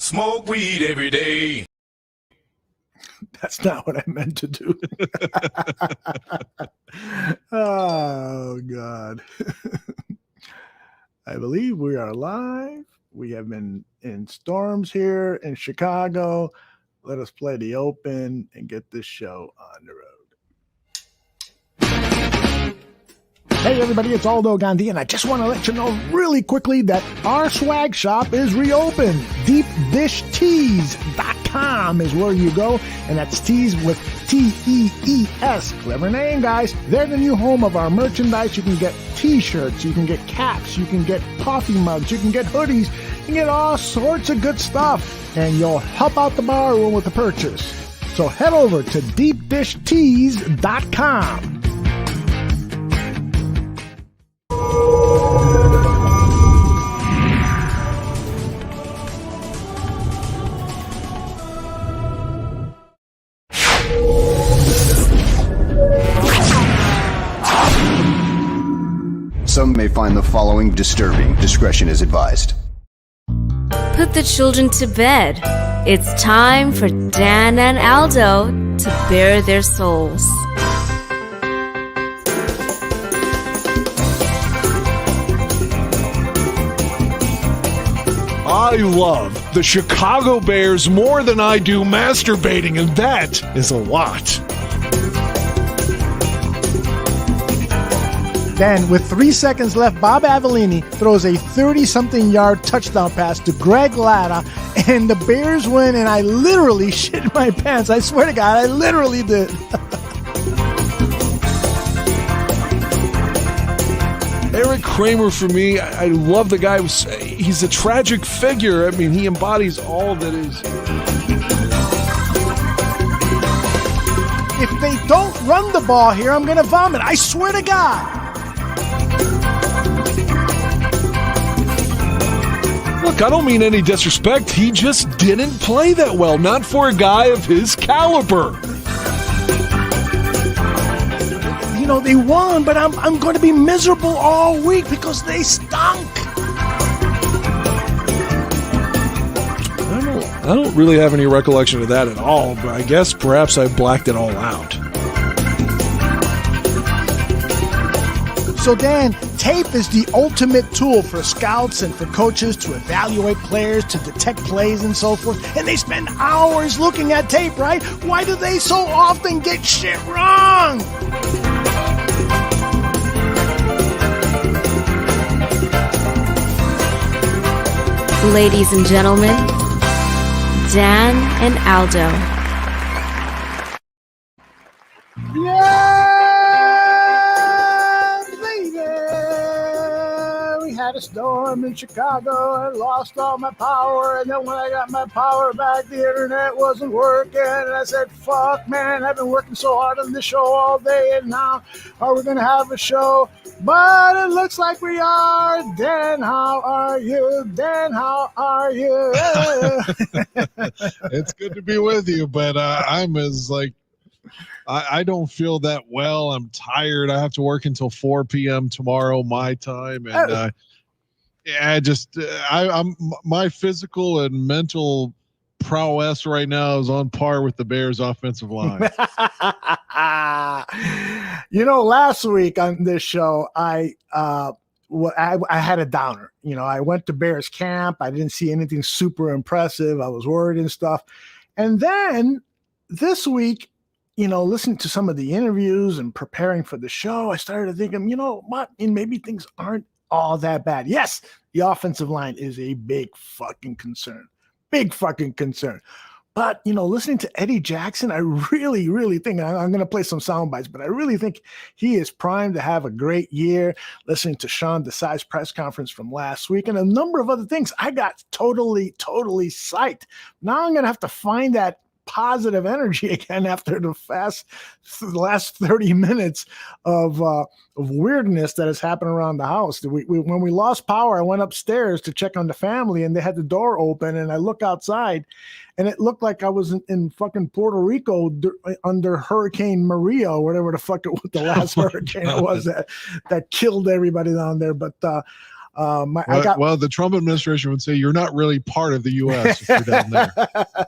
Smoke weed every day. That's not what I meant to do. Oh, God. I believe we are live. We have been in storms here in Chicago. Let us play the open and get this show on the road. Hey everybody, it's Aldo Gandhi, and I just want to let you know really quickly that our swag shop is reopened. DeepDishTees.com is where you go, and that's tees with T-E-E-S. Clever name, guys. They're the new home of our merchandise. You can get t-shirts, you can get caps, you can get coffee mugs, you can get hoodies, you can get all sorts of good stuff, and you'll help out the bar room with the purchase. So head over to DeepDishTees.com. Some may find the following disturbing. Discretion is advised. Put the children to bed. It's time for Dan and Aldo to bare their souls. I love the Chicago Bears more than I do masturbating, and that is a lot. Then, with 3 seconds left, Bob Avellini throws a 30-something-yard touchdown pass to Greg Latta, and the Bears win, and I literally shit my pants. I swear to God, I literally did. Eric Kramer, for me, I love the guy. He's a tragic figure. I mean, he embodies all that is. If they don't run the ball here, I'm going to vomit. I swear to God. Look, I don't mean any disrespect. He just didn't play that well. Not for a guy of his caliber. You know, they won, but I'm going to be miserable all week because they stunk. I don't really have any recollection of that at all, but I guess perhaps I blacked it all out. So, Dan, tape is the ultimate tool for scouts and for coaches to evaluate players, to detect plays and so forth. And they spend hours looking at tape, right? Why do they so often get shit wrong? Ladies and gentlemen, Dan and Aldo. Yeah, baby. We had a storm in Chicago. I lost all my power. And then when I got my power back, the internet wasn't working. And I said, fuck, man, I've been working so hard on this show all day. And now are we going to have a show? But it looks like we are. Dan, how are you? Dan, how are you? It's good to be with you, but I'm as like, I don't feel that well. I'm tired. I have to work until 4 p.m. tomorrow, my time. And I'm my physical and mental prowess right now is on par with the Bears offensive line. You know, last week on this show, I had a downer. You know, I went to Bears camp. I didn't see anything super impressive. I was worried and stuff. And then this week, you know, listening to some of the interviews and preparing for the show, I started thinking, you know what? And maybe things aren't all that bad. Yes, the offensive line is a big fucking concern. Big fucking concern. But, you know, listening to Eddie Jackson, I really, really think, I'm going to play some sound bites, but I really think he is primed to have a great year. Listening to Sean Desai's press conference from last week and a number of other things, I got totally psyched. Now I'm going to have to find that positive energy again after the last 30 minutes of weirdness that has happened around the house. When we lost power, I went upstairs to check on the family, and they had the door open, and I look outside, and it looked like I was in fucking Puerto Rico under Hurricane Maria or whatever the fuck it was, the last hurricane it was that killed everybody down there. But Well, the Trump administration would say you're not really part of the U.S. if you're down there.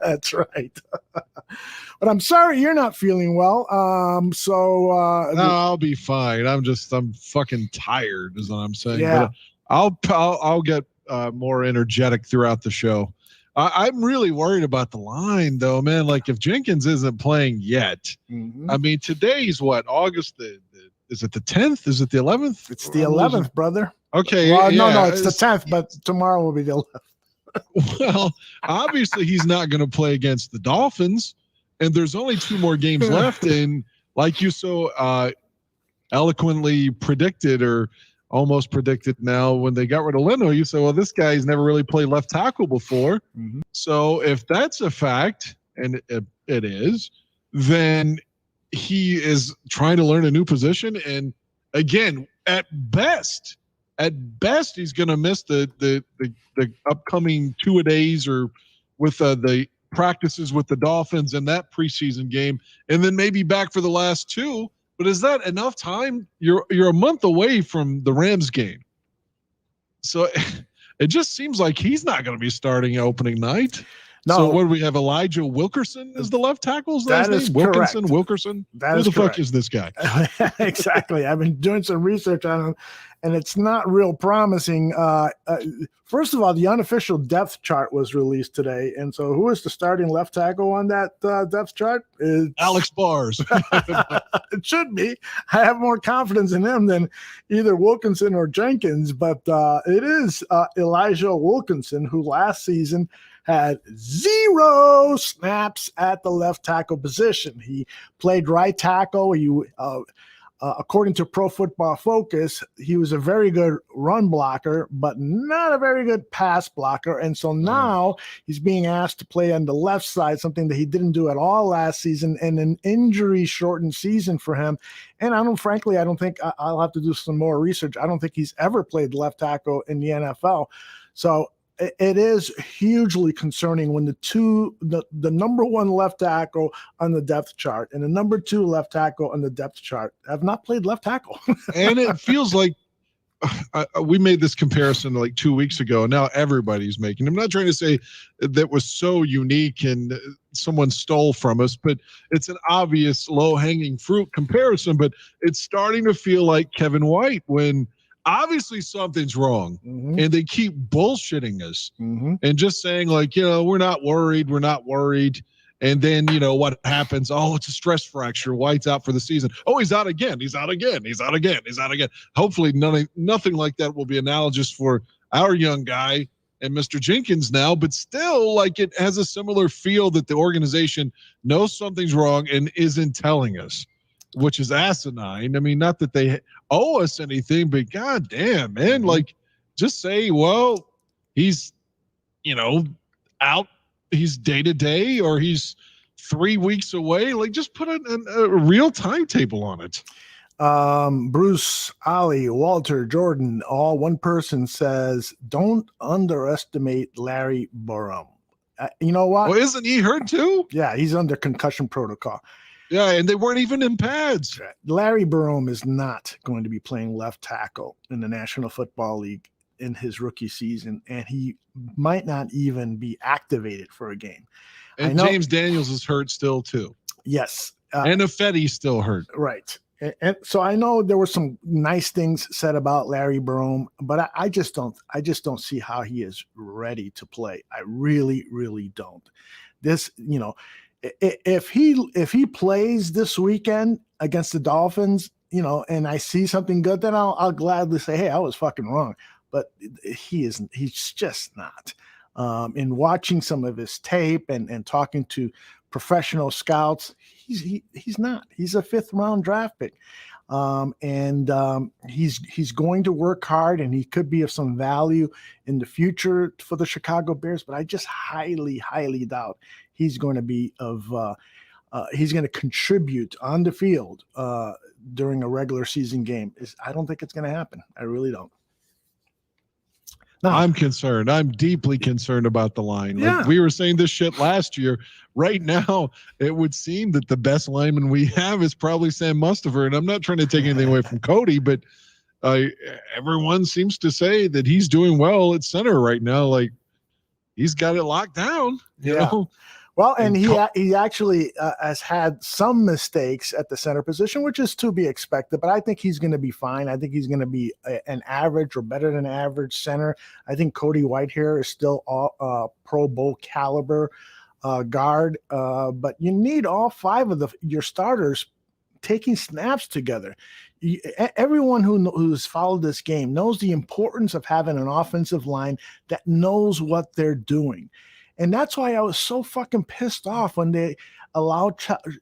That's right. But I'm sorry you're not feeling well. No, I'll be fine. I'm fucking tired, is what I'm saying. Yeah. But I'll get more energetic throughout the show. I'm really worried about the line, though, man. Like, if Jenkins isn't playing yet, I mean, today's what, August? Is it the 10th? Is it the 11th? It's the 11th, brother. Okay. Well, no, it's the 10th, but tomorrow will be the 11th. Well, obviously he's not going to play against the Dolphins, and there's only 2 more games left. And like you so eloquently predicted, or almost predicted now, when they got rid of Leno, you say, well, this guy's never really played left tackle before. So if that's a fact, and it is, then he is trying to learn a new position. And again, at best, he's going to miss the upcoming 2-a-days, or with the practices with the Dolphins and that preseason game, and then maybe back for the last 2. But is that enough time? You're a month away from the Rams game. So it just seems like he's not going to be starting opening night. No. So what do we have? Elijah Wilkerson is the left tackle's last name? Wilkerson? Who the fuck is this guy? Exactly. I've been doing some research on him, and it's not real promising. First of all, the unofficial depth chart was released today. And so who is the starting left tackle on that depth chart? It's Alex Bars. It should be. I have more confidence in him than either Wilkinson or Jenkins, but it is Elijah Wilkinson, who last season had 0 snaps at the left tackle position. He played right tackle. According to Pro Football Focus, he was a very good run blocker, but not a very good pass blocker. And so now he's being asked to play on the left side, something that he didn't do at all last season, and an injury-shortened season for him. And I don't think I'll have to do some more research. I don't think he's ever played left tackle in the NFL. So it is hugely concerning when the number 1 left tackle on the depth chart and the number 2 left tackle on the depth chart have not played left tackle. And it feels like we made this comparison like 2 weeks ago, and now everybody's making. I'm not trying to say that was so unique and someone stole from us, but it's an obvious low-hanging fruit comparison. But it's starting to feel like Kevin White, when obviously something's wrong, and they keep bullshitting us and just saying, like, we're not worried. And then, what happens? Oh, it's a stress fracture. White's out for the season. Oh, he's out again. Hopefully nothing like that will be analogous for our young guy and Mr. Jenkins now, but still, like, it has a similar feel that the organization knows something's wrong and isn't telling us, which is asinine. I mean, not that they owe us anything, but god damn, man, like, just say, well, he's, out, he's day to day, or he's 3 weeks away. Like, just put a real timetable on it. Bruce, Ali, Walter, Jordan, all one person says, don't underestimate Larry Borom. You know what? Well, isn't he hurt too? Yeah, he's under concussion protocol. Yeah, and they weren't even in pads. Larry Borom is not going to be playing left tackle in the National Football League in his rookie season, and he might not even be activated for a game. And James Daniels is hurt still too. Yes. And Ifedi's still hurt. Right. And so I know there were some nice things said about Larry Borom, but I just don't see how he is ready to play. I really, really don't. This, if he plays this weekend against the Dolphins, and I see something good, then I'll gladly say, hey, I was fucking wrong. But he's just not. In watching some of his tape and talking to professional scouts, he's not. He's a 5th round draft pick. He's going to work hard, and he could be of some value in the future for the Chicago Bears, but I just highly, highly doubt he's going to be he's going to contribute on the field during a regular season game. I don't think it's going to happen. I really don't. No. I'm concerned. I'm deeply concerned about the line. Yeah. Like, we were saying this shit last year. Right now, it would seem that the best lineman we have is probably Sam Mustipher. And I'm not trying to take anything away from Cody, but everyone seems to say that he's doing well at center right now. Like he's got it locked down, you know? Well, and he actually has had some mistakes at the center position, which is to be expected, but I think he's going to be fine. I think he's going to be an average or better than average center. I think Cody Whitehair is still Pro Bowl caliber guard, but you need all five of your starters taking snaps together. Everyone who's followed this game knows the importance of having an offensive line that knows what they're doing. And that's why I was so fucking pissed off when they allowed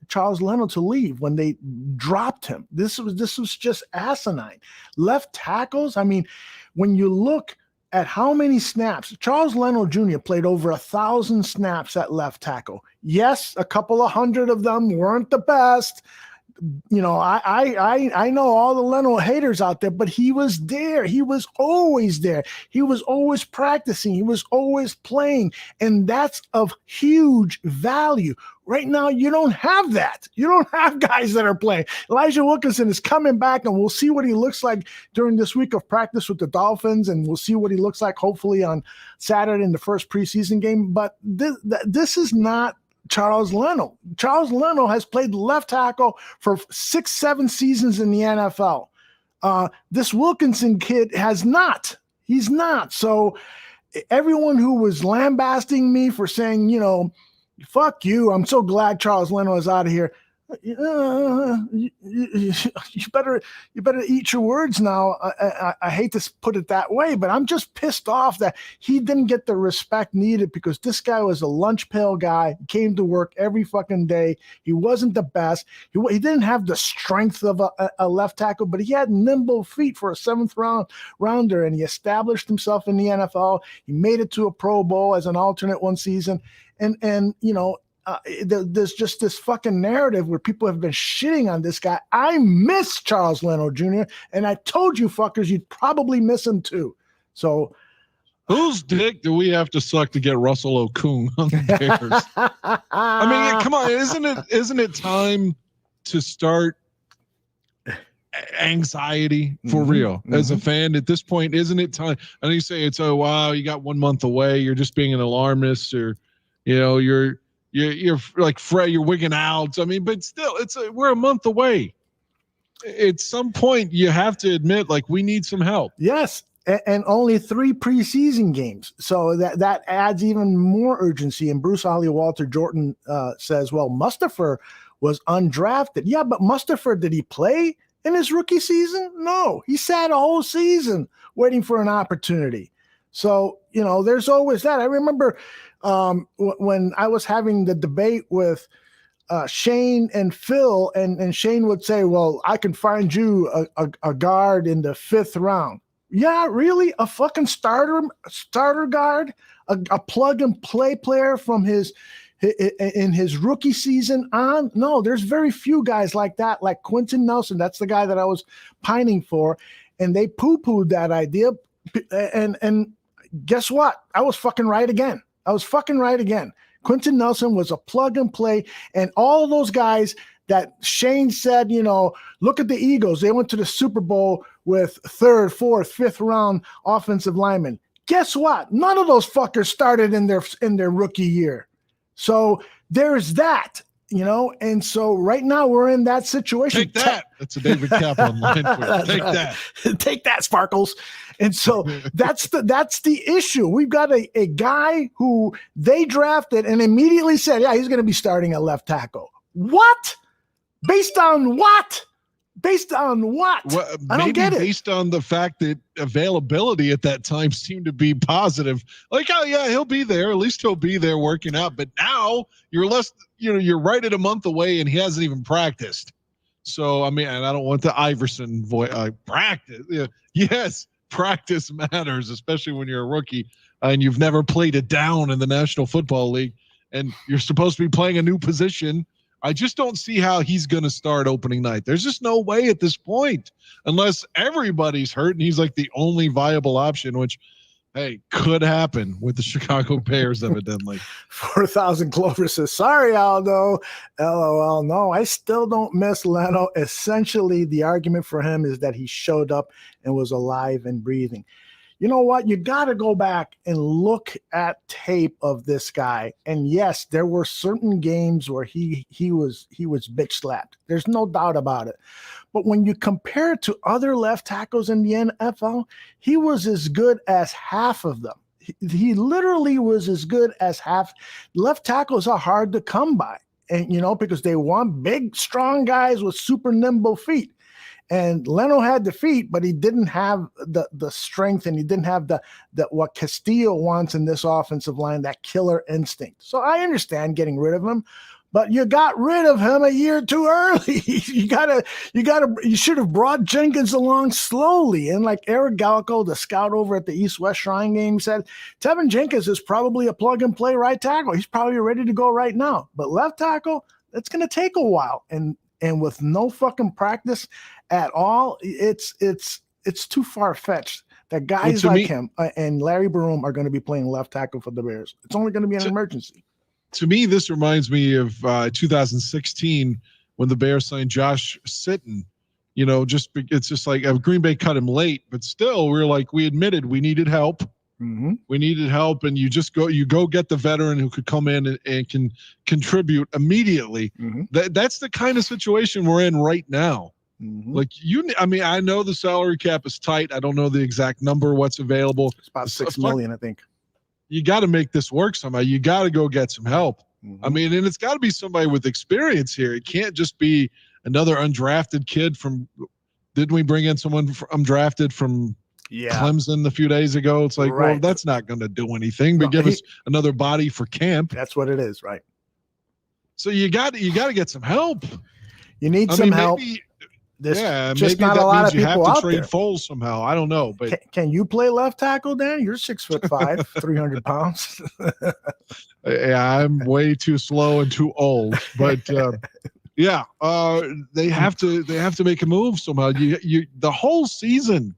Charles Leno to leave, when they dropped him. This was just asinine. Left tackles, I mean, when you look at how many snaps, Charles Leno Jr. played over 1,000 snaps at left tackle. Yes, a couple of hundred of them weren't the best. You know, I know all the Leno haters out there, but he was there. He was always there. He was always practicing. He was always playing. And that's of huge value. Right now, you don't have that. You don't have guys that are playing. Elijah Wilkinson is coming back, and we'll see what he looks like during this week of practice with the Dolphins, and we'll see what he looks like hopefully on Saturday in the first preseason game. But this is not Charles Leno. Charles Leno has played left tackle for 6-7 seasons in the NFL. This Wilkinson kid has not. He's not. So everyone who was lambasting me for saying, you know, fuck you, I'm so glad Charles Leno is out of here. You better eat your words now. I hate to put it that way, but I'm just pissed off that he didn't get the respect needed, because this guy was a lunch pail guy. He came to work every fucking day. He wasn't the best. He didn't have the strength of a left tackle, but he had nimble feet for a 7th rounder, and he established himself in the NFL. He made it to a Pro Bowl as an alternate one season, and you know. There's just this fucking narrative where people have been shitting on this guy. I miss Charles Leno Jr., and I told you fuckers you'd probably miss him too. So whose dick do we have to suck to get Russell Okung on the Bears? I mean, come on, isn't it time to start anxiety for real as a fan at this point? Isn't it time? I know you say it's, oh wow, you got 1 month away, you're just being an alarmist, or you know, you're like Fred, you're wigging out. I mean, but still, we're a month away. At some point, you have to admit, like, we need some help. Yes, and only 3 preseason games, so that adds even more urgency. And Bruce Walter Jordan says, well, Mustafa was undrafted. Yeah, but Mustafa, did he play in his rookie season? No, he sat a whole season waiting for an opportunity. So, you know, there's always that. I remember when I was having the debate with Shane and Phil, and Shane would say, well, I can find you a guard in the 5th round. Yeah, really? A fucking starter guard? A plug and play player from his rookie season on? No, there's very few guys like that, like Quentin Nelson. That's the guy that I was pining for. And they poo-pooed that idea. And guess what? I was fucking right again. Quentin Nelson was a plug and play, and all those guys that Shane said, you know, look at the Eagles. They went to the Super Bowl with 3rd, 4th, 5th round offensive linemen. Guess what? None of those fuckers started in their rookie year. So there's that, you know, and so right now we're in that situation. Take that. That's a David Kaplan line for you. Take that. Take that, Sparkles. And so that's the issue. We've got a guy who they drafted and immediately said, yeah, he's going to be starting at left tackle. What? Based on what? Well, I don't get it. Based on the fact that availability at that time seemed to be positive. Like, oh yeah, he'll be there. At least he'll be there working out. But now you're right at a month away and he hasn't even practiced. So, I mean, and I don't want the Iverson voice, practice. Yeah. Yes, practice matters, especially when you're a rookie and you've never played it down in the National Football League and you're supposed to be playing a new position. I just don't see how he's going to start opening night. There's just no way at this point, unless everybody's hurt and he's like the only viable option, which Hey, could happen with the Chicago Bears, evidently. 4,000 Clover says, sorry, Aldo. LOL. No, I still don't miss Leno. Essentially, the argument for him is that he showed up and was alive and breathing. You know what? You got to go back and look at tape of this guy. And yes, there were certain games where he was bitch slapped. There's no doubt about it. But when you compare it to other left tackles in the NFL, he was as good as half of them. He literally was as good as half. Left tackles are hard to come by, and because they want big, strong guys with super nimble feet. And Leno had the feet, but he didn't have the strength, and he didn't have the what Castillo wants in this offensive line, that killer instinct. So I understand getting rid of him, but you got rid of him a year too early. You should have brought Jenkins along slowly. And like Eric Gallico, the scout over at the East-West Shrine game, said, Tevin Jenkins is probably a plug-and-play right tackle. He's probably ready to go right now. But left tackle, it's going to take a while. And with no fucking practice at all, it's too far-fetched that guys like him and Larry Baroom are going to be playing left tackle for the Bears. It's only going to be an emergency. To me, this reminds me of 2016 when the Bears signed Josh Sitton. It's just like Green Bay cut him late, but still, we admitted we needed help. Mm-hmm. We needed help, and you go get the veteran who could come in and can contribute immediately. Mm-hmm. That's the kind of situation we're in right now. Mm-hmm. I know the salary cap is tight. I don't know the exact number, what's available. It's about $6 million, I think. You got to make this work somehow. You got to go get some help. Mm-hmm. And it's got to be somebody with experience here. It can't just be another undrafted kid from. Didn't we bring in someone undrafted from Clemson a few days ago? It's like, well, that's not going to do anything. But give us another body for camp. That's what it is, right? So you got to get some help. You need some help. Maybe not a lot of people you have to trade there. Foles somehow. I don't know, but can you play left tackle, Dan? You're 6'5", 300 pounds. Yeah, I'm way too slow and too old. But they have to make a move somehow. You the whole season.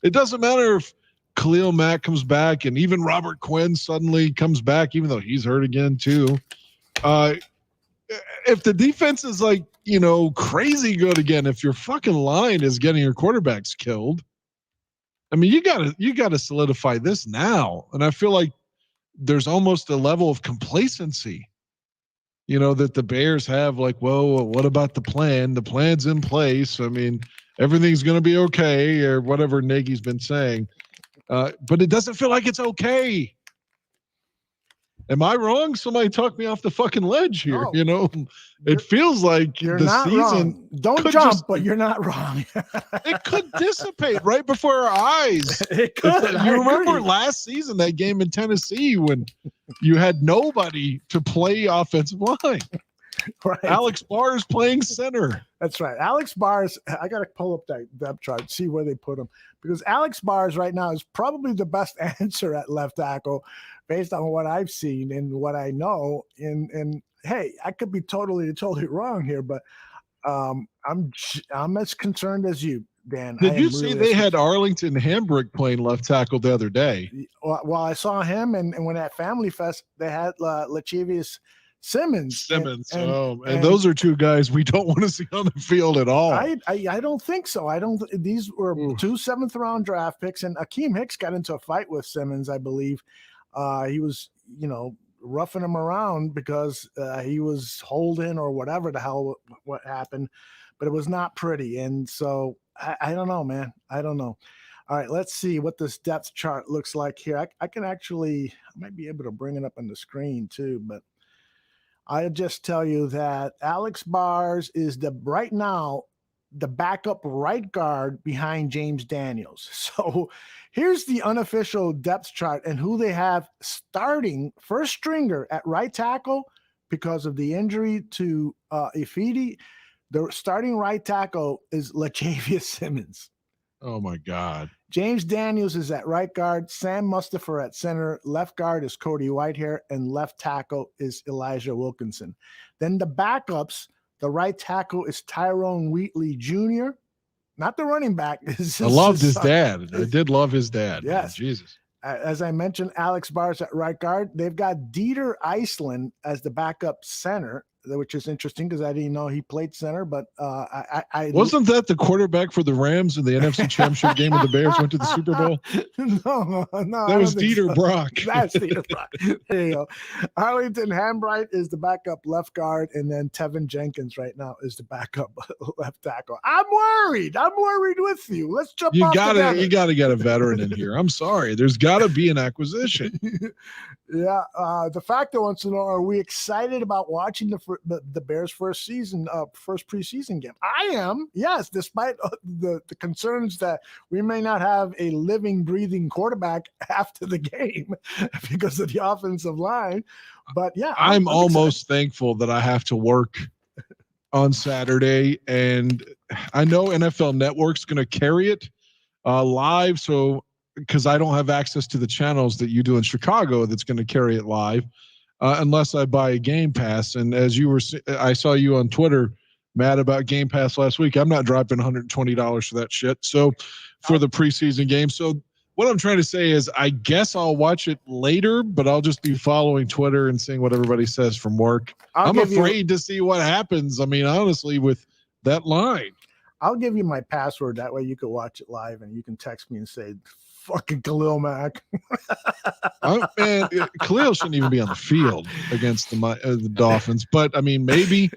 It doesn't matter if Khalil Mack comes back and even Robert Quinn suddenly comes back, even though he's hurt again too. If the defense is crazy good again, if your fucking line is getting your quarterbacks killed, you gotta solidify this now. And I feel like there's almost a level of complacency, that the Bears have. Like, whoa, what about the plan? The plan's in place. Everything's going to be okay, or whatever Nagy's been saying. But it doesn't feel like it's okay. Am I wrong? Somebody talk me off the fucking ledge here. No, it feels like you're the not season. Wrong. Don't jump, but you're not wrong. It could dissipate right before our eyes. It could. You remember last season, that game in Tennessee when you had nobody to play offensive line. Right. Alex Barr is playing center. That's right. Alex Barr's, I got to pull up that depth chart, see where they put him. Because Alex Barr's right now is probably the best answer at left tackle based on what I've seen and what I know. And hey, I could be totally wrong here, but I'm as concerned as you, Dan. Did you see they had Arlington Hambrick playing left tackle the other day? Well, I saw him, and when at Family Fest, they had Lachevius Simmons. And those are two guys we don't want to see on the field at all. I don't think so. These were 2 7th-round draft picks, and Akeem Hicks got into a fight with Simmons, I believe. He was, roughing him around because he was holding or whatever the hell what happened, but it was not pretty. And so I don't know, man. I don't know. All right, let's see what this depth chart looks like here. I might be able to bring it up on the screen too, but I'll just tell you that Alex Bars is right now the backup right guard behind James Daniels. So here's the unofficial depth chart and who they have starting first stringer at right tackle because of the injury to Ifedi. The starting right tackle is Lachavious Simmons. Oh my God. James Daniels is at right guard. Sam Mustipher at center. Left guard is Cody Whitehair, and left tackle is Elijah Wilkinson. Then the backups, the right tackle is Tyrone Wheatley Jr., not the running back. I loved his dad. I did love his dad. Yes. Man, Jesus. As I mentioned, Alex Bars at right guard. They've got Dieter Iceland as the backup center, which is interesting because I didn't know he played center. But I wasn't that the quarterback for the Rams in the NFC Championship game when the Bears went to the Super Bowl? No, that was Dieter Brock. That's Dieter Brock. There you go. Arlington Hambright is the backup left guard, and then Tevin Jenkins right now is the backup left tackle. I'm worried. I'm worried with you. Let's jump. You gotta get a veteran in here. I'm sorry. There's got to be an acquisition. Yeah. The Factor wants to know: are we excited about watching the Bears' first preseason game? I am. Yes, despite the concerns that we may not have a living, breathing quarterback after the game because of the offensive line. But yeah, I'm almost thankful that I have to work on Saturday, and I know NFL Network's going to carry it live. So, because I don't have access to the channels that you do in Chicago, that's going to carry it live, unless I buy a Game Pass. And as I saw you on Twitter mad about Game Pass last week. I'm not dropping $120 for that shit. So for the preseason game. So what I'm trying to say is I guess I'll watch it later, but I'll just be following Twitter and seeing what everybody says from work. I'm afraid to see what happens. I mean, honestly, with that line. I'll give you my password. That way you can watch it live and you can text me and say, fucking Khalil Mack. Man, Khalil shouldn't even be on the field against the Dolphins. But, I mean, maybe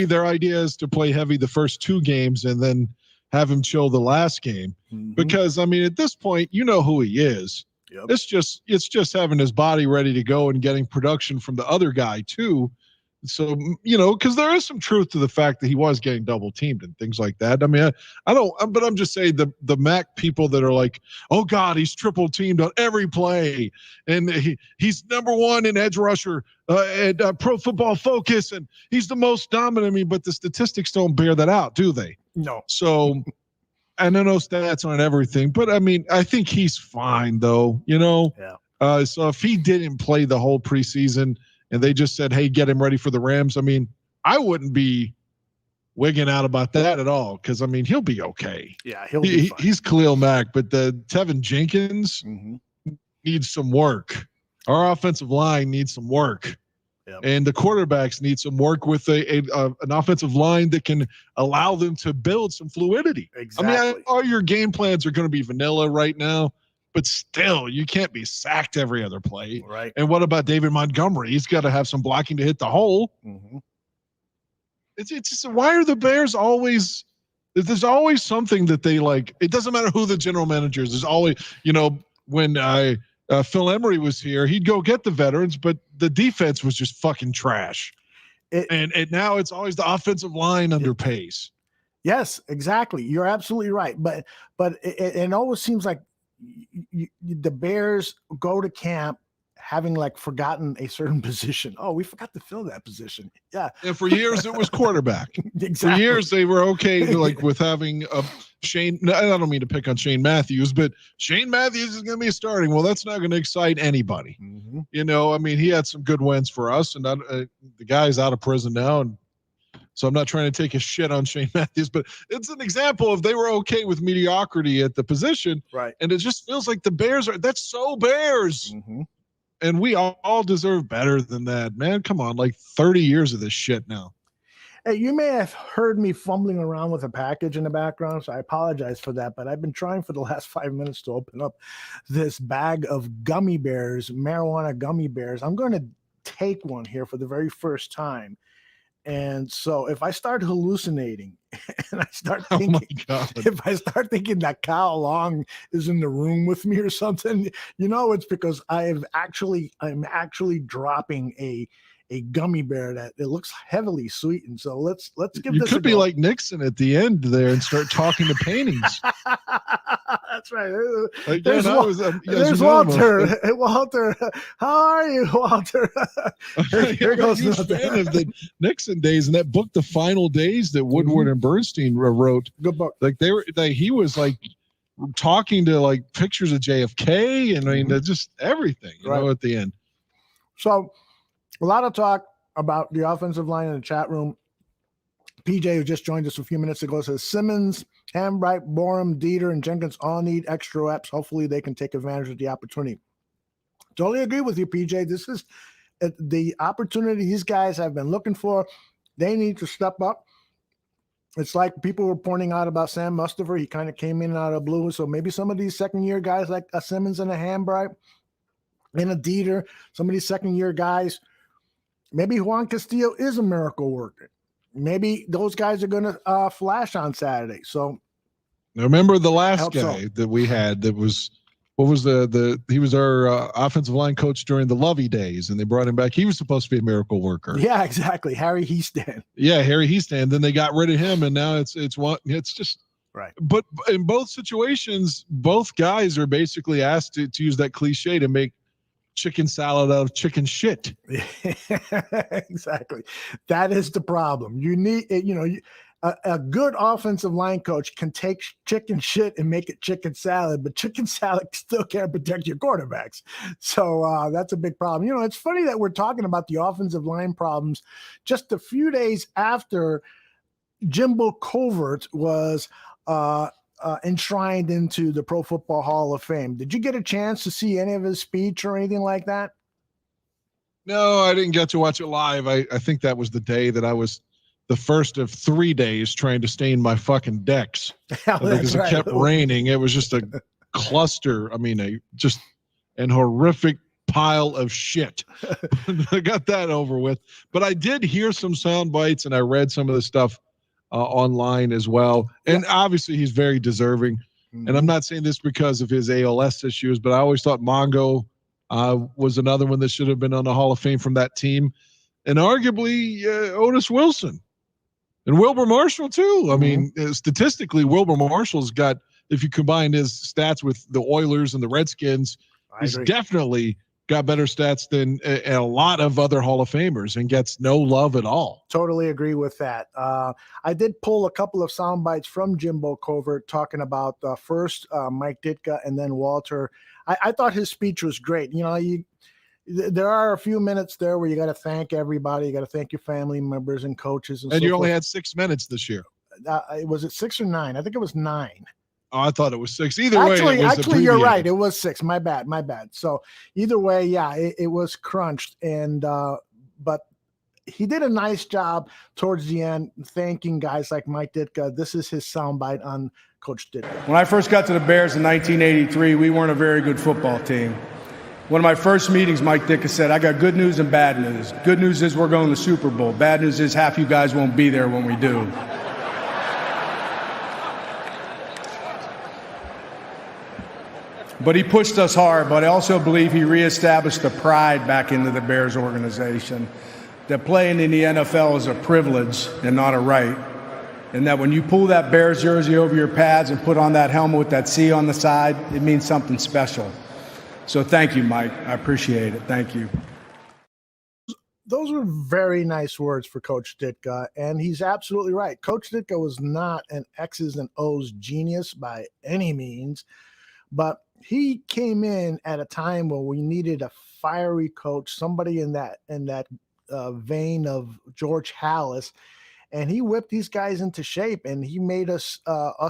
their idea is to play heavy the first two games and then have him chill the last game. Mm-hmm. Because, I mean, at this point, you know who he is. Yep. It's just having his body ready to go and getting production from the other guy, too. So, you know, because there is some truth to the fact that he was getting double teamed and things like that. I mean, I don't, but I'm just saying the Mac people that are like, oh God, he's triple teamed on every play, and he's number one in edge rusher at Pro Football Focus, and he's the most dominant. I mean, but the statistics don't bear that out, do they? No. So, and I know stats aren't everything, but I mean, I think he's fine though. You know. Yeah. So if he didn't play the whole preseason, and they just said, hey, get him ready for the Rams, I mean, I wouldn't be wigging out about that at all because, I mean, he'll be okay. Yeah, he's Khalil Mack, but the Tevin Jenkins needs some work. Our offensive line needs some work. Yep. And the quarterbacks need some work with an offensive line that can allow them to build some fluidity. Exactly. I mean, all your game plans are going to be vanilla right now. But still, you can't be sacked every other play. Right. And what about David Montgomery? He's got to have some blocking to hit the hole. Mm-hmm. It's just, why are the Bears always – there's always something that they like. It doesn't matter who the general manager is. There's always – you know, when Phil Emery was here, he'd go get the veterans, but the defense was just fucking trash. And now it's always the offensive line under pace. Yes, exactly. You're absolutely right. But it always seems like the Bears go to camp having like forgotten a certain position. Oh, we forgot to fill that position. Yeah. And for years it was quarterback. Exactly. For years they were okay like with having Shane. I don't mean to pick on Shane Matthews, but Shane Matthews is going to be starting. Well, that's not going to excite anybody. Mm-hmm. You know, I mean, he had some good wins for us, and the guy's out of prison now, and so I'm not trying to take a shit on Shane Matthews, but it's an example of they were okay with mediocrity at the position. Right. And it just feels like the Bears that's so Bears. Mm-hmm. And we all deserve better than that, man. Come on, like 30 years of this shit now. Hey, you may have heard me fumbling around with a package in the background, so I apologize for that, but I've been trying for the last 5 minutes to open up this bag of gummy bears, marijuana gummy bears. I'm going to take one here for the very first time. And so if I start hallucinating and I start thinking, if I start thinking that Kyle Long is in the room with me or something, you know, it's because I'm actually dropping a gummy bear that it looks heavily sweetened. So let's give you this. You could be like Nixon at the end there and start talking to paintings. That's right. Like, there's Walter. Hey, Walter, how are you, Walter? Here goes a huge fan of the Nixon days and that book, The Final Days, that Woodward and Bernstein wrote. Good book. Like he was like talking to like pictures of JFK and I mean just everything, you know, at the end. So a lot of talk about the offensive line in the chat room. PJ, who just joined us a few minutes ago, says Simmons, Hambright, Borum, Dieter, and Jenkins all need extra reps. Hopefully they can take advantage of the opportunity. Totally agree with you, PJ. This is the opportunity these guys have been looking for. They need to step up. It's like people were pointing out about Sam Mustafer. He kind of came in out of blue. So maybe some of these second-year guys like a Simmons and a Hambright and a Dieter, some of these second-year guys, maybe Juan Castillo is a miracle worker. Maybe those guys are going to flash on Saturday. So now remember the last guy that we had that was, what was he was our offensive line coach during the Lovey days, and they brought him back. He was supposed to be a miracle worker. Yeah, exactly. Harry Heastan. Yeah, Harry Heastan. Then they got rid of him, and now it's just right. But in both situations, both guys are basically asked to use that cliche to make chicken salad out of chicken shit. Exactly. That is the problem. You need, a good offensive line coach can take chicken shit and make it chicken salad, but chicken salad still can't protect your quarterbacks. So that's a big problem. It's funny that we're talking about the offensive line problems just a few days after Jimbo Covert was enshrined into the Pro Football Hall of Fame. Did you get a chance to see any of his speech or anything like that? No, I didn't get to watch it live. I think that was the day that I was the first of 3 days trying to stain my fucking decks because it kept raining. It was just a cluster. I mean, just an horrific pile of shit. I got that over with. But I did hear some sound bites, and I read some of the stuff online as well. And obviously he's very deserving. Mm-hmm. And I'm not saying this because of his ALS issues, but I always thought Mongo was another one that should have been on the Hall of Fame from that team. And arguably Otis Wilson and Wilbur Marshall too. I mean, statistically, Wilbur Marshall's got, if you combine his stats with the Oilers and the Redskins, he's definitely got better stats than a lot of other Hall of Famers and gets no love at all. Totally agree with that. I did pull a couple of sound bites from Jimbo Covert talking about first Mike Ditka and then Walter. I thought his speech was great. There are a few minutes there where you got to thank everybody. You got to thank your family members and coaches. And you only had 6 minutes this year. Was it 6 or 9? I think it was 9. Oh, I thought it was 6. Either way, actually, you're right. It was 6. My bad. So either way, yeah, it was crunched. And but he did a nice job towards the end, thanking guys like Mike Ditka. This is his soundbite on Coach Ditka. When I first got to the Bears in 1983, we weren't a very good football team. One of my first meetings, Mike Ditka said, I got good news and bad news. Good news is we're going to the Super Bowl. Bad news is half you guys won't be there when we do. But he pushed us hard, but I also believe he reestablished the pride back into the Bears organization, that playing in the NFL is a privilege and not a right, and that when you pull that Bears jersey over your pads and put on that helmet with that C on the side, it means something special. So thank you, Mike. I appreciate it. Thank you. Those were very nice words for Coach Ditka, and he's absolutely right. Coach Ditka was not an X's and O's genius by any means, but he came in at a time where we needed a fiery coach, somebody in that vein of George Halas, and he whipped these guys into shape, and he made us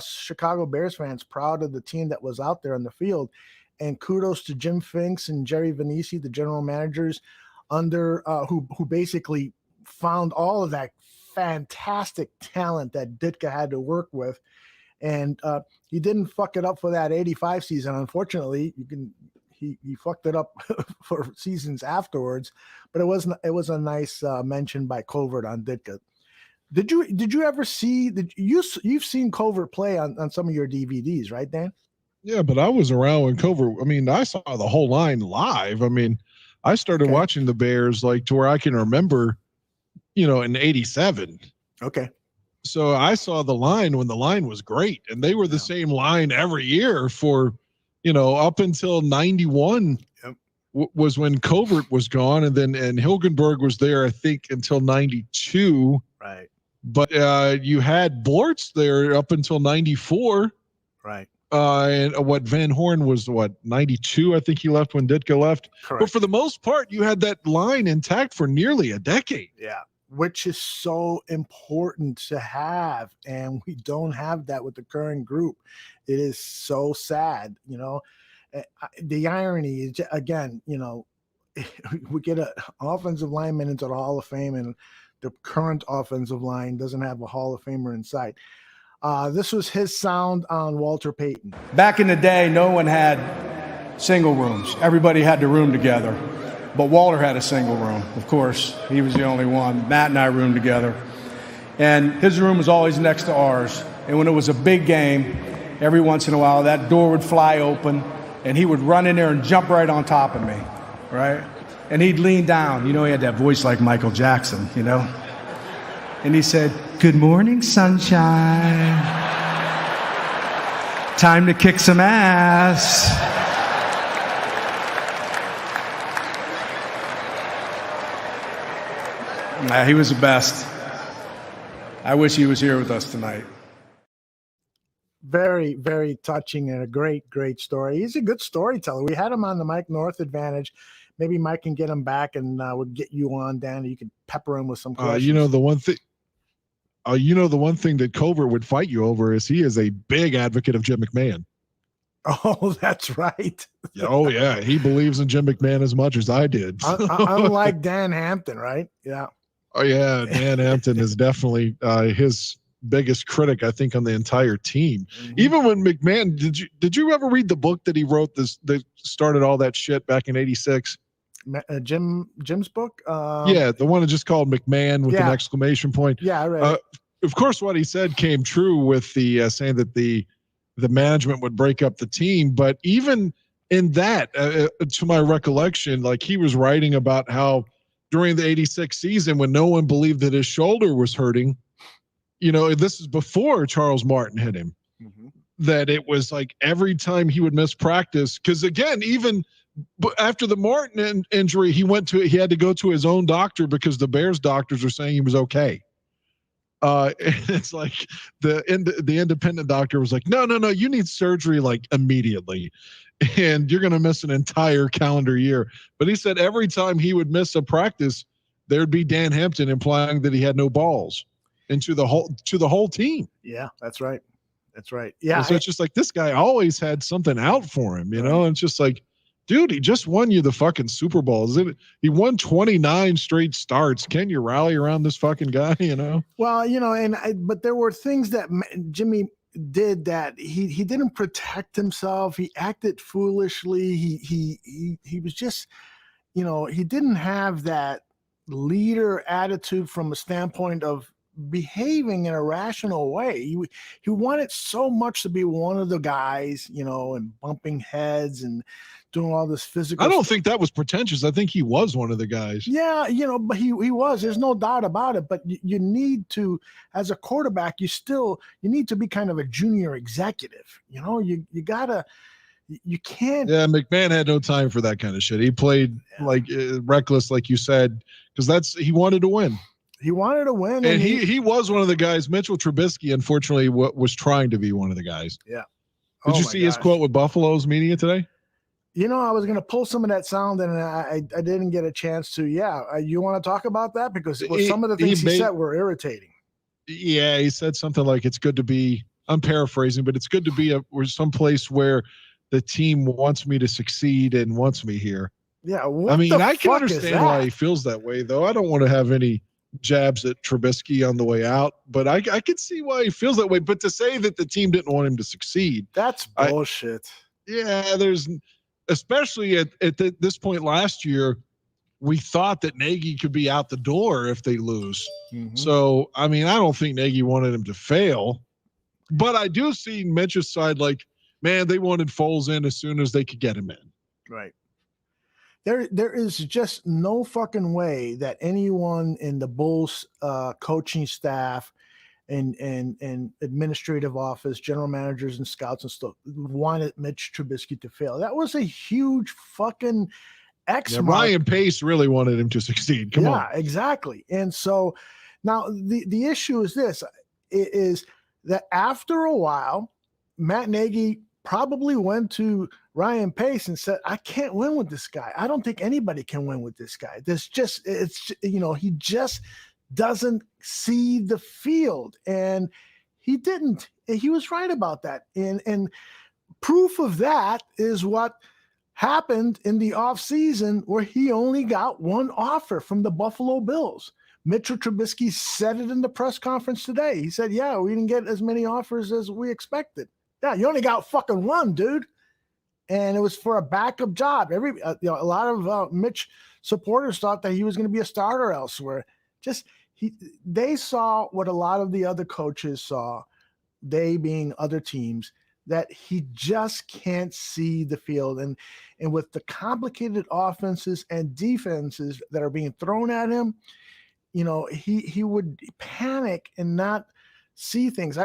Chicago Bears fans proud of the team that was out there on the field. And kudos to Jim Finks and Jerry Vanisi, the general managers, who basically found all of that fantastic talent that Ditka had to work with. And he didn't fuck it up for that 85 season. Unfortunately, he fucked it up for seasons afterwards. But it was a nice mention by Covert on Ditka. Did you ever see you've seen Covert play on some of your DVDs, right, Dan? Yeah, but I was around when Covert. I mean, I saw the whole line live. I mean, I started watching the Bears to where I can remember, in '87. Okay. So I saw the line when the line was great, and they were the same line every year for, up until 91 was when Covert was gone. And Hilgenberg was there, I think, until 92. Right. But you had Bortz there up until 94. Right. And Van Horn was 92? I think he left when Ditka left. Correct. But for the most part, you had that line intact for nearly a decade. Yeah. which is so important to have. And we don't have that with the current group. It is so sad, you know. The irony is, again, you know, we get an offensive lineman into the Hall of Fame, and the current offensive line doesn't have a Hall of Famer inside. This was his sound on Walter Payton. Back in the day, no one had single rooms. Everybody had the room together. But Walter had a single room. Of course, he was the only one. Matt and I roomed together. And his room was always next to ours. And when it was a big game, every once in a while, that door would fly open, and he would run in there and jump right on top of me, right? And he'd lean down. You know, he had that voice like Michael Jackson, you know? And he said, "Good morning, sunshine. Time to kick some ass." He was the best. I wish he was here with us tonight. Very, very touching and a great, great story. He's a good storyteller. We had him on the Mike North Advantage. Maybe Mike can get him back, and we'll get you on, Dan. You can pepper him with some questions. You know, the one thing that Covert would fight you over is he is a big advocate of Jim McMahon. Oh, that's right. Oh, yeah. He believes in Jim McMahon as much as I did. Unlike Dan Hampton, right? Yeah. Oh, yeah. Dan Hampton is definitely his biggest critic, I think, on the entire team. Mm-hmm. Even when McMahon, did you ever read the book that he wrote that started all that shit back in '86? Jim's book? Yeah, the one that just called McMahon with an exclamation point. Yeah, I read it. Of course, what he said came true with the saying that the management would break up the team. But even in that, to my recollection, like he was writing about how during the '86 season, when no one believed that his shoulder was hurting, you know, this is before Charles Martin hit him, that it was like every time he would miss practice, because again, even after the Martin injury, he had to go to his own doctor because the Bears doctors were saying he was okay. And it's like the independent doctor was like, no, you need surgery like immediately, and you're going to miss an entire calendar year. But he said every time he would miss a practice, there'd be Dan Hampton implying that he had no balls. And to the whole team. Yeah, that's right. Yeah. So it's just like this guy always had something out for him, you know, and it's just like, dude, he just won you the fucking Super Bowl. He won 29 straight starts. Can you rally around this fucking guy, you know? Well, you know, but there were things that Jimmy did that he didn't protect himself. He acted foolishly. He was just, you know, he didn't have that leader attitude from a standpoint of behaving in a rational way. He wanted so much to be one of the guys, you know, and bumping heads and doing all this physical I don't think that was pretentious. I think he was one of the guys. Yeah, you know, but he was. There's no doubt about it. But you need to, as a quarterback, you need to be kind of a junior executive. You know, you can't. Yeah, McMahon had no time for that kind of shit. He played like reckless, like you said, because he wanted to win. He wanted to win. And he was one of the guys. Mitchell Trubisky, unfortunately, was trying to be one of the guys. Yeah. Did you see his quote with Buffalo's media today? You know, I was going to pull some of that sound, and I didn't get a chance to. Yeah. You want to talk about that? Because some of the things he said were irritating. Yeah. He said something like, it's good to be, I'm paraphrasing, but it's good to be someplace where the team wants me to succeed and wants me here. Yeah. I can understand why he feels that way, though. I don't want to have any jabs at Trubisky on the way out, but I could see why he feels that way. But to say that the team didn't want him to succeed, that's bullshit. There's, especially at this point last year, we thought that Nagy could be out the door if they lose. Mm-hmm. So, I don't think Nagy wanted him to fail, but I do see Mitch's side, like, man, they wanted Foles in as soon as they could get him in. Right. There is just no fucking way that anyone in the Bulls coaching staff and administrative office, general managers and scouts and stuff wanted Mitch Trubisky to fail. That was a huge fucking Ryan Pace really wanted him to succeed. Come on. Yeah, exactly. And so now the issue is this, is that after a while, Matt Nagy probably went to Ryan Pace and said, I can't win with this guy. I don't think anybody can win with this guy. He just doesn't see the field. And he didn't. He was right about that. And proof of that is what happened in the offseason, where he only got one offer from the Buffalo Bills. Mitchell Trubisky said it in the press conference today. He said, yeah, we didn't get as many offers as we expected. Yeah, you only got fucking one, dude. And it was for a backup job. A lot of Mitch supporters thought that he was going to be a starter elsewhere. They saw what a lot of the other coaches saw, they being other teams, that he just can't see the field. And with the complicated offenses and defenses that are being thrown at him, he would panic and not see things.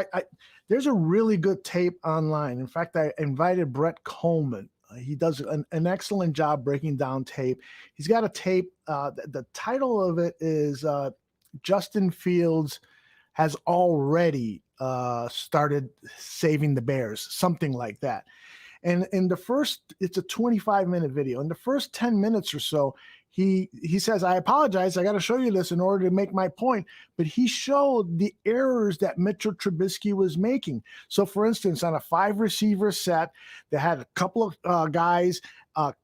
There's a really good tape online. In fact, I invited Brett Coleman. He does an excellent job breaking down tape. He's got a tape. The title of it is Justin Fields has already started saving the Bears, something like that. And in the first, it's a 25-minute video. In the first 10 minutes or so, he says, I apologize, I got to show you this in order to make my point. But he showed the errors that Mitchell Trubisky was making. So, for instance, on a 5-receiver set, they had a couple of guys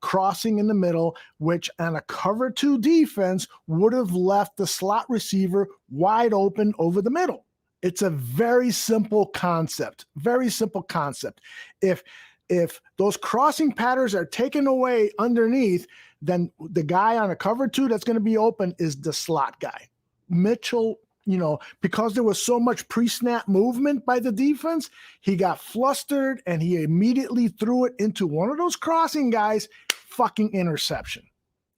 crossing in the middle, which on a cover 2 defense would have left the slot receiver wide open over the middle. It's a very simple concept. Very simple concept. If those crossing patterns are taken away underneath, then the guy on a cover 2 that's going to be open is the slot guy. Mitchell, because there was so much pre-snap movement by the defense, he got flustered and he immediately threw it into one of those crossing guys. Fucking interception.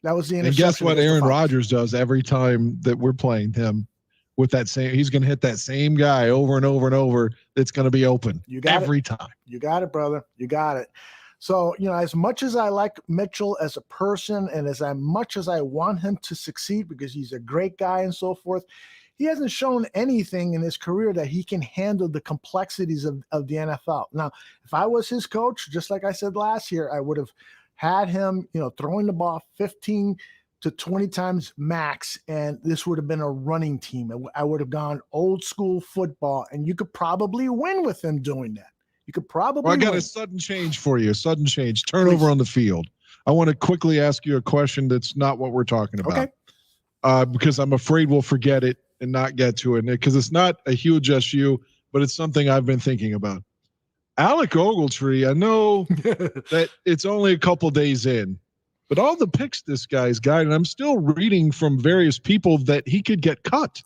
That was the interception. And guess what Aaron Rodgers does every time that we're playing him? With that same, he's going to hit that same guy over and over and over. That's going to be open every time. You got it, brother. You got it. So, as much as I like Mitchell as a person and as much as I want him to succeed because he's a great guy and so forth, he hasn't shown anything in his career that he can handle the complexities of the NFL. Now, if I was his coach, just like I said last year, I would have had him, throwing the ball 15 to 20 times max, and this would have been a running team. I would have gone old school football, and you could probably win with him doing that. You could probably I got a sudden change for you, turnover on the field. I want to quickly ask you a question that's not what we're talking about. Okay. Because I'm afraid we'll forget it and not get to it, because it's not a huge SU, but it's something I've been thinking about. Alec Ogletree, I know that it's only a couple days in, but all the picks this guy's got, and I'm still reading from various people that he could get cut.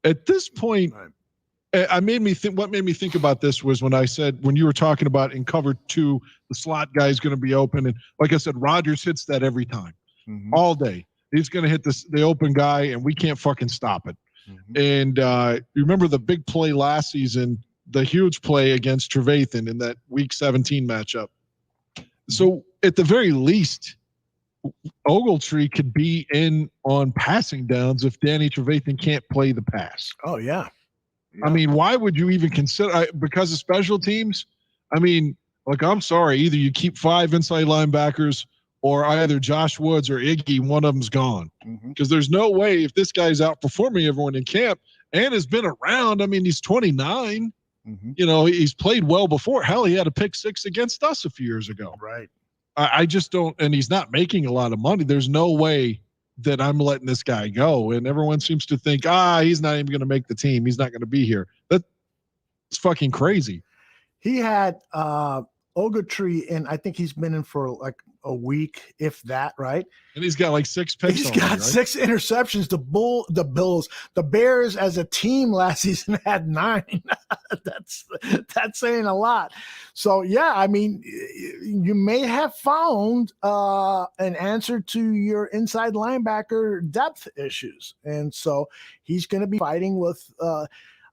At this point, what made me think about this was when you were talking about in cover 2, the slot guy is going to be open. And like I said, Rodgers hits that every time, all day. He's going to hit the open guy, and we can't fucking stop it. And you remember the big play last season, the huge play against Trevathan in that Week 17 matchup. So at the very least, Ogletree could be in on passing downs if Danny Trevathan can't play the pass. Oh, yeah. I mean, why would you even consider because of special teams? I mean, I'm sorry, either you keep 5 inside linebackers or either Josh Woods or Iggy, one of them's gone. Because there's no way if this guy's outperforming everyone in camp and has been around. I mean, he's 29. He's played well before. Hell, he had a pick 6 against us a few years ago. Right. I just don't, and he's not making a lot of money. There's no way that I'm letting this guy go. And everyone seems to think, he's not even going to make the team. He's not going to be here. That's fucking crazy. He had Ogletree, and I think he's been in for like a week, if that, right? And he's got like 6 picks. He's got 6 interceptions. The Bears as a team last season had 9. That's saying a lot. So yeah, I mean, you may have found an answer to your inside linebacker depth issues, and so he's going to be fighting with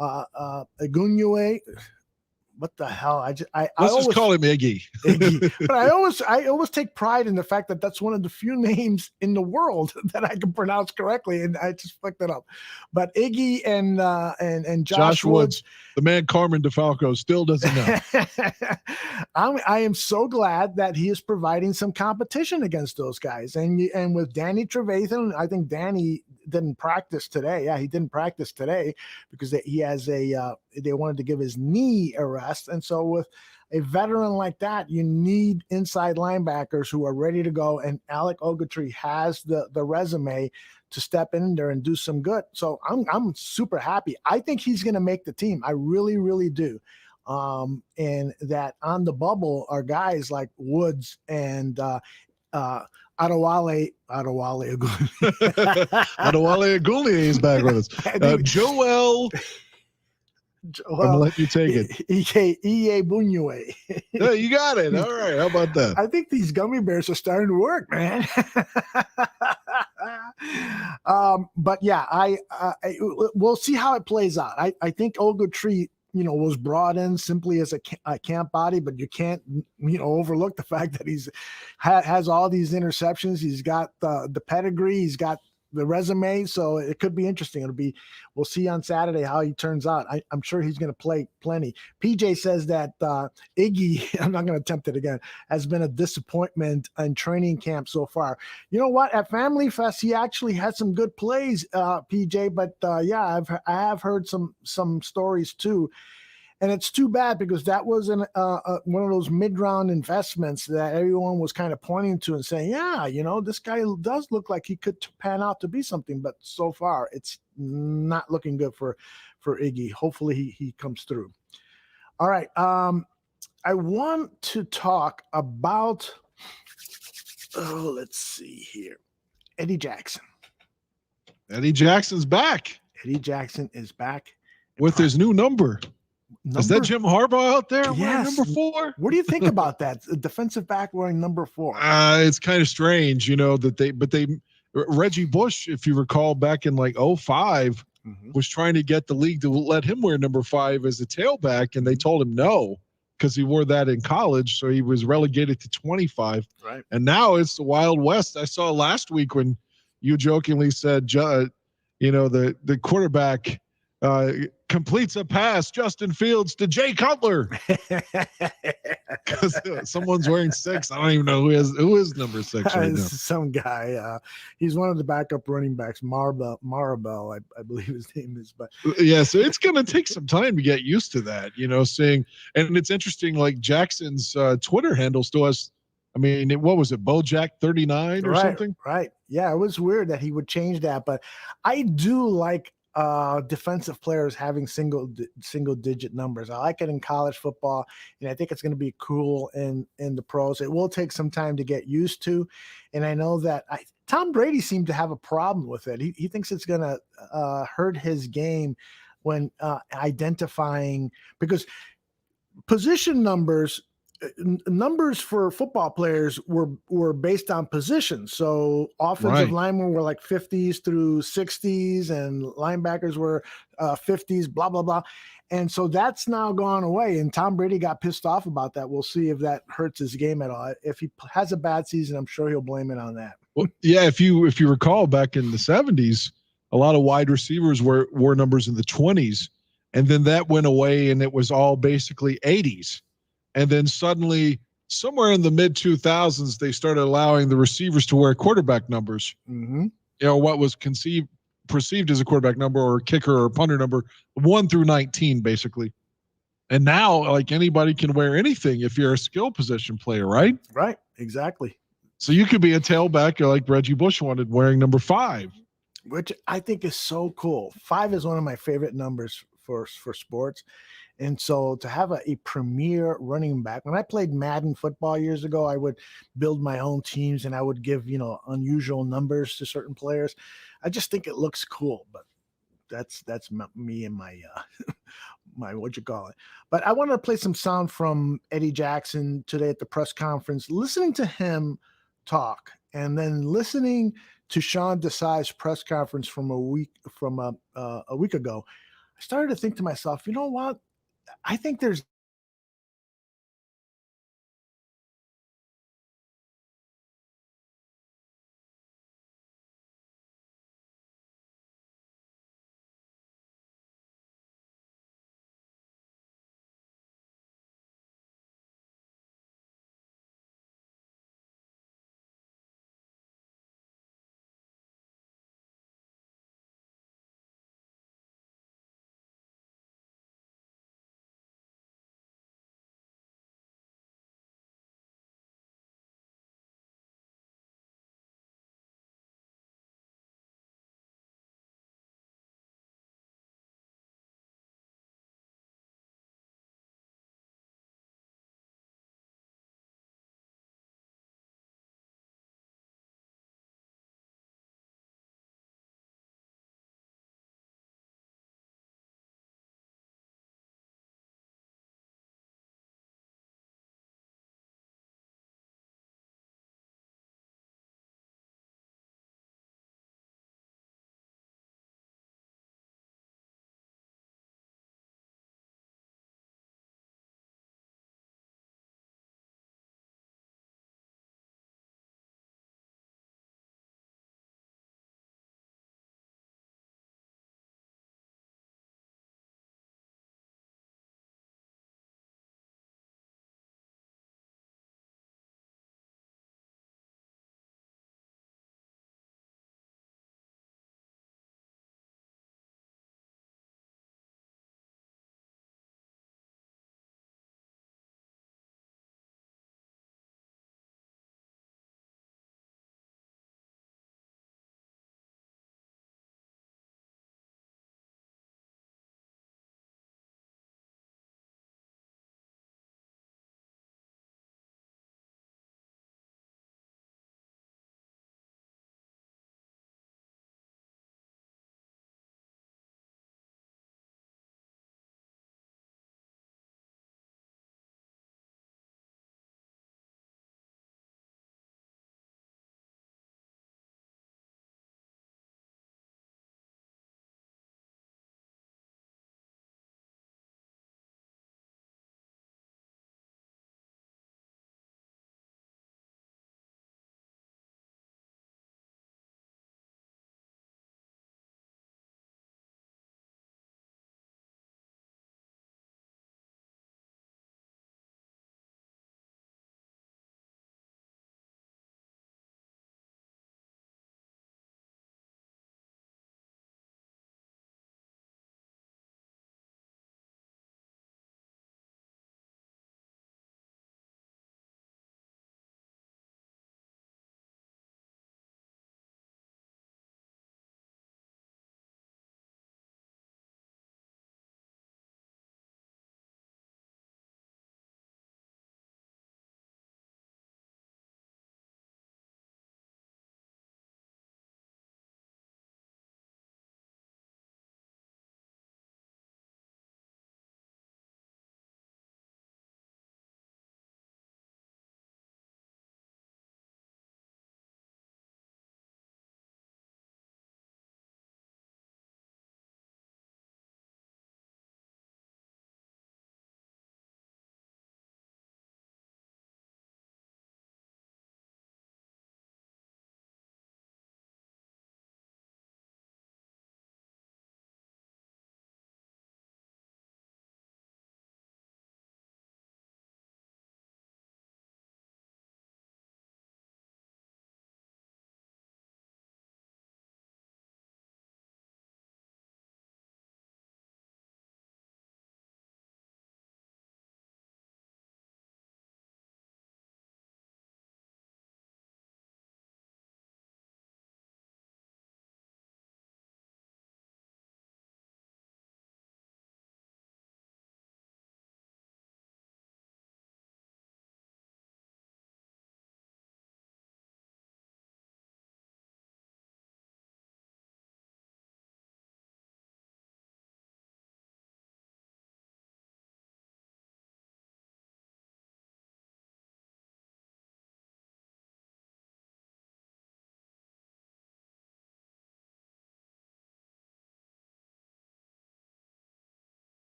Agunue. What the hell? Let's just call him Iggy. But I always take pride in the fact that that's one of the few names in the world that I can pronounce correctly, and I just fucked it up. But Iggy and Josh Woods, the man Carmen DeFalco still doesn't know. I am so glad that he is providing some competition against those guys, and with Danny Trevathan, I think Danny didn't practice today. Yeah, he didn't practice today because he has they wanted to give his knee a rest. And so with a veteran like that, you need inside linebackers who are ready to go. And Alec Ogletree has the resume to step in there and do some good. So I'm super happy. I think he's going to make the team. I really, really do. And that on the bubble are guys like Woods and Adewale Aguli is back with us. Joel. I'm going to let you take it. Iye Bunye. Yeah, you got it. All right. How about that? I think these gummy bears are starting to work, man. But yeah, we'll see how it plays out. I think Ogletree, was brought in simply as a camp body, but you can't, overlook the fact that he's has all these interceptions. He's got the pedigree. He's got the resume. So it could be interesting. We'll see on Saturday how he turns out. I'm sure he's going to play plenty. PJ says that Iggy, I'm not going to attempt it again, has been a disappointment in training camp so far. You know what? At Family Fest, he actually had some good plays, PJ, but yeah, I have heard some stories too. And it's too bad because that was one of those mid-round investments that everyone was kind of pointing to and saying, yeah, this guy does look like he could pan out to be something. But so far, it's not looking good for Iggy. Hopefully he comes through. All right. I want to talk about, let's see here, Eddie Jackson. Eddie Jackson's back. Eddie Jackson is back. With his new number. Is that Jim Harbaugh out there? Yes. Number 4? What do you think about that? A defensive back wearing number 4. It's kind of strange, that Reggie Bush, if you recall, back in like 05, was trying to get the league to let him wear number 5 as a tailback, and they told him no because he wore that in college, so he was relegated to 25. Right. And now it's the Wild West. I saw last week when you jokingly said, the quarterback completes a pass, Justin Fields to Jay Cutler, because someone's wearing 6. I don't even know who is number 6 right now. Some guy. He's one of the backup running backs, Maribel, I believe his name is. But yeah, so it's going to take some time to get used to that. Seeing, and it's interesting. Like Jackson's Twitter handle still has. I mean, what was it, Bojack39 or something? Right. Yeah, it was weird that he would change that, but I do like defensive players having single digit numbers. I like it in college football, and I think it's going to be cool in the pros. It will take some time to get used to, and I know that Tom Brady seemed to have a problem with it. He thinks it's going to hurt his game when identifying, because position numbers for football players were based on positions. So offensive linemen were like 50s through 60s, and linebackers were 50s, blah, blah, blah. And so that's now gone away. And Tom Brady got pissed off about that. We'll see if that hurts his game at all. If he has a bad season, I'm sure he'll blame it on that. Well, yeah, if you recall back in the 70s, a lot of wide receivers wore numbers in the 20s, and then that went away, and it was all basically 80s. And then suddenly, somewhere in the mid-2000s, they started allowing the receivers to wear quarterback numbers. Mm-hmm. What was perceived as a quarterback number or kicker or punter number, 1 through 19, basically. And now, like, anybody can wear anything if you're a skill position player, right? Right, exactly. So you could be a tailback like Reggie Bush wanted, wearing number 5. Which I think is so cool. 5 is one of my favorite numbers for sports. And so to have a premier running back, when I played Madden football years ago, I would build my own teams and I would give, unusual numbers to certain players. I just think it looks cool, but that's me and my, what you call it. But I wanted to play some sound from Eddie Jackson today at the press conference, listening to him talk and then listening to Sean Desai's press conference from a week ago. I started to think to myself, you know what? I think there's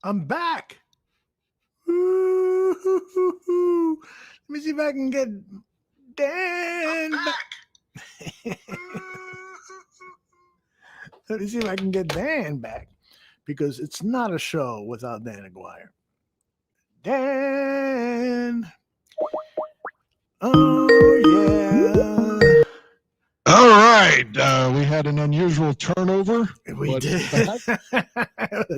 I'm back. Ooh, let me see if I can get Dan back. Let me see if I can get Dan back, because it's not a show without Dan Aguirre. Dan. Oh, yeah. All right. We had an unusual turnover. We did.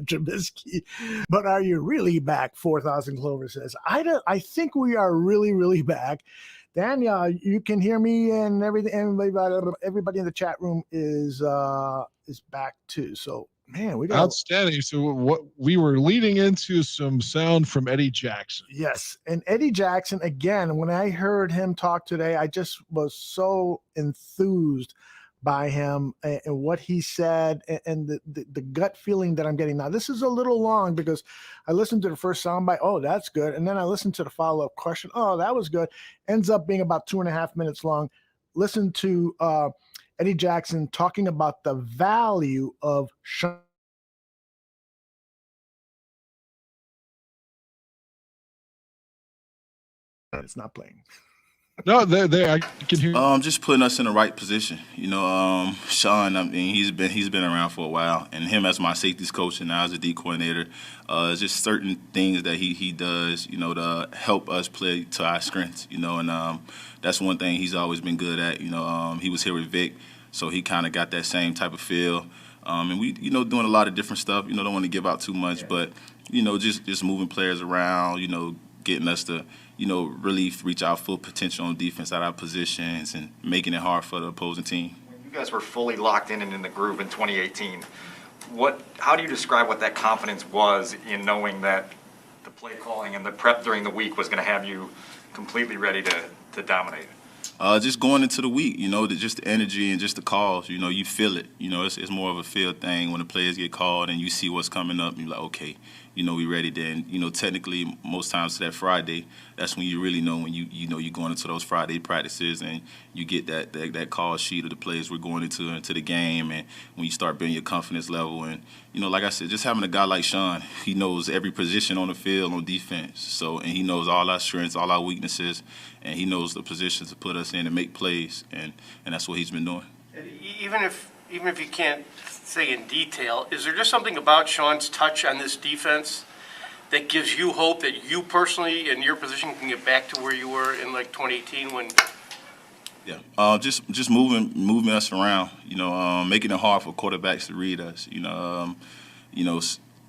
Trubisky. But are you really back? 4,000 Clover says. I think we are really, really back. Daniel, you can hear me, and everything. Everybody in the chat room is back too. So, man, we got outstanding. So what we were leading into some sound from Eddie Jackson. Yes, and Eddie Jackson again. When I heard him talk today, I just was so enthused by him and what he said, and the gut feeling that I'm getting. Now, this is a little long because I listened to the first soundbite. Oh, that's good. And then I listened to the follow-up question. Oh, that was good. Ends up being about 2.5 minutes long. Listen to Eddie Jackson talking about the value of Sean. It's not playing. No, they I can hear. Just putting us in the right position. Sean, I mean, he's been around for a while, and him as my safeties coach and now as a D coordinator, just certain things that he does, to help us play to our strengths, and that's one thing he's always been good at. He was here with Vic, so he kind of got that same type of feel, and we, doing a lot of different stuff. Don't want to give out too much, but just moving players around, getting us to, really reach our full potential on defense at our positions and making it hard for the opposing team. You guys were fully locked in and in the groove in 2018. How do you describe what that confidence was in knowing that the play calling and the prep during the week was going to have you completely ready to dominate? Just going into the week, just the energy and just the calls, you feel it. It's more of a feel thing when the players get called and you see what's coming up. You're like, okay, we ready then. Technically, most times to that Friday, that's when you really know when you're going into those Friday practices and you get that call sheet of the plays we're going into the game, and when you start building your confidence level. And, like I said, just having a guy like Sean, he knows every position on the field on defense. And he knows all our strengths, all our weaknesses, and he knows the positions to put us in and make plays, and that's what he's been doing. Even if you can't say in detail, is there just something about Sean's touch on this defense that gives you hope that you personally in your position can get back to where you were in like 2018 when? Yeah, just moving us around, making it hard for quarterbacks to read us.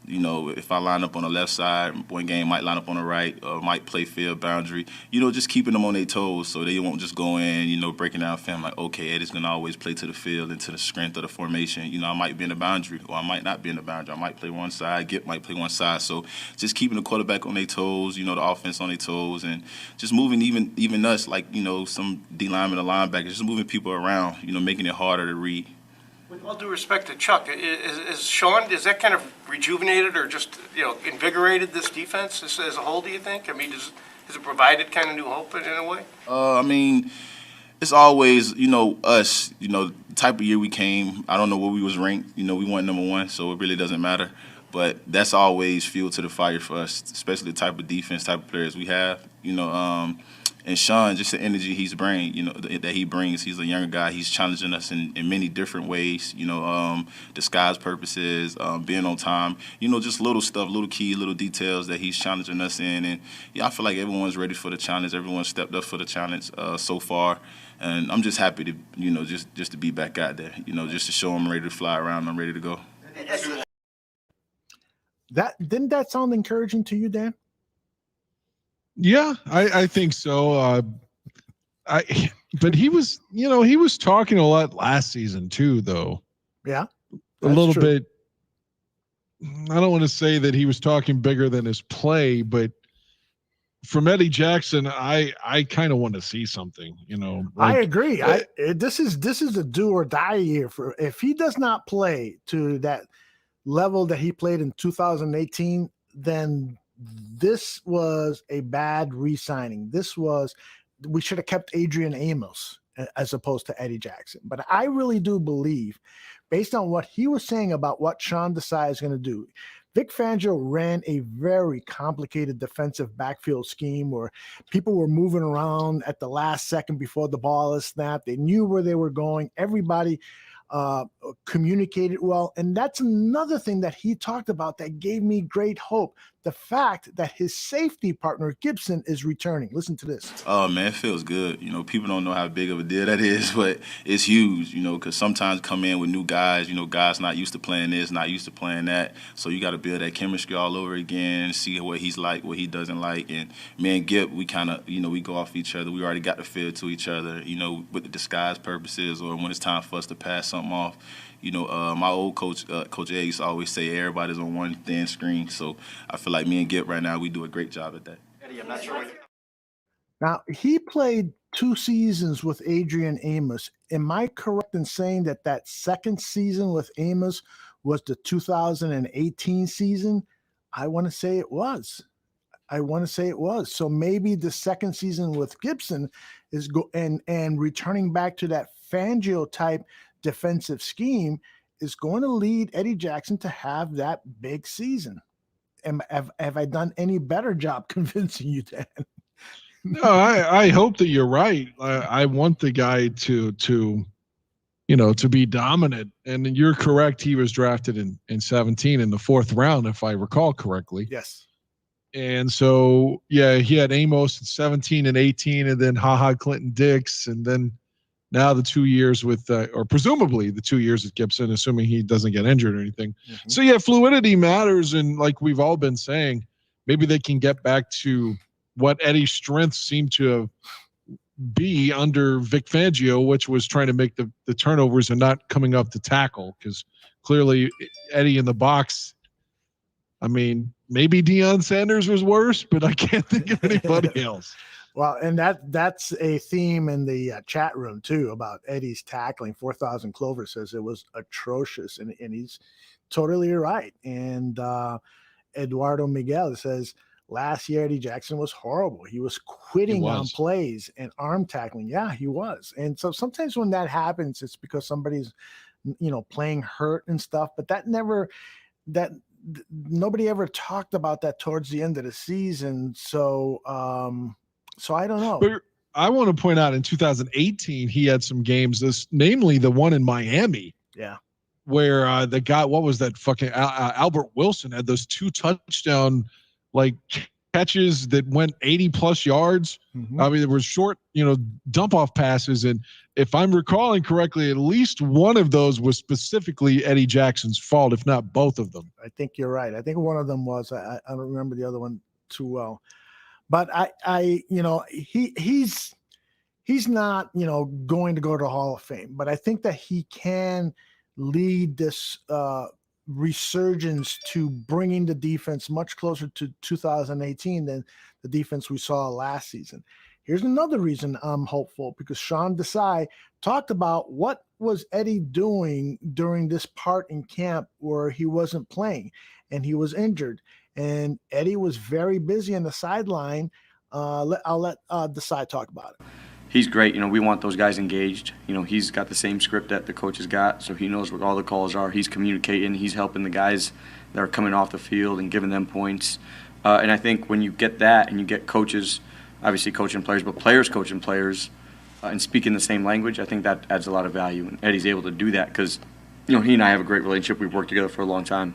If I line up on the left side, one game might line up on the right, or might play field boundary. Just keeping them on their toes so they won't just go in, breaking down film like, okay, Eddie's going to always play to the field and to the strength of the formation. I might be in the boundary, or I might not be in the boundary. I might play one side, Gip might play one side. So just keeping the quarterback on their toes, the offense on their toes, and just moving even us, like, some D linemen or linebackers, just moving people around, making it harder to read. With all due respect to Chuck, is Sean, is that kind of rejuvenated or just, invigorated this defense as a whole, do you think? I mean, has it provided kind of new hope in a way? I mean, it's always, us, the type of year we came. I don't know where we was ranked. We weren't number one, so it really doesn't matter. But that's always fuel to the fire for us, especially the type of defense, type of players we have. And Sean, just the energy he's bringing, that he brings. He's a younger guy. He's challenging us in many different ways, disguise purposes, being on time, just little stuff, little key, little details that he's challenging us in. And, I feel like everyone's ready for the challenge. Everyone's stepped up for the challenge so far. And I'm just happy to, just to be back out there, just to show I'm ready to fly around. I'm ready to go. Didn't that sound encouraging to you, Dan? Yeah, I think so. But he was, he was talking a lot last season too, though. Yeah, a little bit. I don't want to say that he was talking bigger than his play, but from Eddie Jackson, I kind of want to see something. I agree. This is a do or die year for if he does not play to that level that he played in 2018, then this was a bad re-signing. We should have kept Adrian Amos as opposed to Eddie Jackson. But I really do believe, based on what he was saying about what Sean Desai is going to do, Vic Fangio ran a very complicated defensive backfield scheme where people were moving around at the last second before the ball is snapped. They knew where they were going. Everybody communicated well. And that's another thing that he talked about that gave me great hope. The fact that his safety partner, Gibson, is returning. Listen to this. Oh, man, it feels good. People don't know how big of a deal that is, but it's huge, because sometimes come in with new guys, guys not used to playing this, not used to playing that. So you got to build that chemistry all over again, see what he's like, what he doesn't like. And me and Gip, we kind of, we go off each other. We already got the feel to each other, with the disguise purposes or when it's time for us to pass something off. My old coach, Coach A, used to always say everybody's on one thin screen. So I feel like me and Gip right now, we do a great job at that. Eddie, I'm not sure. Now, he played 2 seasons with Adrian Amos. Am I correct in saying that second season with Amos was the 2018 season? I want to say it was. So maybe the second season with Gibson is and returning back to that Fangio type defensive scheme is going to lead Eddie Jackson to have that big season. Have I done any better job convincing you, Dan? No, I hope that you're right. I want the guy to be dominant. And you're correct. He was drafted in 17 in the 4th round, if I recall correctly. Yes. And so, yeah, he had Amos at 17 and 18, and then Clinton Dix, and then now the 2 years with, or presumably the 2 years with Gibson, assuming he doesn't get injured or anything. Mm-hmm. So, yeah, fluidity matters. And like we've all been saying, maybe they can get back to what Eddie's strengths seem to be under Vic Fangio, which was trying to make the turnovers and not coming up to tackle. Because clearly Eddie in the box, I mean, maybe Deion Sanders was worse, but I can't think of anybody else. Well, and that's a theme in the chat room, too, about Eddie's tackling. 4,000 Clover says it was atrocious, and he's totally right. And Eduardo Miguel says, last year, Eddie Jackson was horrible. He was quitting on plays and arm tackling. Yeah, he was. And so sometimes when that happens, it's because somebody's, playing hurt and stuff. But nobody ever talked about that towards the end of the season. So I don't know. But I want to point out in 2018, he had some games, namely the one in Miami. Yeah. Where the guy, what was that fucking Albert Wilson had those 2 touchdown catches that went 80 plus yards. Mm-hmm. I mean, there was short, dump off passes. And if I'm recalling correctly, at least one of those was specifically Eddie Jackson's fault, if not both of them. I think you're right. I think one of them was, I don't remember the other one too well, but he's not, going to go to the Hall of Fame, but I think that he can lead this, resurgence to bringing the defense much closer to 2018 than the defense we saw last season. Here's another reason I'm hopeful, because Sean Desai talked about what was Eddie doing during this part in camp where he wasn't playing and he was injured. And Eddie was very busy on the sideline. I'll let Desai talk about it. He's great. We want those guys engaged. He's got the same script that the coach has got, so he knows what all the calls are. He's communicating. He's helping the guys that are coming off the field and giving them points. And I think when you get that and you get coaches, obviously coaching players, but players coaching players and speaking the same language, I think that adds a lot of value. And Eddie's able to do that because, he and I have a great relationship. We've worked together for a long time,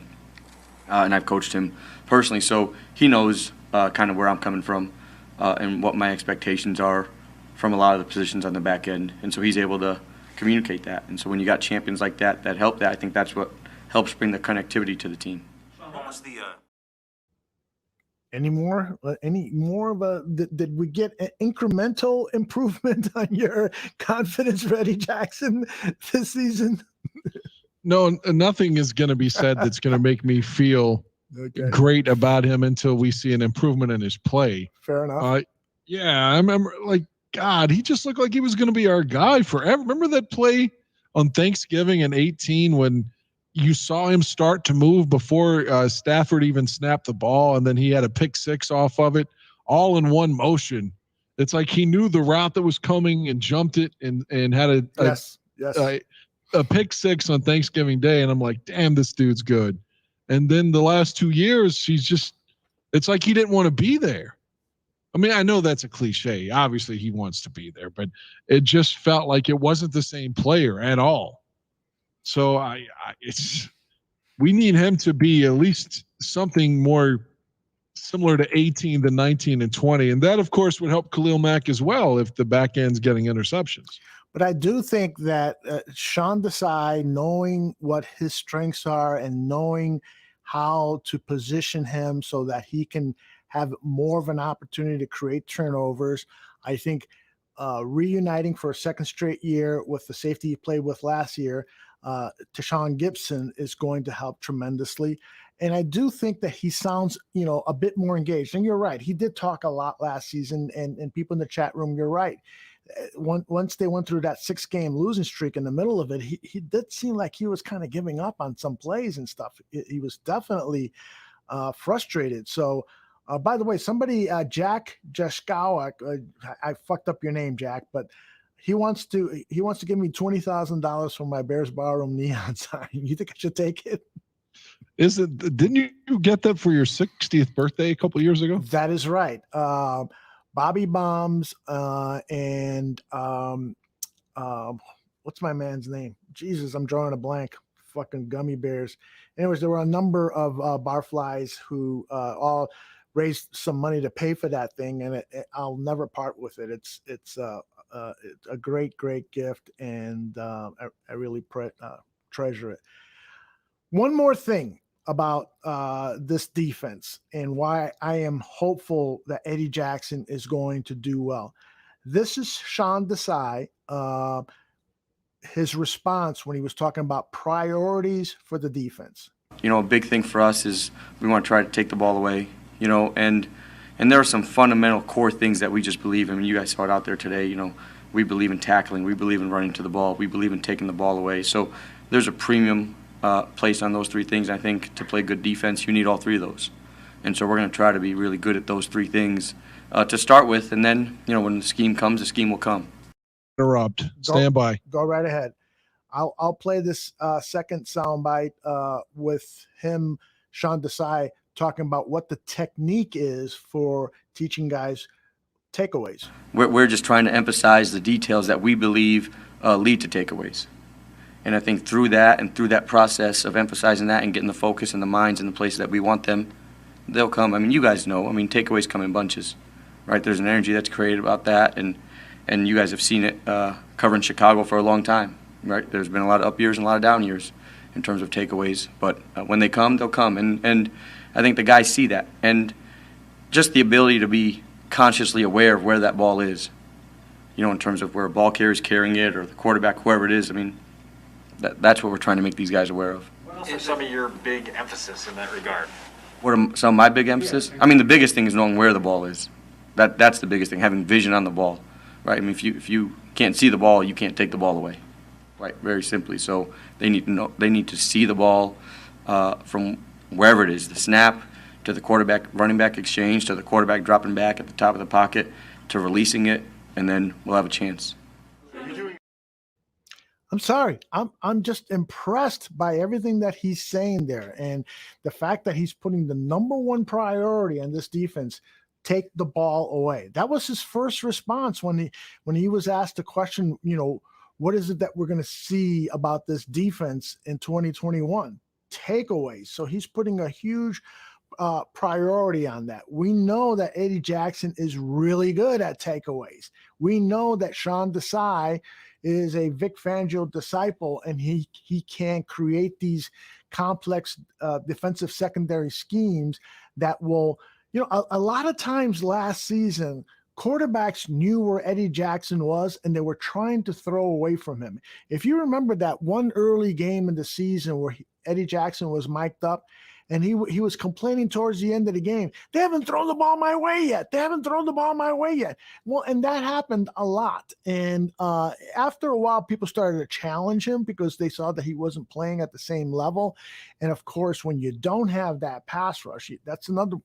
and I've coached him personally. So he knows kind of where I'm coming from and what my expectations are from a lot of the positions on the back end. And so he's able to communicate that. And so when you got champions like that help that, I think that's what helps bring the connectivity to the team. What was the Any more of a, did we get an incremental improvement on your confidence for Eddie Jackson this season? No, nothing is going to be said that's going to make me feel great about him until we see an improvement in his play. Fair enough. Yeah, I remember, God, he just looked like he was going to be our guy forever. Remember that play on Thanksgiving in 18 when you saw him start to move before Stafford even snapped the ball, and then he had a pick 6 off of it, all in one motion. It's like he knew the route that was coming and jumped it and had a pick 6 on Thanksgiving Day, and I'm like, damn, this dude's good. And then the last 2 years, it's like he didn't want to be there. I mean, I know that's a cliche. Obviously, he wants to be there, but it just felt like it wasn't the same player at all. So we need him to be at least something more similar to 18 than 19 and 20. And that, of course, would help Khalil Mack as well if the back end's getting interceptions. But I do think that Sean Desai, knowing what his strengths are and knowing how to position him so that he can have more of an opportunity to create turnovers, I think reuniting for a second straight year with the safety he played with last year, Tashawn Gibson, is going to help tremendously. And I do think that he sounds, a bit more engaged. And you're right. He did talk a lot last season, and people in the chat room, you're right. Once they went through that 6-game losing streak in the middle of it, he did seem like he was kind of giving up on some plays and stuff. He was definitely frustrated. So, by the way, somebody, Jack Jaskawa, I fucked up your name, Jack, but he wants to give me $20,000 for my Bears Barroom neon sign. You think I should take it? Didn't you get that for your 60th birthday a couple of years ago? That is right. Bobby Bombs and what's my man's name? Jesus, I'm drawing a blank. Fucking Gummy Bears. Anyways, there were a number of barflies who all raised some money to pay for that thing, and I'll never part with it. It's a great gift, and I really treasure it. One more thing about this defense and why I am hopeful that Eddie Jackson is going to do well. This is Sean Desai, his response when he was talking about priorities for the defense. A big thing for us is we want to try to take the ball away, and there are some fundamental core things that we just believe in. I mean, you guys saw it out there today, we believe in tackling, we believe in running to the ball, we believe in taking the ball away. So there's a premium placed on those three things. I think to play good defense, you need all three of those. And so we're going to try to be really good at those three things to start with. And then, when the scheme comes, the scheme will come. Interrupt. Stand by. Go right ahead. I'll play this second soundbite with him, Sean Desai, talking about what the technique is for teaching guys takeaways. We're just trying to emphasize the details that we believe lead to takeaways. And I think through that process of emphasizing that and getting the focus and the minds in the places that we want them, they'll come. I mean, you guys know. I mean, takeaways come in bunches, right? There's an energy that's created about that, and you guys have seen it covering Chicago for a long time, right? There's been a lot of up years and a lot of down years in terms of takeaways. But when they come, they'll come. And I think the guys see that. And just the ability to be consciously aware of where that ball is, in terms of where a ball carrier's carrying it or the quarterback, whoever it is. I mean, that's what we're trying to make these guys aware of. What else are some of your big emphasis in that regard? What are some of my big emphasis? I mean, the biggest thing is knowing where the ball is. That's the biggest thing, having vision on the ball, right? I mean, if you can't see the ball, you can't take the ball away, right? Very simply. So they need to know. They need to see the ball from wherever it is, the snap to the quarterback running back exchange to the quarterback dropping back at the top of the pocket to releasing it, and then we'll have a chance. I'm sorry. I'm just impressed by everything that he's saying there, and the fact that he's putting the number one priority on this defense, take the ball away. That was his first response when he was asked the question, what is it that we're going to see about this defense in 2021? Takeaways. So he's putting a huge priority on that. We know that Eddie Jackson is really good at takeaways. We know that Sean Desai is a Vic Fangio disciple, and he can create these complex defensive secondary schemes that will, a lot of times last season, quarterbacks knew where Eddie Jackson was, and they were trying to throw away from him. If you remember that one early game in the season where Eddie Jackson was mic'd up, and he was complaining towards the end of the game, they haven't thrown the ball my way yet. They haven't thrown the ball my way yet. Well, and that happened a lot. And after a while, people started to challenge him because they saw that he wasn't playing at the same level. And of course, when you don't have that pass rush, that's another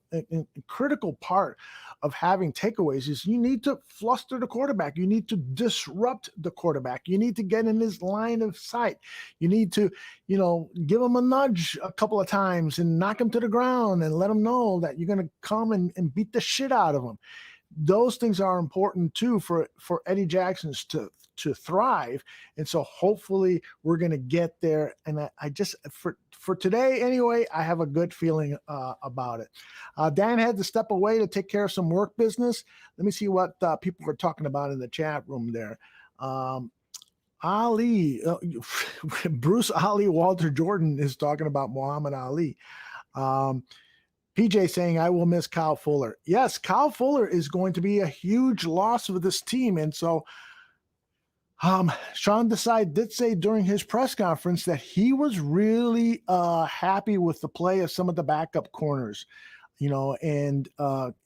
critical part of having takeaways is you need to fluster the quarterback. You need to disrupt the quarterback. You need to get in his line of sight. You need to, give him a nudge a couple of times and and knock him to the ground and let him know that you're going to come and beat the shit out of him. Those things are important too for Eddie Jackson's to thrive. And so hopefully we're going to get there. And I just, for today anyway, I have a good feeling about it. Dan had to step away to take care of some work business. Let me see what people were talking about in the chat room there. Ali, Bruce Ali, Walter Jordan is talking about Muhammad Ali. PJ saying, I will miss Kyle Fuller. Yes, Kyle Fuller is going to be a huge loss for this team. And so Sean Desai did say during his press conference that he was really happy with the play of some of the backup corners, and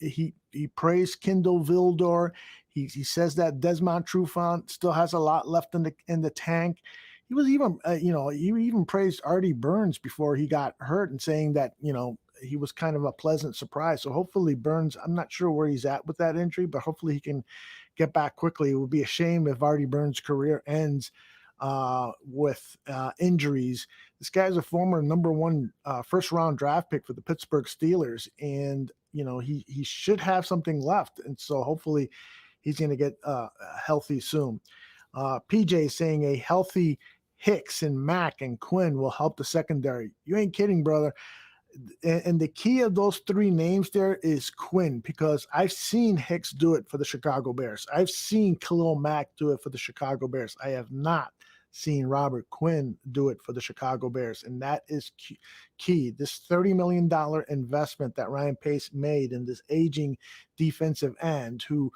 he praised Kendall Vildor. He says that Desmond Trufant still has a lot left in the tank. He was even, he even praised Artie Burns before he got hurt and saying that, he was kind of a pleasant surprise. So hopefully Burns, I'm not sure where he's at with that injury, but hopefully he can get back quickly. It would be a shame if Artie Burns' career ends with injuries. This guy's a former number 1 first round draft pick for the Pittsburgh Steelers. And, he should have something left. And so hopefully he's going to get healthy soon. PJ saying a healthy Hicks and Mack and Quinn will help the secondary. You ain't kidding, brother. And the key of those 3 names there is Quinn, because I've seen Hicks do it for the Chicago Bears. I've seen Khalil Mack do it for the Chicago Bears. I have not seen Robert Quinn do it for the Chicago Bears, and that is key. This $30 million investment that Ryan Pace made in this aging defensive end who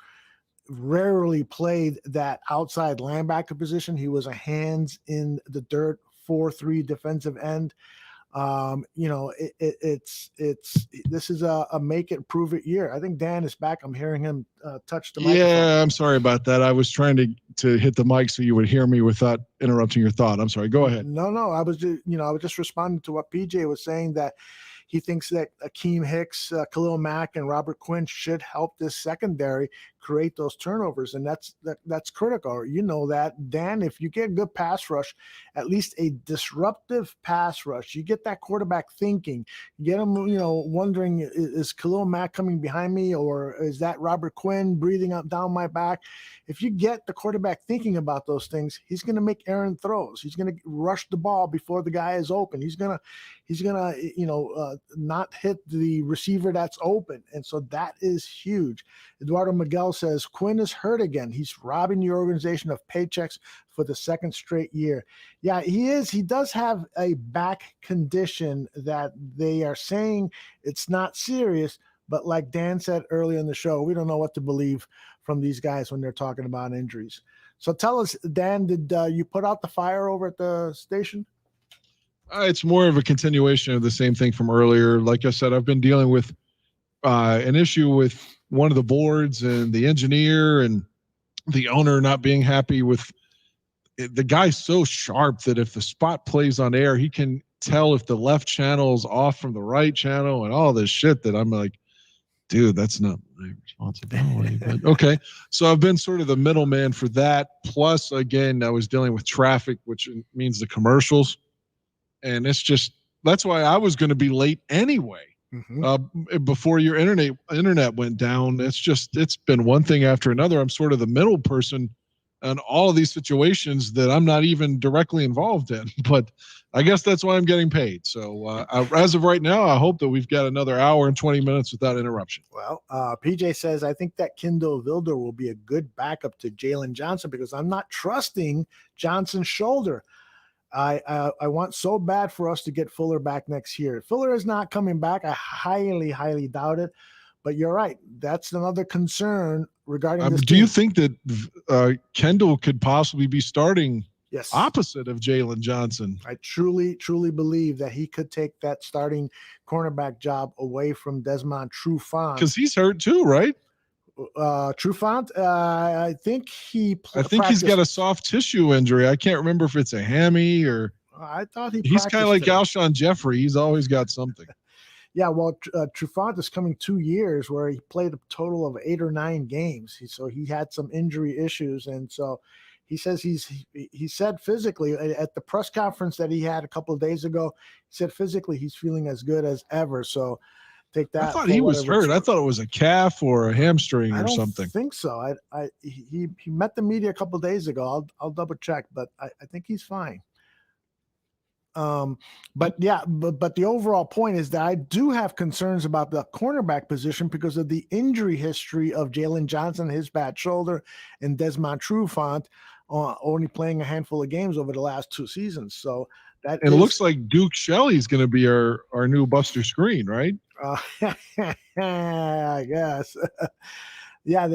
rarely played that outside linebacker position. He was a hands in the dirt 4-3 defensive end. This is a make it, prove it year. I think Dan is back. I'm hearing him touch the microphone. Yeah, I'm sorry about that. I was trying to hit the mic so you would hear me without interrupting your thought. I'm sorry. Go ahead. No, I was just responding to what PJ was saying, that he thinks that Akeem Hicks, Khalil Mack, and Robert Quinn should help this secondary create those turnovers, and that's critical. You know that, Dan. If you get a good pass rush, at least a disruptive pass rush, you get that quarterback thinking. You get him, wondering, is Khalil Mack coming behind me, or is that Robert Quinn breathing up down my back? If you get the quarterback thinking about those things, he's going to make errant throws. He's going to rush the ball before the guy is open. He's gonna not hit the receiver that's open, and so that is huge. Eduardo Miguel says Quinn is hurt again. He's robbing the organization of paychecks for the 2nd straight year. Yeah, he is. He does have a back condition that they are saying it's not serious, but like Dan said earlier in the show, we don't know what to believe from these guys when they're talking about injuries. So tell us, Dan, did you put out the fire over at the station? It's more of a continuation of the same thing from earlier. Like I said, I've been dealing with an issue with one of the boards and the engineer and the owner not being happy with the guy's so sharp that if the spot plays on air, he can tell if the left channel is off from the right channel and all this shit that I'm like, dude, that's not my responsibility. But okay. So I've been sort of the middleman for that. Plus, again, I was dealing with traffic, which means the commercials. And it's just, that's why I was going to be late anyway. Before your internet went down. It's been one thing after another. I'm sort of the middle person in all of these situations that I'm not even directly involved in, but I guess that's why I'm getting paid. So as of right now, I hope that we've got another hour and 20 minutes without interruption. Well, PJ says, I think that Kendall Vildor will be a good backup to Jalen Johnson because I'm not trusting Johnson's shoulder. I want so bad for us to get Fuller back next year. Fuller is not coming back. I highly, highly doubt it. But you're right. That's another concern regarding this do you think that Kendall could possibly be starting opposite of Jalen Johnson? I truly, truly believe that he could take that starting cornerback job away from Desmond Trufant. Because he's hurt too, right? Trufant, I think he's got a soft tissue injury. I can't remember if it's a hammy or. I thought he's kind of like Alshon Jeffrey. He's always got something. Yeah, well, Trufant is coming 2 years where he played a total of 8 or 9 games. So he had some injury issues, and so he says he said physically at the press conference that he had a couple of days ago, he said physically he's feeling as good as ever. So take that. I thought he was hurt. I thought it was a calf or a hamstring or something. I think so. He met the media a couple of days ago. I'll double check, but I think he's fine. But the overall point is that I do have concerns about the cornerback position because of the injury history of Jalen Johnson, his bad shoulder, and Desmond Trufant, only playing a handful of games over the last 2 seasons. So it looks like Duke Shelley's going to be our new Buster Screen, right? I guess. Yeah,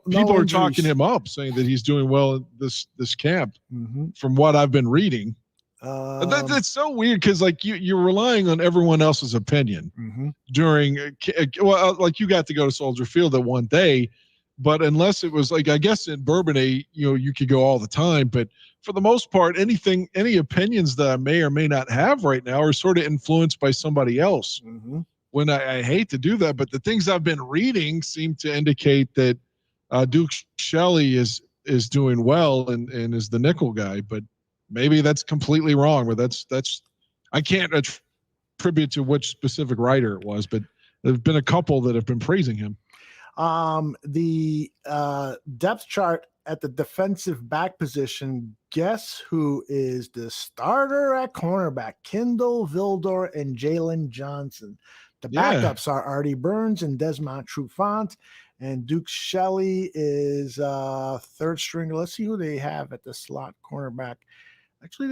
people are talking him up, saying that he's doing well in this camp. Mm-hmm. From what I've been reading. That's so weird because like you're relying on everyone else's opinion during like you got to go to Soldier Field that one day, but unless it was like I guess in Bourbonnais you could go all the time, but for the most part any opinions that I may or may not have right now are sort of influenced by somebody else. When I hate to do that, but the things I've been reading seem to indicate that Duke Shelley is doing well and is the nickel guy, but maybe that's completely wrong, but that's I can't attribute to which specific writer it was, but there's been a couple that have been praising him. The depth chart at the defensive back position, guess who is the starter at cornerback? Kendall Vildor and Jalen Johnson. The backups are Artie Burns and Desmond Trufant, and Duke Shelley is third stringer. Let's see who they have at the slot cornerback. Actually,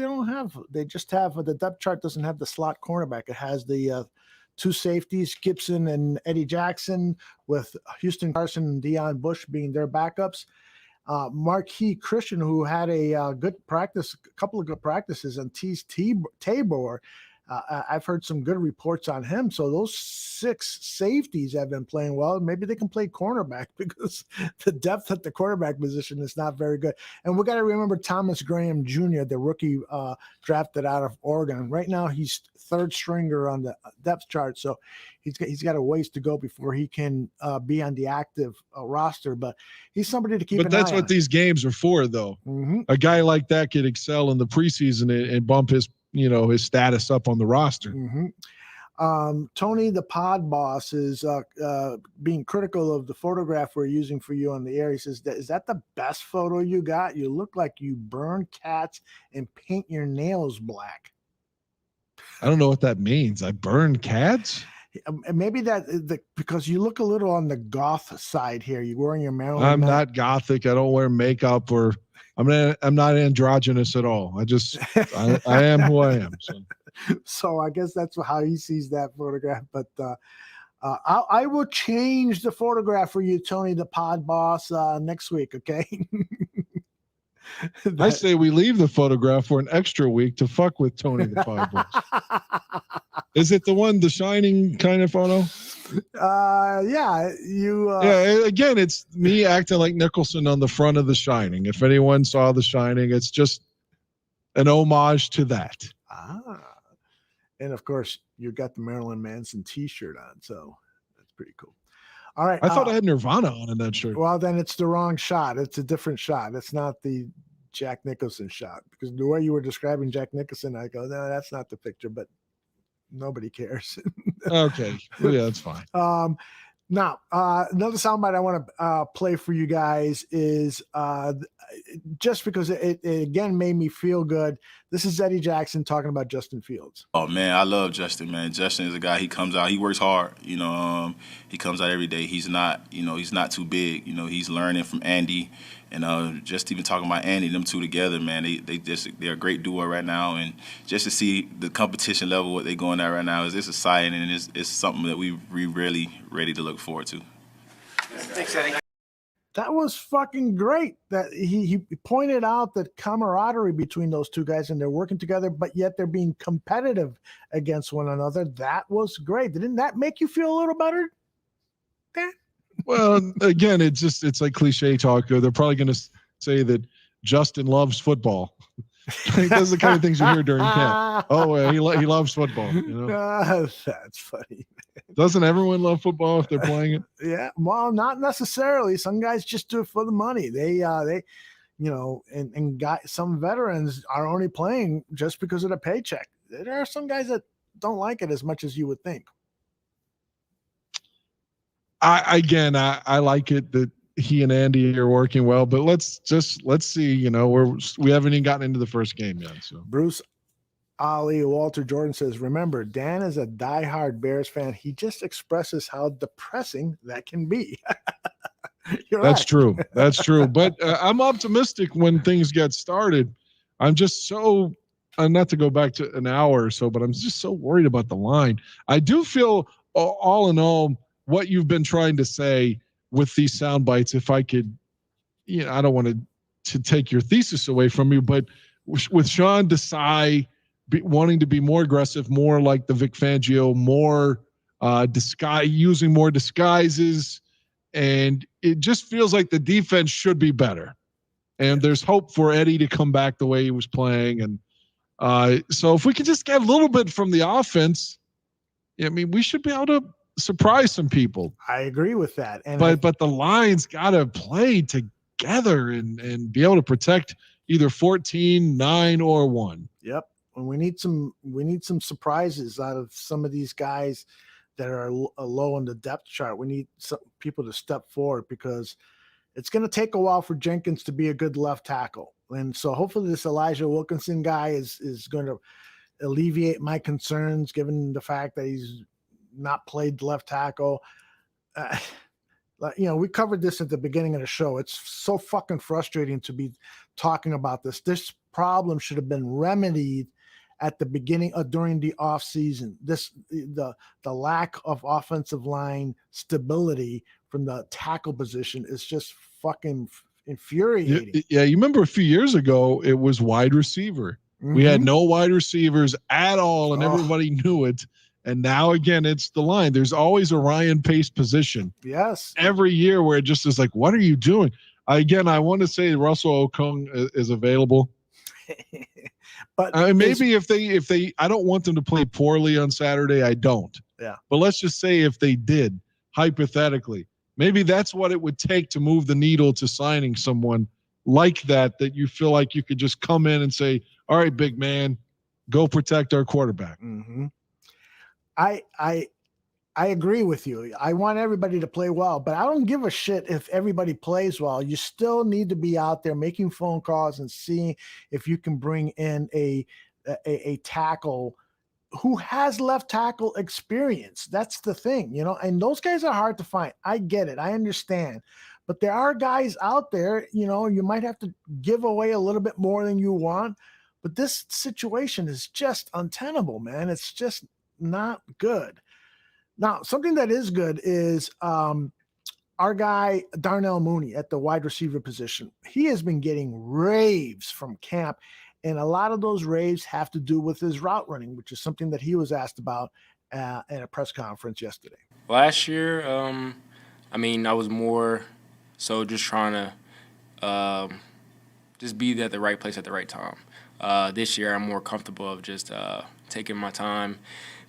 they just have the depth chart doesn't have the slot cornerback. It has the 2 safeties, Gibson and Eddie Jackson, with Houston Carson and Deion Bush being their backups. Marquis Christian, who had a couple of good practices, and Tabor. I've heard some good reports on him. So those 6 safeties have been playing well. Maybe they can play cornerback because the depth at the quarterback position is not very good. And we got to remember Thomas Graham Jr., the rookie drafted out of Oregon. Right now he's third stringer on the depth chart. So he's got a ways to go before he can be on the active roster. But he's somebody to keep an eye on. But that's what these games are for, though. A guy like that could excel in the preseason and bump his status up on the roster. Tony, the pod boss, is being critical of the photograph we're using for you on the air. He says, is that the best photo you got? You look like you burn cats and paint your nails black. I don't know what that means. I burn cats? Maybe because you look a little on the goth side here. You're wearing your Maryland. I'm not gothic. I don't wear makeup or I'm not androgynous at all. I am who I am. So I guess that's how he sees that photograph. But I will change the photograph for you, Tony, the pod boss, next week. Okay. I say we leave the photograph for an extra week to fuck with Tony the pod boss. Is it the Shining kind of photo? Yeah, again, it's me acting like Nicholson on the front of The Shining. If anyone saw The Shining, it's just an homage to that. And of course, you got the Marilyn Manson T-shirt on, so that's pretty cool. All right, I thought I had Nirvana on in that shirt. Well, then it's the wrong shot. It's a different shot. It's not the Jack Nicholson shot, because the way you were describing Jack Nicholson, I go, no, that's not the picture, but nobody cares. Okay. Well, yeah, that's fine. Now, another soundbite I want to play for you guys is just because it again made me feel good. This is Eddie Jackson talking about Justin Fields. Oh, man, I love Justin, man. Justin is a guy, he comes out, he works hard. He comes out every day. He's not too big. He's learning from Andy. And just even talking about Andy, them two together, man, they're a great duo right now. And just to see the competition level, what they're going at right now, is this exciting, and it's something that we really ready to look forward to. Thanks, Eddie. That was fucking great. That he pointed out that camaraderie between those two guys, and they're working together, but yet they're being competitive against one another. That was great. Didn't that make you feel a little better, Dan? Well, again, it's like cliche talk. They're probably going to say that Justin loves football. Those are the kind of things you hear during camp. Oh, he loves football. That's funny. Doesn't everyone love football if they're playing it? Yeah, well, not necessarily. Some guys just do it for the money. They and some veterans are only playing just because of the paycheck. There are some guys that don't like it as much as you would think. I like it that he and Andy are working well, but let's see. We haven't even gotten into the first game yet. So Bruce Ali Walter Jordan says, remember, Dan is a diehard Bears fan. He just expresses how depressing that can be. That's true. That's true. But I'm optimistic when things get started. I'm just so not to go back to an hour or so, but I'm just so worried about the line. I do feel all in all what you've been trying to say with these sound bites. If I could, I don't want to take your thesis away from you, but with Sean Desai wanting to be more aggressive, more like the Vic Fangio, more using more disguises. And it just feels like the defense should be better. And there's hope for Eddie to come back the way he was playing. And so if we could just get a little bit from the offense, we should be able to surprise some people. I agree with that. But the line's got to play together and be able to protect either 14, 9, or 1. Yep. And we need some surprises out of some of these guys that are low on the depth chart. We need some people to step forward because it's going to take a while for Jenkins to be a good left tackle. And so hopefully this Elijah Wilkinson guy is going to alleviate my concerns, given the fact that he's not played left tackle. We covered this at the beginning of the show. It's so fucking frustrating to be talking about this. This problem should have been remedied at the beginning during the off season. The lack of offensive line stability from the tackle position is just fucking infuriating. Yeah, you remember a few years ago it was wide receiver. Mm-hmm. We had no wide receivers at all, and everybody knew it. And now again, it's the line. There's always a Ryan Pace position. Yes. Every year where it just is like, what are you doing? I want to say Russell Okung is available. But maybe if they, I don't want them to play poorly on Saturday. I don't. Yeah. But let's just say if they did, hypothetically, maybe that's what it would take to move the needle to signing someone like that you feel like you could just come in and say, all right, big man, go protect our quarterback. Mm-hmm. I agree with you. I want everybody to play well, but I don't give a shit if everybody plays well. You still need to be out there making phone calls and seeing if you can bring in a tackle who has left tackle experience. That's the thing, and those guys are hard to find. I get it. I understand. But there are guys out there, you might have to give away a little bit more than you want. But this situation is just untenable, man. It's just not good. Now, something that is good is our guy, Darnell Mooney, at the wide receiver position. He has been getting raves from camp, and a lot of those raves have to do with his route running, which is something that he was asked about at a press conference yesterday. Last year, I was more so just trying to just be at the right place at the right time. This year, I'm more comfortable of just taking my time,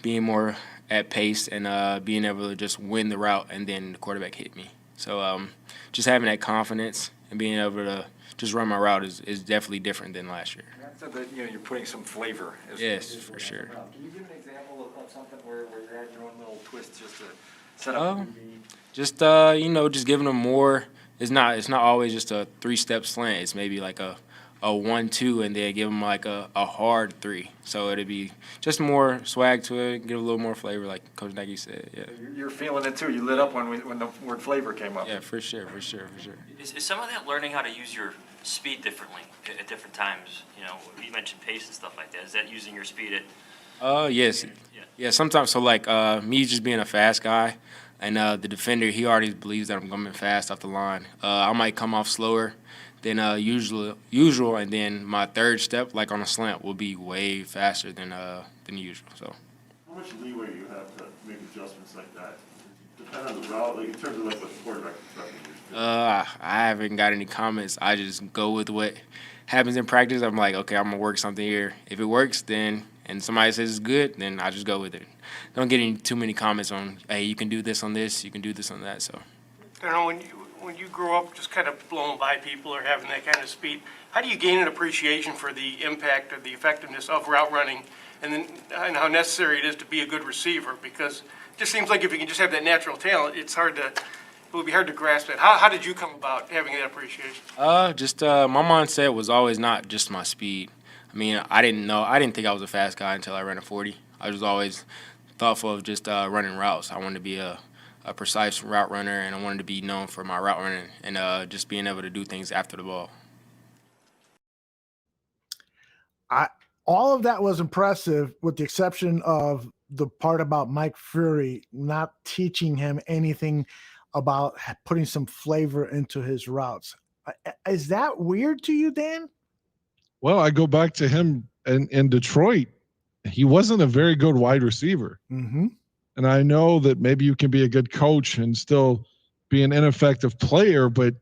being more at pace, and being able to just win the route, and then the quarterback hit me. So just having that confidence and being able to just run my route is definitely different than last year. So that you're putting some flavor. Yes, for sure. Can you give an example of something where you're adding your own little twist just to set up? Just just giving them more. It's not always just a 3-step slant. It's maybe like a 1-2, and then give them like a hard 3. So it'd be just more swag to it, give a little more flavor, like Coach Nagy said. Yeah. You're feeling it too. You lit up when the word flavor came up. Yeah, for sure. Is some of that learning how to use your speed differently at different times? You mentioned pace and stuff like that. Is that using your speed at? Yes. Yeah. Sometimes. So like me just being a fast guy, and the defender, he already believes that I'm coming fast off the line. I might come off slower than usual, and then my third step, like on a slant, will be way faster than usual. So. How much leeway do you have to make adjustments like that? Depend on the route, like in terms of like what the quarterback is. I haven't got any comments. I just go with what happens in practice. I'm like, okay, I'm gonna work something here. If it works, then and somebody says it's good, then I just go with it. Don't get too many comments on, hey, you can do this on this, you can do this on that. So. When when you grow up just kind of blowing by people or having that kind of speed, how do you gain an appreciation for the impact or the effectiveness of route running and how necessary it is to be a good receiver? Because it just seems like if you can just have that natural talent, it would be hard to grasp that. How did you come about having that appreciation? My mindset was always not just my speed. I mean, I didn't think I was a fast guy until I ran a 40. I was always thoughtful of just running routes. I wanted to be a precise route runner, and I wanted to be known for my route running and just being able to do things after the ball. All of that was impressive, with the exception of the part about Mike Fury not teaching him anything about putting some flavor into his routes. Is that weird to you, Dan? Well, I go back to him in Detroit. He wasn't a very good wide receiver. Mm-hmm. And I know that maybe you can be a good coach and still be an ineffective player, but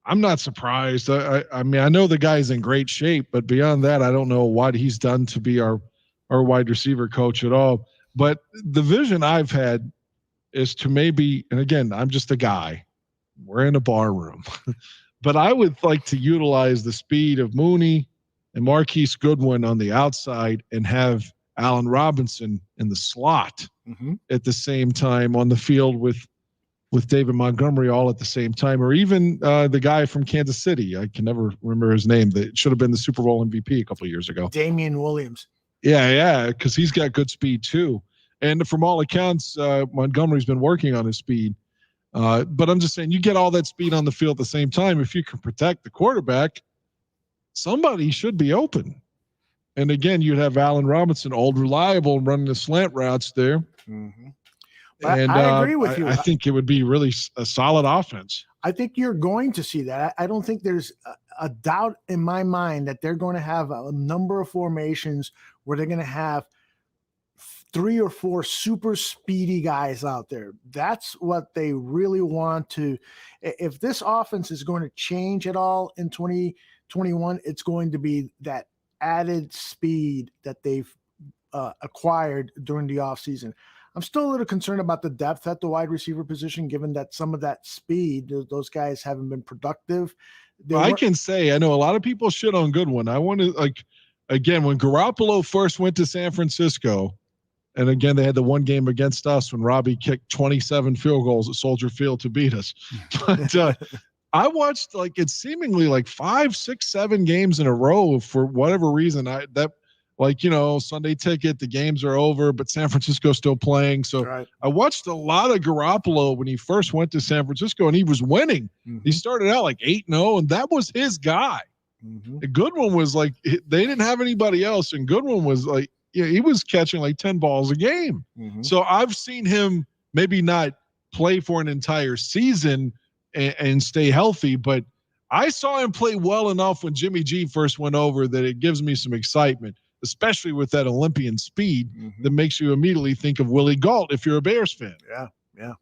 I'm not surprised. I mean, I know the guy's in great shape, but beyond that, I don't know what he's done to be our wide receiver coach at all. But the vision I've had is to maybe, and again, I'm just a guy. We're in a bar room. But I would like to utilize the speed of Mooney and Marquise Goodwin on the outside and have Allen Robinson in the slot at the same time on the field with David Montgomery all at the same time, or even the guy from Kansas City. I can never remember his name. That should have been the Super Bowl MVP a couple of years ago. Damian Williams. Yeah, because he's got good speed too. And from all accounts, Montgomery's been working on his speed. But I'm just saying, you get all that speed on the field at the same time. If you can protect the quarterback, somebody should be open. And again, you'd have Allen Robinson, old reliable, running the slant routes there. Mm-hmm. And I agree with you. I think it would be really a solid offense. I think you're going to see that. I don't think there's a doubt in my mind that they're going to have a number of formations where they're going to have 3 or 4 super speedy guys out there. That's what they really want to. If this offense is going to change at all in 2021, it's going to be that added speed that they've acquired during the offseason. I'm still a little concerned about the depth at the wide receiver position, given that some of that speed, those guys haven't been productive. I can say, I know a lot of people shit on Goodwin. I want to, again, when Garoppolo first went to San Francisco, and again, they had the one game against us when Robbie kicked 27 field goals at Soldier Field to beat us. But I watched it's seemingly 5, 6, 7 games in a row for whatever reason. Sunday ticket, the games are over, but San Francisco's still playing. So right. I watched a lot of Garoppolo when he first went to San Francisco, and he was winning. Mm-hmm. He started out 8-0, and that was his guy. Mm-hmm. And Goodwin was they didn't have anybody else, and Goodwin was he was catching 10 balls a game. Mm-hmm. So I've seen him maybe not play for an entire season and stay healthy, but I saw him play well enough when Jimmy G first went over that it gives me some excitement, especially with that Olympian speed that makes you immediately think of Willie Gault if you're a Bears fan. Yeah.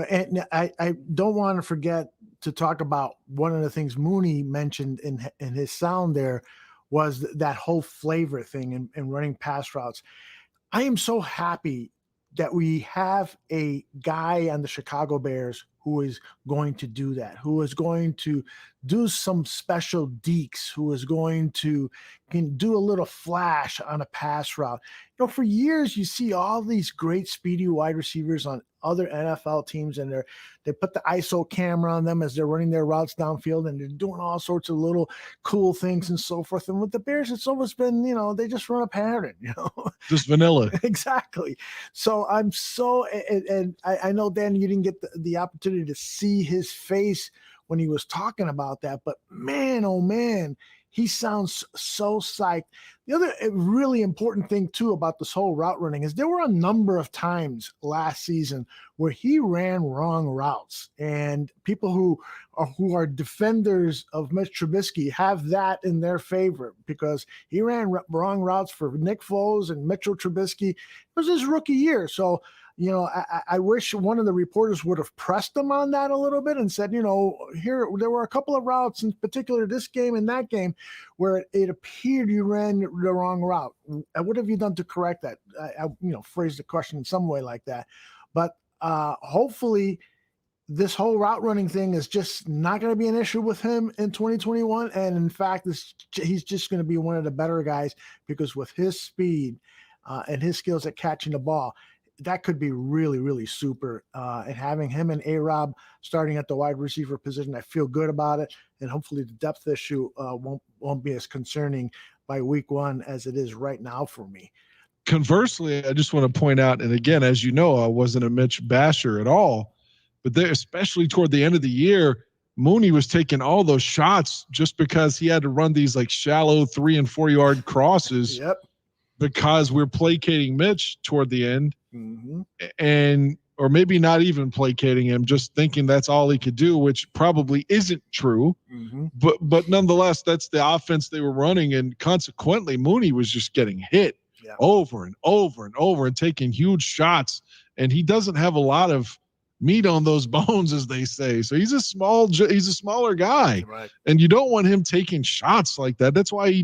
And I don't want to forget to talk about one of the things Mooney mentioned in his sound there was that whole flavor thing and running pass routes. I am so happy that we have a guy on the Chicago Bears who is going to do that, who is going to do some special deeks, who is going to can do a little flash on a pass route. For years you see all these great speedy wide receivers on other NFL teams, and they put the ISO camera on them as they're running their routes downfield, and they're doing all sorts of little cool things and so forth. And with the Bears, it's always been, they just run a pattern, just vanilla. Exactly. So I'm so, and I know, Dan, you didn't get the opportunity to see his face when he was talking about that, but man, oh man, he sounds so psyched. The other really important thing too about this whole route running is there were a number of times last season where he ran wrong routes, and people who are defenders of Mitch Trubisky have that in their favor because he ran wrong routes for Nick Foles and Mitchell Trubisky. It was his rookie year. So, I wish one of the reporters would have pressed him on that a little bit and said, here, there were a couple of routes, in particular this game and that game, where it appeared you ran the wrong route. What have you done to correct that? I phrased the question in some way like that. But hopefully this whole route running thing is just not going to be an issue with him in 2021. And in fact, he's just going to be one of the better guys because with his speed and his skills at catching the ball, that could be really, really super. And having him and A-Rob starting at the wide receiver position, I feel good about it. And hopefully the depth issue won't be as concerning by week 1 as it is right now for me. Conversely, I just want to point out, and again, as you know, I wasn't a Mitch basher at all, but there, especially toward the end of the year, Mooney was taking all those shots just because he had to run these like shallow 3 and 4 yard crosses. Yep. Because we're placating Mitch toward the end, mm-hmm. or maybe not even placating him, just thinking that's all he could do, which probably isn't true. Mm-hmm. But nonetheless, that's the offense they were running, and consequently, Mooney was just getting hit over and over and over and taking huge shots, and he doesn't have a lot of meat on those bones, as they say. So he's a smaller guy, right? And you don't want him taking shots like that. That's why he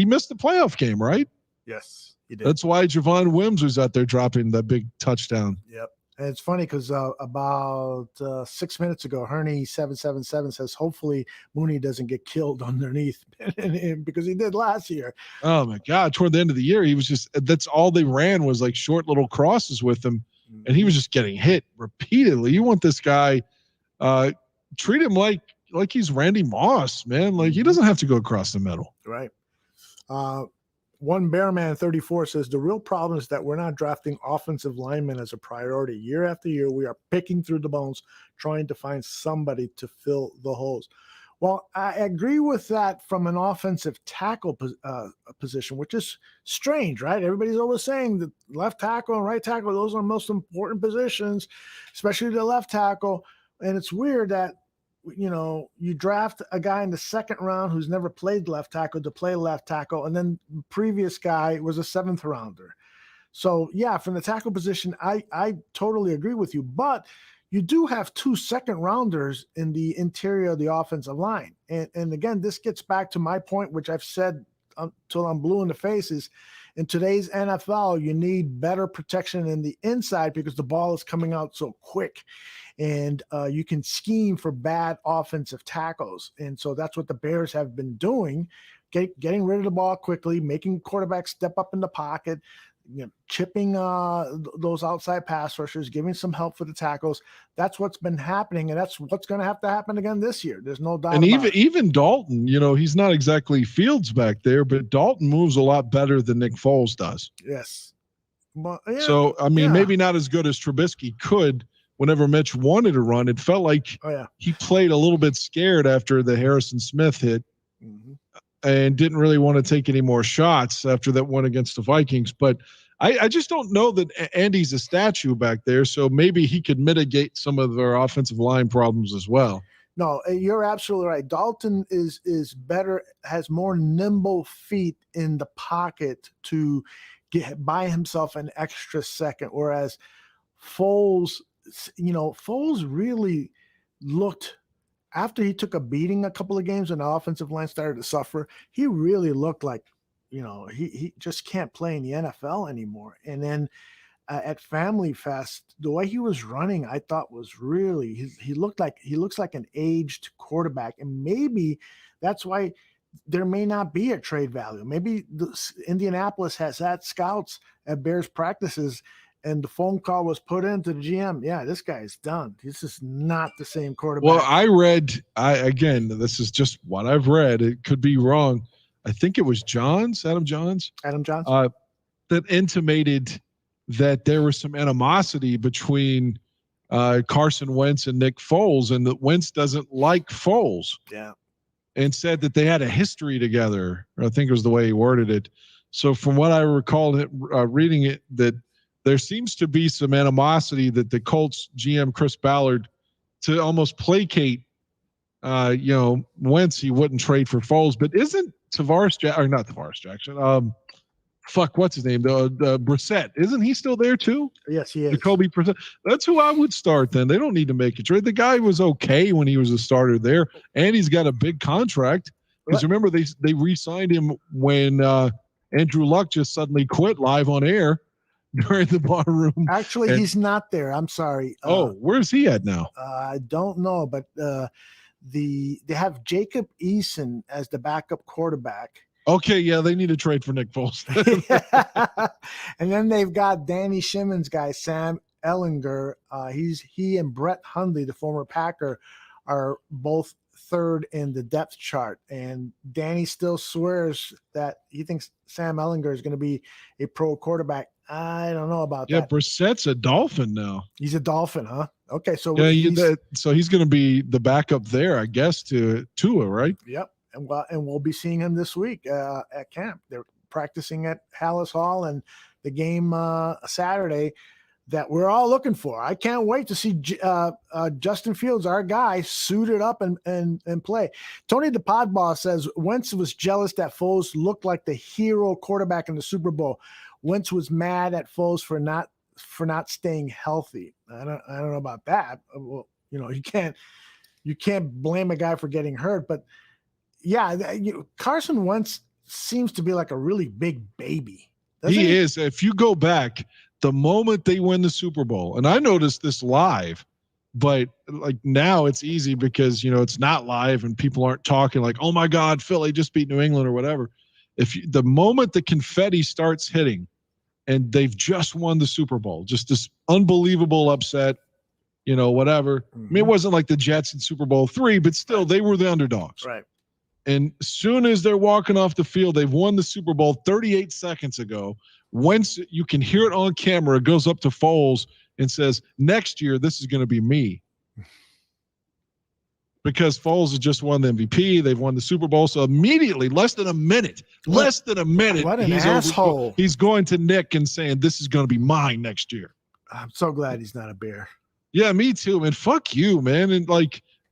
missed the playoff game, right? Yes, he did. That's why Javon Wims was out there dropping that big touchdown. Yep. And it's funny because about 6 minutes ago, Herney777 says, hopefully Mooney doesn't get killed underneath because he did last year. Oh, my God. Toward the end of the year, he was that's all they ran was like short little crosses with him. Mm-hmm. And he was just getting hit repeatedly. You want this guy, treat him like he's Randy Moss, man. Like he doesn't have to go across the middle. Right. One Bearman 34 says the real problem is that we're not drafting offensive linemen as a priority. Year after year, we are picking through the bones, trying to find somebody to fill the holes. Well, I agree with that from an offensive tackle position, which is strange, right? Everybody's always saying that left tackle and right tackle, those are the most important positions, especially the left tackle. And it's weird that, you draft a guy in the 2nd round who's never played left tackle to play left tackle, and then the previous guy was a 7th rounder. So, yeah, from the tackle position, I totally agree with you. But you do have 2 2nd rounders in the interior of the offensive line. And again, this gets back to my point, which I've said until I'm blue in the face, is in today's NFL, you need better protection in the inside because the ball is coming out so quick. And you can scheme for bad offensive tackles. And so that's what the Bears have been doing, getting rid of the ball quickly, making quarterbacks step up in the pocket, chipping those outside pass rushers, giving some help for the tackles. That's what's been happening, and that's what's going to have to happen again this year. There's no doubt. And even Dalton, he's not exactly Fields back there, but Dalton moves a lot better than Nick Foles does. Yes. Well, yeah, so, maybe not as good as Trubisky could. Whenever Mitch wanted to run, it felt like he played a little bit scared after the Harrison Smith hit and didn't really want to take any more shots after that one against the Vikings. But I just don't know that Andy's a statue back there, so maybe he could mitigate some of their offensive line problems as well. No, you're absolutely right. Dalton is better, has more nimble feet in the pocket to buy himself an extra second, whereas Foles – Foles really looked, after he took a beating a couple of games and the offensive line started to suffer, he really looked like, he just can't play in the NFL anymore. And then at Family Fest, the way he was running, I thought was really, he looks like an aged quarterback. And maybe that's why there may not be a trade value. Maybe Indianapolis has had scouts at Bears practices, and the phone call was put into the GM. Yeah, this guy is done. This is not the same quarterback. Well, again, this is just what I've read. It could be wrong. I think it was Adam Johns, that intimated that there was some animosity between Carson Wentz and Nick Foles, and that Wentz doesn't like Foles. Yeah. And said that they had a history together. Or I think it was the way he worded it. So from what I recall reading it, that there seems to be some animosity that the Colts GM Chris Ballard, to almost placate, Wentz, he wouldn't trade for Foles. But isn't not Tavares Jackson? What's his name? Brissett. Isn't he still there too? Yes, he is. Jacoby Brissett. That's who I would start then. They don't need to make a trade. The guy was okay when he was a starter there, and he's got a big contract. Because remember, they re-signed him when Andrew Luck just suddenly quit live on air. during the bar room. Actually, he's not there. I'm sorry. Where's he at now? I don't know, but they have Jacob Eason as the backup quarterback. Okay, yeah, they need to trade for Nick Foles. And then they've got Danny Shimon's guy, Sam Ellinger. He and Brett Hundley, the former Packer, are both third in the depth chart. And Danny still swears that he thinks Sam Ellinger is going to be a pro quarterback. I don't know about that. Yeah, Brissett's a Dolphin now. He's a Dolphin, huh? Okay, so so he's going to be the backup there, I guess, to Tua, right? Yep, and we'll be seeing him this week at camp. They're practicing at Hallis Hall, and the game Saturday that we're all looking for. I can't wait to see Justin Fields, our guy, suited up and play. Tony the Pod Boss says Wentz was jealous that Foles looked like the hero quarterback in the Super Bowl. Wentz was mad at Foles for not staying healthy. I don't know about that. Well, you can't blame a guy for getting hurt, but yeah, Carson Wentz seems to be like a really big baby. He is. If you go back, the moment they win the Super Bowl, and I noticed this live, but like now it's easy because it's not live and people aren't talking like, oh my God, Philly just beat New England or whatever. The moment the confetti starts hitting and they've just won the Super Bowl, just this unbelievable upset, whatever. I mean, it wasn't like the Jets in Super Bowl III, but still they were the underdogs. Right. And as soon as they're walking off the field, they've won the Super Bowl 38 seconds ago. Once you can hear it on camera, it goes up to Foles and says, next year, this is going to be me. Because Foles has just won the MVP. They've won the Super Bowl. So immediately, less than a minute, what an asshole. He's going to Nick and saying, this is going to be mine next year. I'm so glad he's not a Bear. Yeah, me too, man. Fuck you, man. And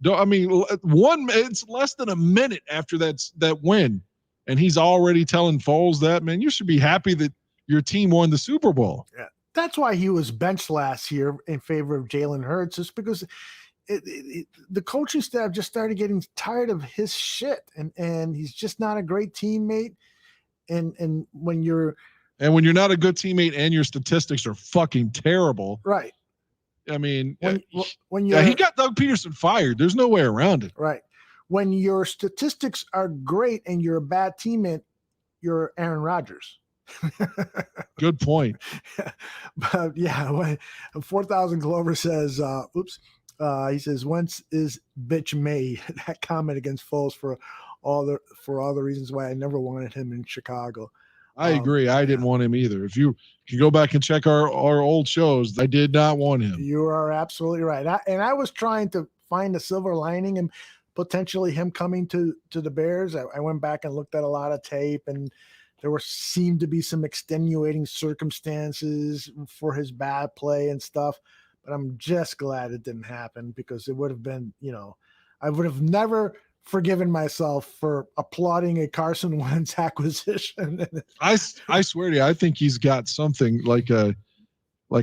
it's less than a minute after that win. And he's already telling Foles that, man, you should be happy that your team won the Super Bowl. Yeah. That's why he was benched last year in favor of Jalen Hurts, just because the coaching staff just started getting tired of his shit, and he's just not a great teammate. And when you're not a good teammate and your statistics are fucking terrible, right? I mean, when he got Doug Peterson fired. There's no way around it, right? When your statistics are great and you're a bad teammate, you're Aaron Rodgers. Good point. But yeah, when 4,000 Clover says, he says Wentz is bitch made. That comment against Foles for all the reasons why I never wanted him in Chicago. I agree. I didn't want him either. If you can go back and check our old shows, I did not want him. You are absolutely right. I was trying to find a silver lining and potentially him coming to the Bears. I went back and looked at a lot of tape, and there seemed to be some extenuating circumstances for his bad play and stuff. But I'm just glad it didn't happen, because it would have been, I would have never forgiven myself for applauding a Carson Wentz acquisition. I swear to you, I think he's got something like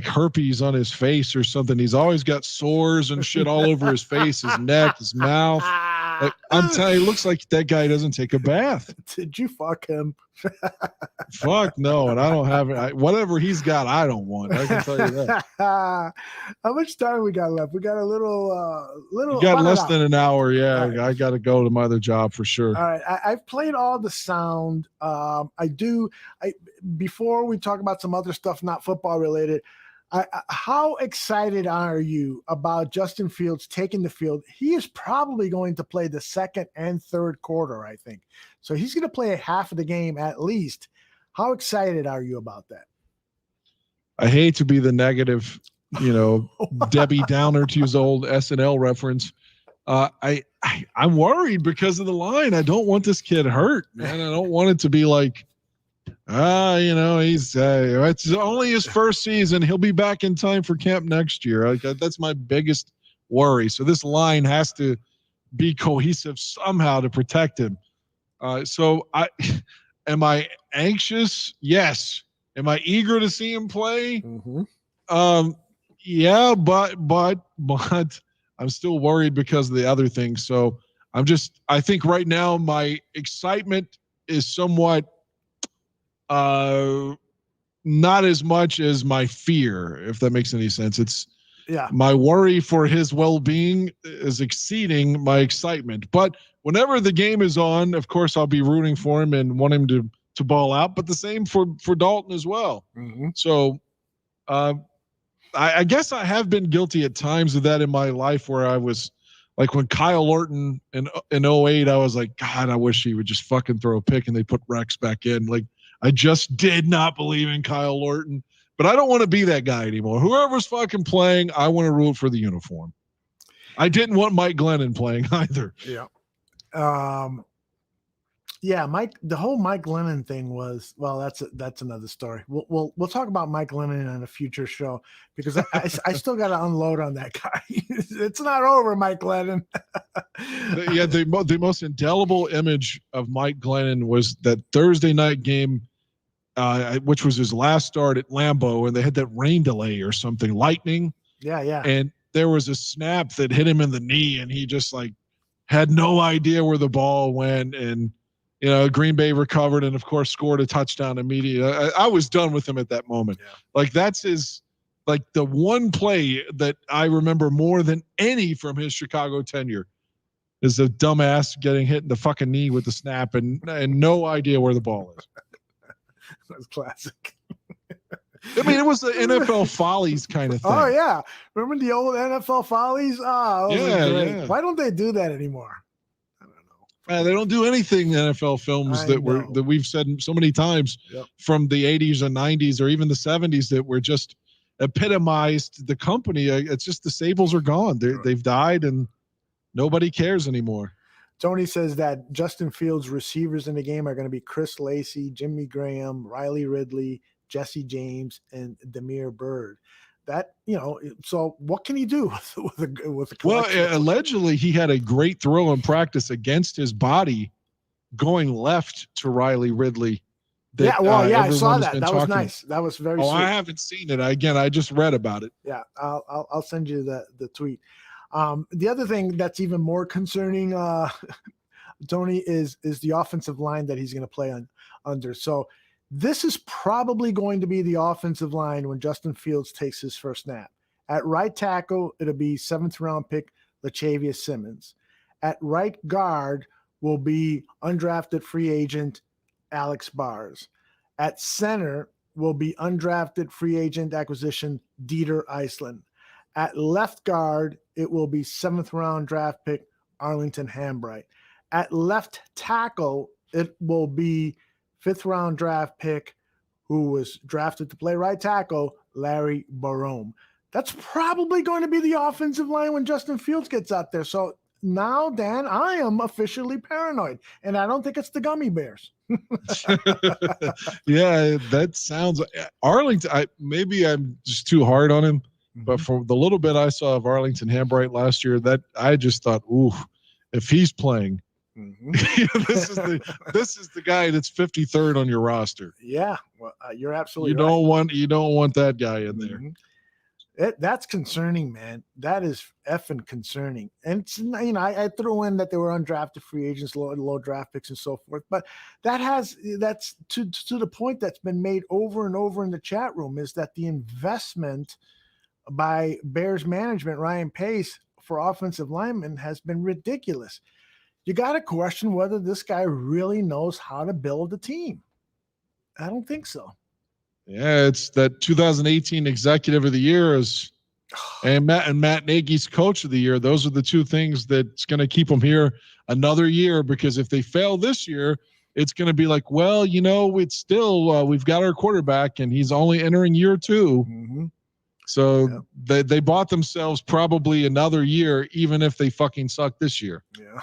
herpes on his face or something. He's always got sores and shit all over his face, his neck, his mouth. I'm telling you, it looks like that guy doesn't take a bath. Did you fuck him? Fuck no, and I don't have it. Whatever he's got, I don't want. I can tell you that. How much time we got left? We got a little. You got less than an hour. Yeah, right. I got to go to my other job for sure. All right, I've played all the sound. Before we talk about some other stuff, not football related. How excited are you about Justin Fields taking the field? He is probably going to play the second and third quarter, I think. So he's going to play half of the game at least. How excited are you about that? I hate to be the negative, Debbie Downer, to use old SNL reference. I'm worried because of the line. I don't want this kid hurt, man. I don't want it to be like, he's it's only his first season. He'll be back in time for camp next year. That's my biggest worry. So this line has to be cohesive somehow to protect him. Am I anxious? Yes. Am I eager to see him play? Mm-hmm. Yeah, but I'm still worried because of the other things. So I think right now my excitement is somewhat not as much as my fear, if that makes any sense. It's Yeah. my worry for his well-being is exceeding my excitement. But whenever the game is on, of course, I'll be rooting for him and want him to ball out. But the same for Dalton as well. Mm-hmm. So I guess I have been guilty at times of that in my life, where I was like, when Kyle Orton in 08, I was like, God, I wish he would just fucking throw a pick and they put Rex back in. Like, I just did not believe in Kyle Orton. But I don't want to be that guy anymore. Whoever's fucking playing, I want to root for the uniform. I didn't want Mike Glennon playing either. Yeah. The whole Mike Glennon thing was, well, that's another story. We'll talk about Mike Glennon in a future show, because I still got to unload on that guy. It's not over, Mike Glennon. Yeah, the most indelible image of Mike Glennon was that Thursday night game, which was his last start at Lambeau, and they had that rain delay or something, lightning. Yeah. And there was a snap that hit him in the knee, and he just like had no idea where the ball went. And, Green Bay recovered and, of course, scored a touchdown immediately. I was done with him at that moment. Yeah. Like, that's the one play that I remember more than any from his Chicago tenure is the dumbass getting hit in the fucking knee with the snap and no idea where the ball is. That's classic. I mean, it was the NFL Follies kind of thing. Oh, yeah. Remember the old NFL Follies? Oh, yeah. Why don't they do that anymore? They don't do anything in NFL films that we've said so many times from the 80s and 90s or even the 70s that were just epitomized the company. It's just the Sables are gone. They've died and nobody cares anymore. Tony says that Justin Fields' receivers in the game are going to be Chris Lacey, Jimmy Graham, Riley Ridley, Jesse James, and Demir Bird. That, so what can he do with a collection? Well, allegedly he had a great throw in practice against his body going left to Riley Ridley. I saw that. That was nice. That was very sweet. I haven't seen it. Again, I just read about it. Yeah, I'll send you the tweet. The other thing that's even more concerning, Tony, is the offensive line that he's going to play under. So this is probably going to be the offensive line when Justin Fields takes his first snap. At right tackle, it'll be 7th round pick Latavius Simmons. At right guard will be undrafted free agent Alex Bars. At center will be undrafted free agent acquisition Dieter Iceland. At left guard, it will be 7th round draft pick Arlington Hambright. At left tackle, it will be 5th round draft pick who was drafted to play right tackle, Larry Barome. That's probably going to be the offensive line when Justin Fields gets out there. So now, Dan, I am officially paranoid, and I don't think it's the Gummy Bears. Yeah, that sounds Arlington. Maybe I'm just too hard on him, but for the little bit I saw of Arlington Hambright last year, that I just thought, ooh, if he's playing, this is the guy that's 53rd on your roster. Yeah, well, you're absolutely right. You don't want that guy in there. That's concerning, man. That is effing concerning. And it's, I threw in that they were undrafted free agents, low draft picks, and so forth. But that's to the point that's been made over and over in the chat room, is that the investment by Bears management, Ryan Pace, for offensive linemen has been ridiculous. You got to question whether this guy really knows how to build a team. I don't think so. Yeah, it's that 2018 Executive of the Year and Matt Nagy's Coach of the Year. Those are the two things that's going to keep them here another year, because if they fail this year, it's going to be like, well, it's still we've got our quarterback and he's only entering year 2. So they bought themselves probably another year, even if they fucking suck this year. Yeah.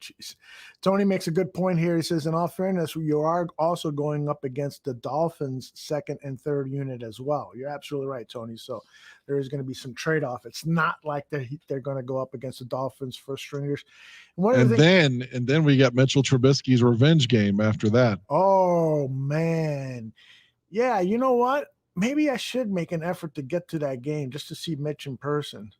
Jeez. Tony makes a good point here. He says, in all fairness, you are also going up against the Dolphins' 2nd and 3rd unit as well. You're absolutely right, Tony. So there is going to be some trade-off. It's not like they're going to go up against the Dolphins' first stringers. And then we got Mitchell Trubisky's revenge game after that. Oh, man. Yeah, you know what? Maybe I should make an effort to get to that game just to see Mitch in person.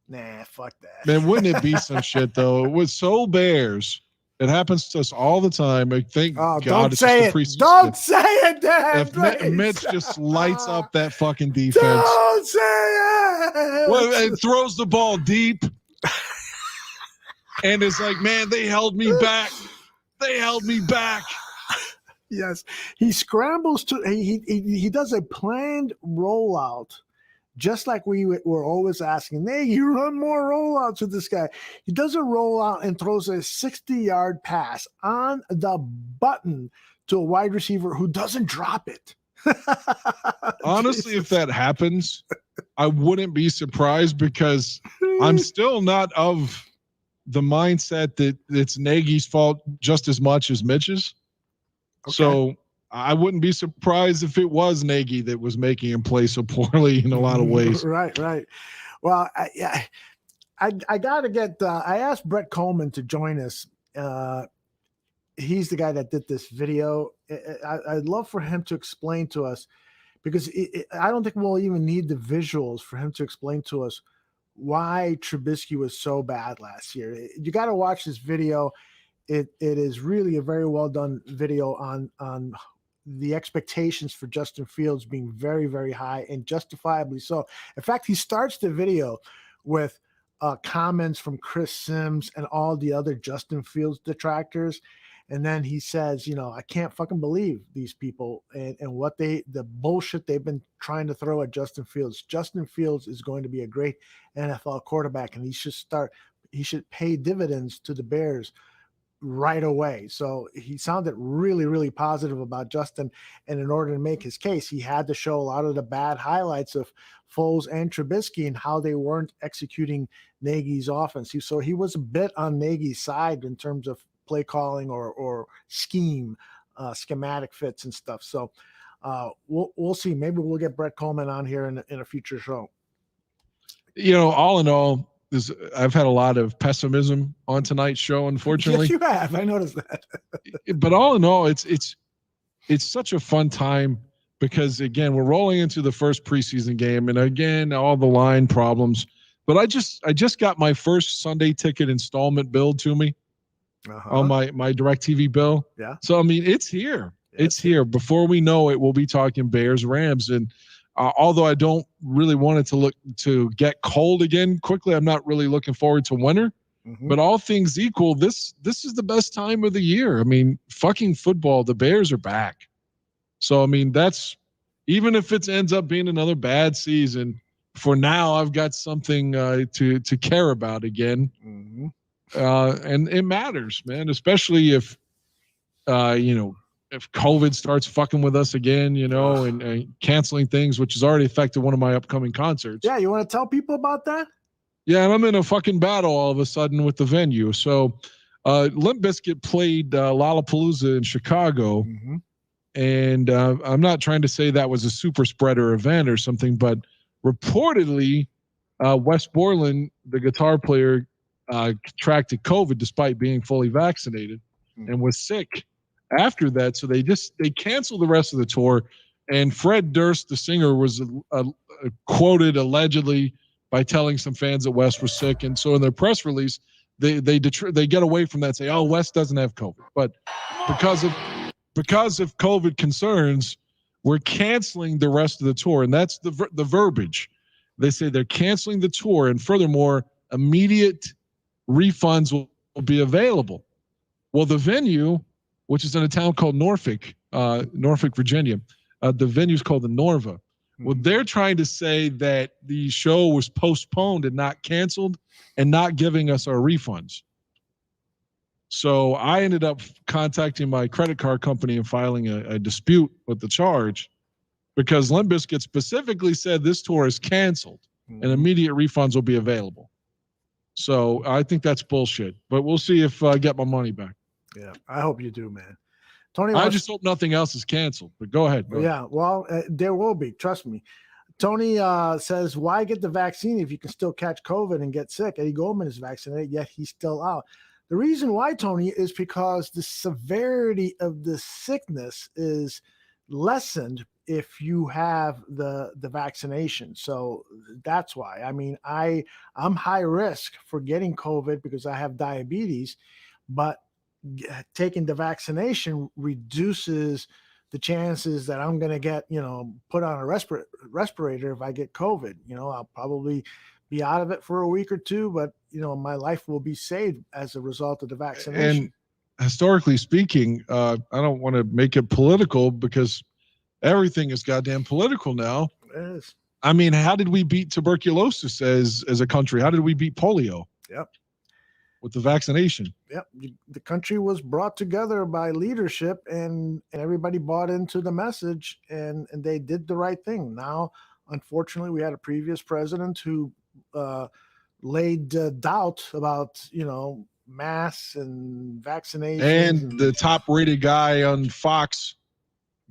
Nah, fuck that. Man, wouldn't it be some shit, though? With Soul Bears It happens to us all the time. I thank God don't it's say just a it. preseason. Don't say it, Dan. If Mitch just lights up that fucking defense. Don't say it. Well, it throws the ball deep. And it's like, man, they held me back. They held me back. Yes. He scrambles to he does a planned rollout. Just like we were always asking, hey, you run more rollouts with this guy. He does a rollout and throws a 60-yard pass on the button to a wide receiver who doesn't drop it. Honestly, if that happens, I wouldn't be surprised because I'm still not of the mindset that it's Nagy's fault just as much as Mitch's. Okay. So I wouldn't be surprised if it was Nagy that was making him play so poorly in a lot of ways. Right. Well, I got to get I asked Brett Coleman to join us. He's the guy that did this video. I'd love for him to explain to us, because I don't think we'll even need the visuals for him to explain to us why Trubisky was so bad last year. You got to watch this video. It is really a very well done video on the expectations for Justin Fields being very, very high, and justifiably so. In fact, he starts the video with comments from Chris Sims and all the other Justin Fields detractors. And then he says, I can't fucking believe these people and what the bullshit they've been trying to throw at Justin Fields. Justin Fields is going to be a great NFL quarterback, and he should pay dividends to the Bears right away. So he sounded really, really positive about Justin. And in order to make his case, he had to show a lot of the bad highlights of Foles and Trubisky and how they weren't executing Nagy's offense. So he was a bit on Nagy's side in terms of play calling or schematic fits and stuff. So we'll see. Maybe we'll get Brett Coleman on here in a future show. All in all, I've had a lot of pessimism on tonight's show, unfortunately. Yes, you have. I noticed that. But all in all, it's such a fun time because, again, we're rolling into the first preseason game, and again, all the line problems. But I just got my first Sunday ticket installment billed to me on my DirecTV bill. Yeah. So it's here. It's here. Before we know it, we'll be talking Bears Rams, and although I don't really want it to get cold again quickly, I'm not really looking forward to winter. Mm-hmm. But all things equal, this is the best time of the year. Fucking football, the Bears are back. So, that's, even if it ends up being another bad season, for now I've got something to care about again. Mm-hmm. And it matters, man, especially if COVID starts fucking with us again, and canceling things, which has already affected one of my upcoming concerts. Yeah, you want to tell people about that? Yeah, and I'm in a fucking battle all of a sudden with the venue. So Limp Bizkit played Lollapalooza in Chicago, mm-hmm. and I'm not trying to say that was a super spreader event or something, but reportedly Wes Borland, the guitar player, contracted COVID despite being fully vaccinated, mm-hmm. and was sick after that. So they canceled the rest of the tour, and Fred Durst, the singer, was quoted allegedly by telling some fans that Wes was sick. And so in their press release, they get away from that and say, oh, Wes doesn't have COVID. But because of COVID concerns, we're canceling the rest of the tour. And that's the verbiage. They say they're canceling the tour, and furthermore, immediate refunds will be available. Well, the venue, which is in a town called Norfolk, Virginia. The venue's called the Norva. Well, they're trying to say that the show was postponed and not canceled and not giving us our refunds. So I ended up contacting my credit card company and filing a dispute with the charge, because Limp Bizkit specifically said this tour is canceled and immediate refunds will be available. So I think that's bullshit, but we'll see if I get my money back. Yeah, I hope you do, man. Tony, I just hope nothing else is canceled, but go ahead. Yeah, well, there will be. Trust me. Tony says, why get the vaccine if you can still catch COVID and get sick? Eddie Goldman is vaccinated, yet he's still out. The reason why, Tony, is because the severity of the sickness is lessened if you have the vaccination. So that's why. I'm high risk for getting COVID because I have diabetes, but taking the vaccination reduces the chances that I'm going to get, put on a respirator if I get COVID. I'll probably be out of it for a week or two, but my life will be saved as a result of the vaccination. And historically speaking, I don't want to make it political because everything is goddamn political now. It is. I mean, how did we beat tuberculosis as a country? How did we beat polio? Yep. With the vaccination. Yep. The country was brought together by leadership, and everybody bought into the message, and they did the right thing. Now, unfortunately, we had a previous president who laid doubt about, masks and vaccinations. And the top-rated guy on Fox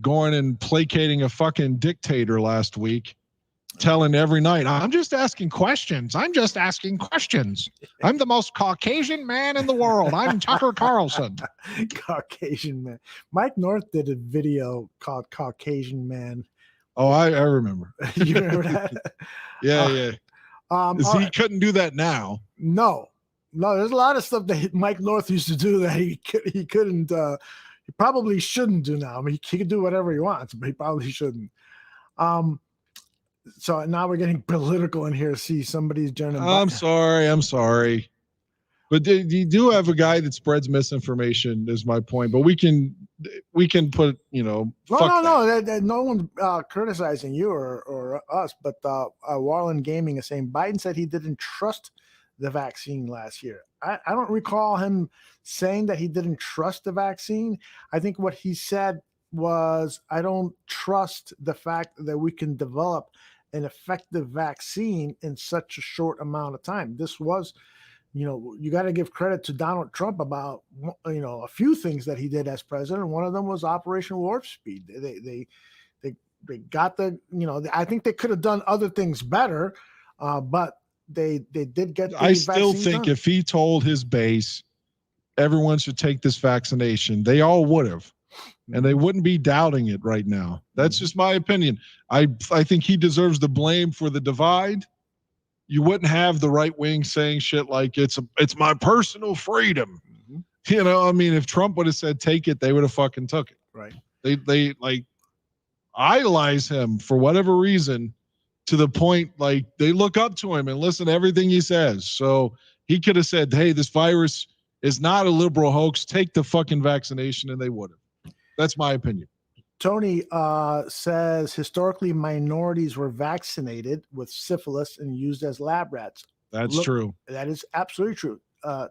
going and placating a fucking dictator last week, telling every night, I'm just asking questions. I'm just asking questions. I'm the most Caucasian man in the world. I'm Tucker Carlson. Caucasian man. Mike North did a video called Caucasian Man. Oh, I remember. You remember that? Yeah. He couldn't do that now. No, there's a lot of stuff that Mike North used to do that he couldn't, he probably shouldn't do now. I mean, he could do whatever he wants, but he probably shouldn't. So now we're getting political in here. See, somebody's joining. I'm sorry. But you do have a guy that spreads misinformation, is my point. But we can put, No, no one's criticizing you or us. But Warland Gaming is saying Biden said he didn't trust the vaccine last year. I don't recall him saying that he didn't trust the vaccine. I think what he said was, I don't trust the fact that we can develop an effective vaccine in such a short amount of time. This was, you got to give credit to Donald Trump about, a few things that he did as president. One of them was Operation Warp Speed. They got the, I think they could have done other things better, but they did get the I still think done. If he told his base, everyone should take this vaccination, they all would have. And they wouldn't be doubting it right now. That's just my opinion. I think he deserves the blame for the divide. You wouldn't have the right wing saying shit like it's my personal freedom. I mean, if Trump would have said take it, they would have fucking took it. Right. They like idolize him for whatever reason, to the point like they look up to him and listen to everything he says. So he could have said, hey, this virus is not a liberal hoax. Take the fucking vaccination, and they would have. That's my opinion. Tony says historically minorities were vaccinated with syphilis and used as lab rats. That's true. That is absolutely true.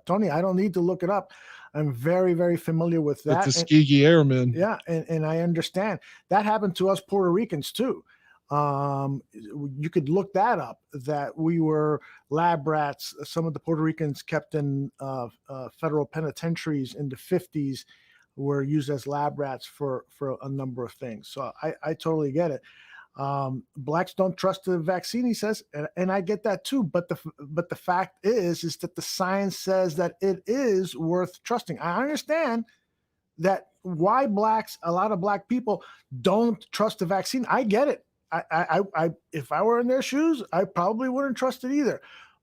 Tony, I don't need to look it up. I'm very, very familiar with that. With the Tuskegee Airmen. Yeah, and I understand. That happened to us Puerto Ricans too. You could look that up, that we were lab rats. Some of the Puerto Ricans kept in federal penitentiaries in the 50s were used as lab rats for a number of things. So I totally get it. Blacks don't trust the vaccine, he says, and I get that too. But the fact is that the science says that it is worth trusting. I understand that why a lot of black people don't trust the vaccine. I get it. I if I were in their shoes, I probably wouldn't trust it either.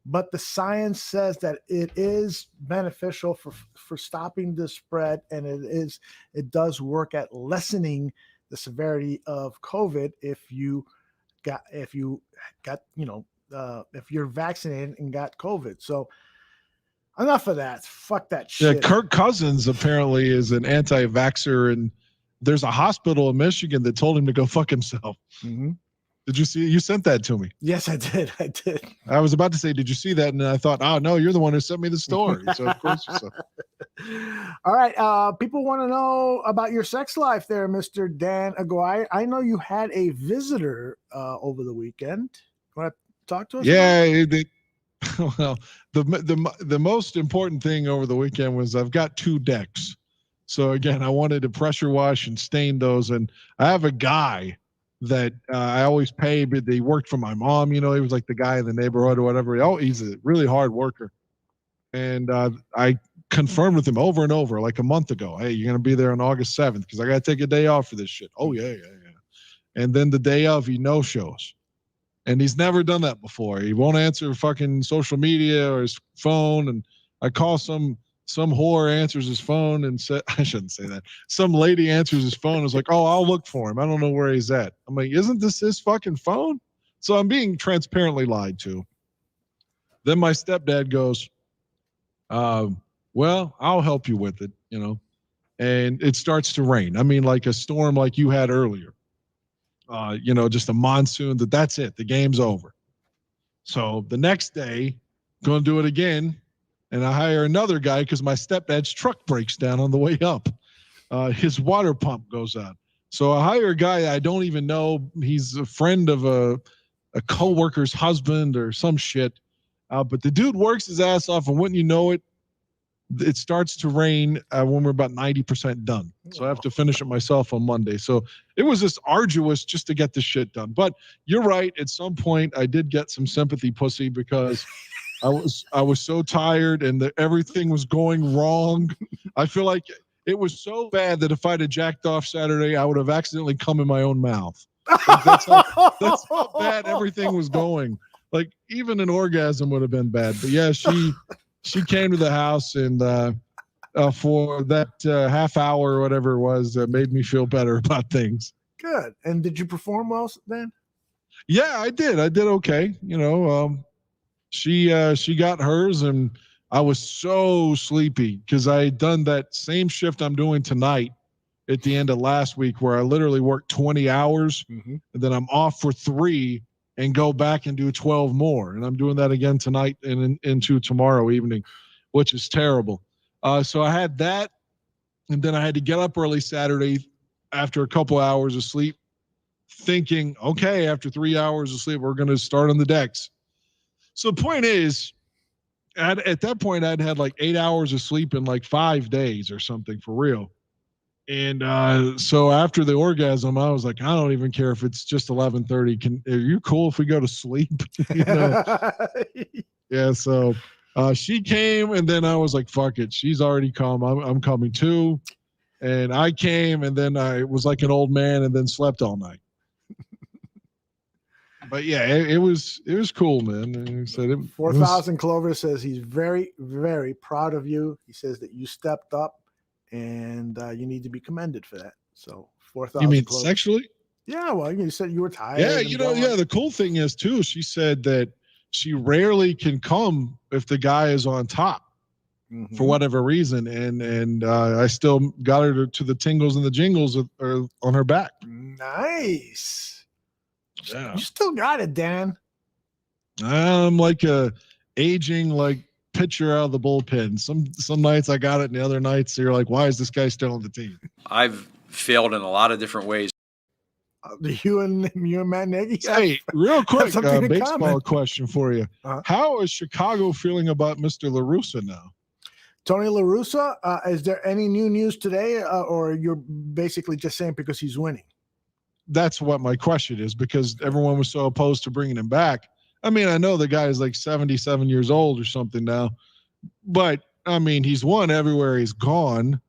But the science says that it is beneficial for stopping the spread, and it does work at lessening the severity of COVID if you're vaccinated and got COVID. So enough of that. Fuck that shit. Yeah, Kirk Cousins apparently is an anti-vaxxer, and there's a hospital in Michigan that told him to go fuck himself. Mm-hmm. Did you see? You sent that to me. Yes, I did. I was about to say, did you see that? And I thought, oh no, you're the one who sent me the story. So of course you saw. All right. People want to know about your sex life there, Mr. Dan Aguirre. I know you had a visitor over the weekend. Want to talk to us? Yeah. Well, the most important thing over the weekend was I've got 2 decks. So again, I wanted to pressure wash and stain those. And I have a guy that I always pay, but he worked for my mom. He was like the guy in the neighborhood or whatever. He's a really hard worker. And I confirmed with him over and over, like a month ago, hey, you're going to be there on August 7th because I got to take a day off for this shit. Oh, yeah. And then the day of, he no-shows. And he's never done that before. He won't answer fucking social media or his phone. And I call some some whore answers his phone and said, I shouldn't say that. Some lady answers his phone and is like, oh, I'll look for him. I don't know where he's at. I'm like, isn't this his fucking phone? So I'm being transparently lied to. Then my stepdad goes, well, I'll help you with it, you know. And it starts to rain. I mean, like a storm like you had earlier. You know, just a monsoon. That's it. The game's over. So the next day, going to do it again. And I hire another guy because my stepdad's truck breaks down on the way up. His water pump goes out. So I hire a guy I don't even know. He's a friend of a coworker's husband or some shit. But the dude works his ass off, and wouldn't you know it, it starts to rain when we're about 90% done. So I have to finish it myself on Monday. So it was just arduous just to get this shit done. But you're right. At some point, I did get some sympathy pussy because I was so tired and everything was going wrong. I feel like it was so bad that if I'd have jacked off Saturday, I would have accidentally come in my own mouth. Like that's how bad everything was going. Like even an orgasm would have been bad. But yeah, she came to the house and for that half hour or whatever it was, made me feel better about things. Good. And did you perform well then? Yeah, I did. I did okay. You know, she got hers, and I was so sleepy because I had done that same shift I'm doing tonight at the end of last week, where I literally worked 20 hours, and then I'm off for 3. And go back and do 12 more. And I'm doing that again tonight and into tomorrow evening, which is terrible. So I had that, and then I had to get up early Saturday after a couple hours of sleep, thinking, okay, after 3 hours of sleep, we're going to start on the decks. So the point is, at that point, I'd had like 8 hours of sleep in like 5 days or something for real. And so after the orgasm, I was like, I don't even care if it's just 11:30. Are you cool if we go to sleep? You know? Yeah. So she came, and then I was like, fuck it. She's already come. I'm coming too. And I came, and then I was like an old man, and then slept all night. But yeah, it was cool, man. And he said 4,000 Clover says he's very, very proud of you. He says that you stepped up. And you need to be commended for that. So 4,000. You mean sexually? Yeah. Well, you said you were tired. Yeah. You know. Yeah. The cool thing is too. She said that she rarely can come if the guy is on top for whatever reason, and I still got her to the tingles and the jingles on her back. Nice. Yeah. You still got it, Dan. I'm like a aging like pitcher out of the bullpen. Some nights I got it, and the other nights you're like, why is this guy still on the team? I've failed in a lot of different ways. You and Matt Nagy. Hey, real quick, baseball question for you. How is Chicago feeling about Mr. La Russa now? Tony La Russa, is there any new news today, or you're basically just saying because he's winning? That's what my question is, because everyone was so opposed to bringing him back. I mean, I know the guy is like 77 years old or something now, but I mean, he's won everywhere he's gone,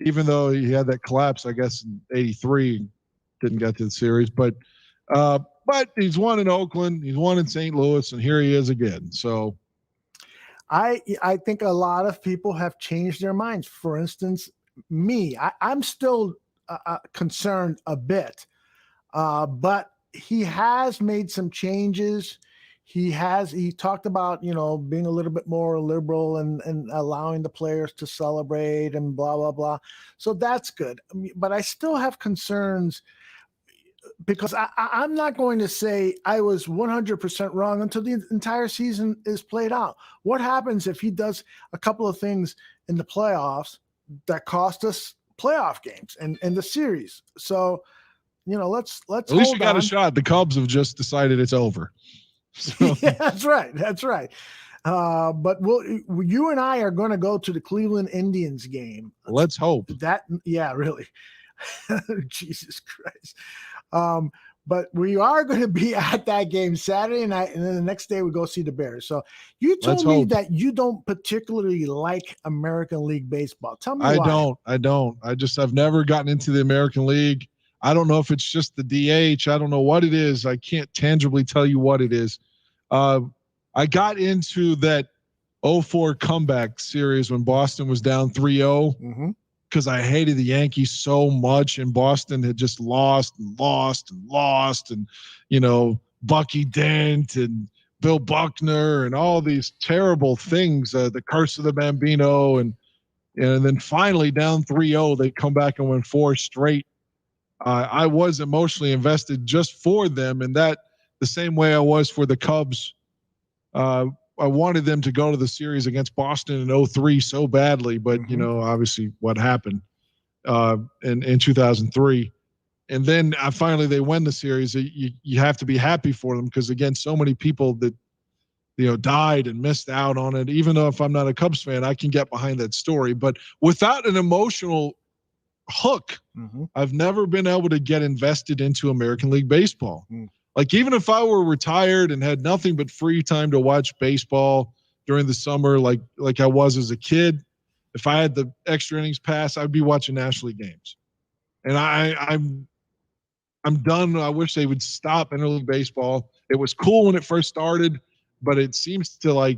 even though he had that collapse, I guess, in '83, didn't get to the series, but he's won in Oakland, he's won in St. Louis, and here he is again. So I think a lot of people have changed their minds. For instance, me, I'm still concerned a bit, but he has made some changes. He talked about, being a little bit more liberal and allowing the players to celebrate and blah, blah, blah. So that's good. But I still have concerns because I'm not going to say I was 100% wrong until the entire season is played out. What happens if he does a couple of things in the playoffs that cost us playoff games and the series? So, let's at least you got a shot. The Cubs have just decided it's over. So. Yeah, that's right. But you and I are going to go to the Cleveland Indians game. Let's hope. Yeah, really. Jesus Christ. But we are going to be at that game Saturday night, and then the next day we go see the Bears. So you told me that you don't particularly like American League baseball. Tell me why. I don't. I've never gotten into the American League. I don't know if it's just the DH. I don't know what it is. I can't tangibly tell you what it is. I got into that 04 comeback series when Boston was down 3-0 because I hated the Yankees so much, and Boston had just lost and Bucky Dent and Bill Buckner and all these terrible things, the curse of the Bambino, and then finally down 3-0, they come back and win 4 straight. I was emotionally invested just for them, and that the same way I was for the Cubs. I wanted them to go to the series against Boston in 03 so badly, but obviously what happened in 2003. And then finally they win the series. You have to be happy for them because, again, so many people that died and missed out on it. Even though if I'm not a Cubs fan, I can get behind that story. But without an emotional hook, I've never been able to get invested into American League Baseball. Like, even if I were retired and had nothing but free time to watch baseball during the summer, like I was as a kid, if I had the extra innings pass, I'd be watching National League games. And I'm done. I wish they would stop interleague baseball. It was cool when it first started, but it seems to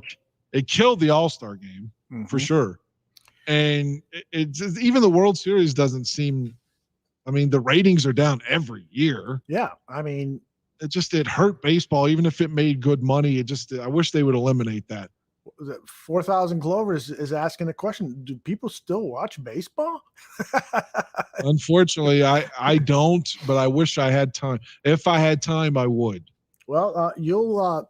it killed the All-Star game for sure. And it's even the World Series doesn't seem. I mean, the ratings are down every year. Yeah, I mean, it hurt baseball, even if it made good money. I wish they would eliminate that. 4,000 Clovers is asking the question: do people still watch baseball? Unfortunately, I don't, but I wish I had time. If I had time, I would. Well, you'll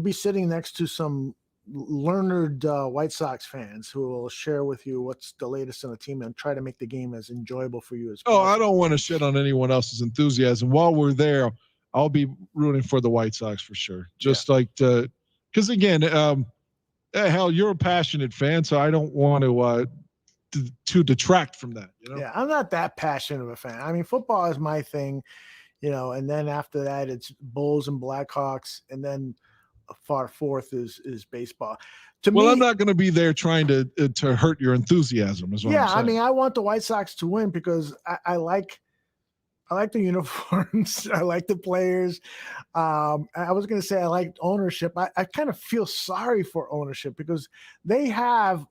be sitting next to some learned White Sox fans who will share with you what's the latest on the team and try to make the game as enjoyable for you as possible. I don't want to shit on anyone else's enthusiasm. While we're there, I'll be rooting for the White Sox for sure. Because again, hell, you're a passionate fan, so I don't want to detract from that. Yeah, I'm not that passionate of a fan. I mean, football is my thing, and then after that, it's Bulls and Blackhawks, and then far fourth is baseball. I'm not going to be there trying to hurt your enthusiasm. Is what I'm saying. I mean, I want the White Sox to win because I like the uniforms. I like the players. I was going to say I like ownership. I kind of feel sorry for ownership because they have.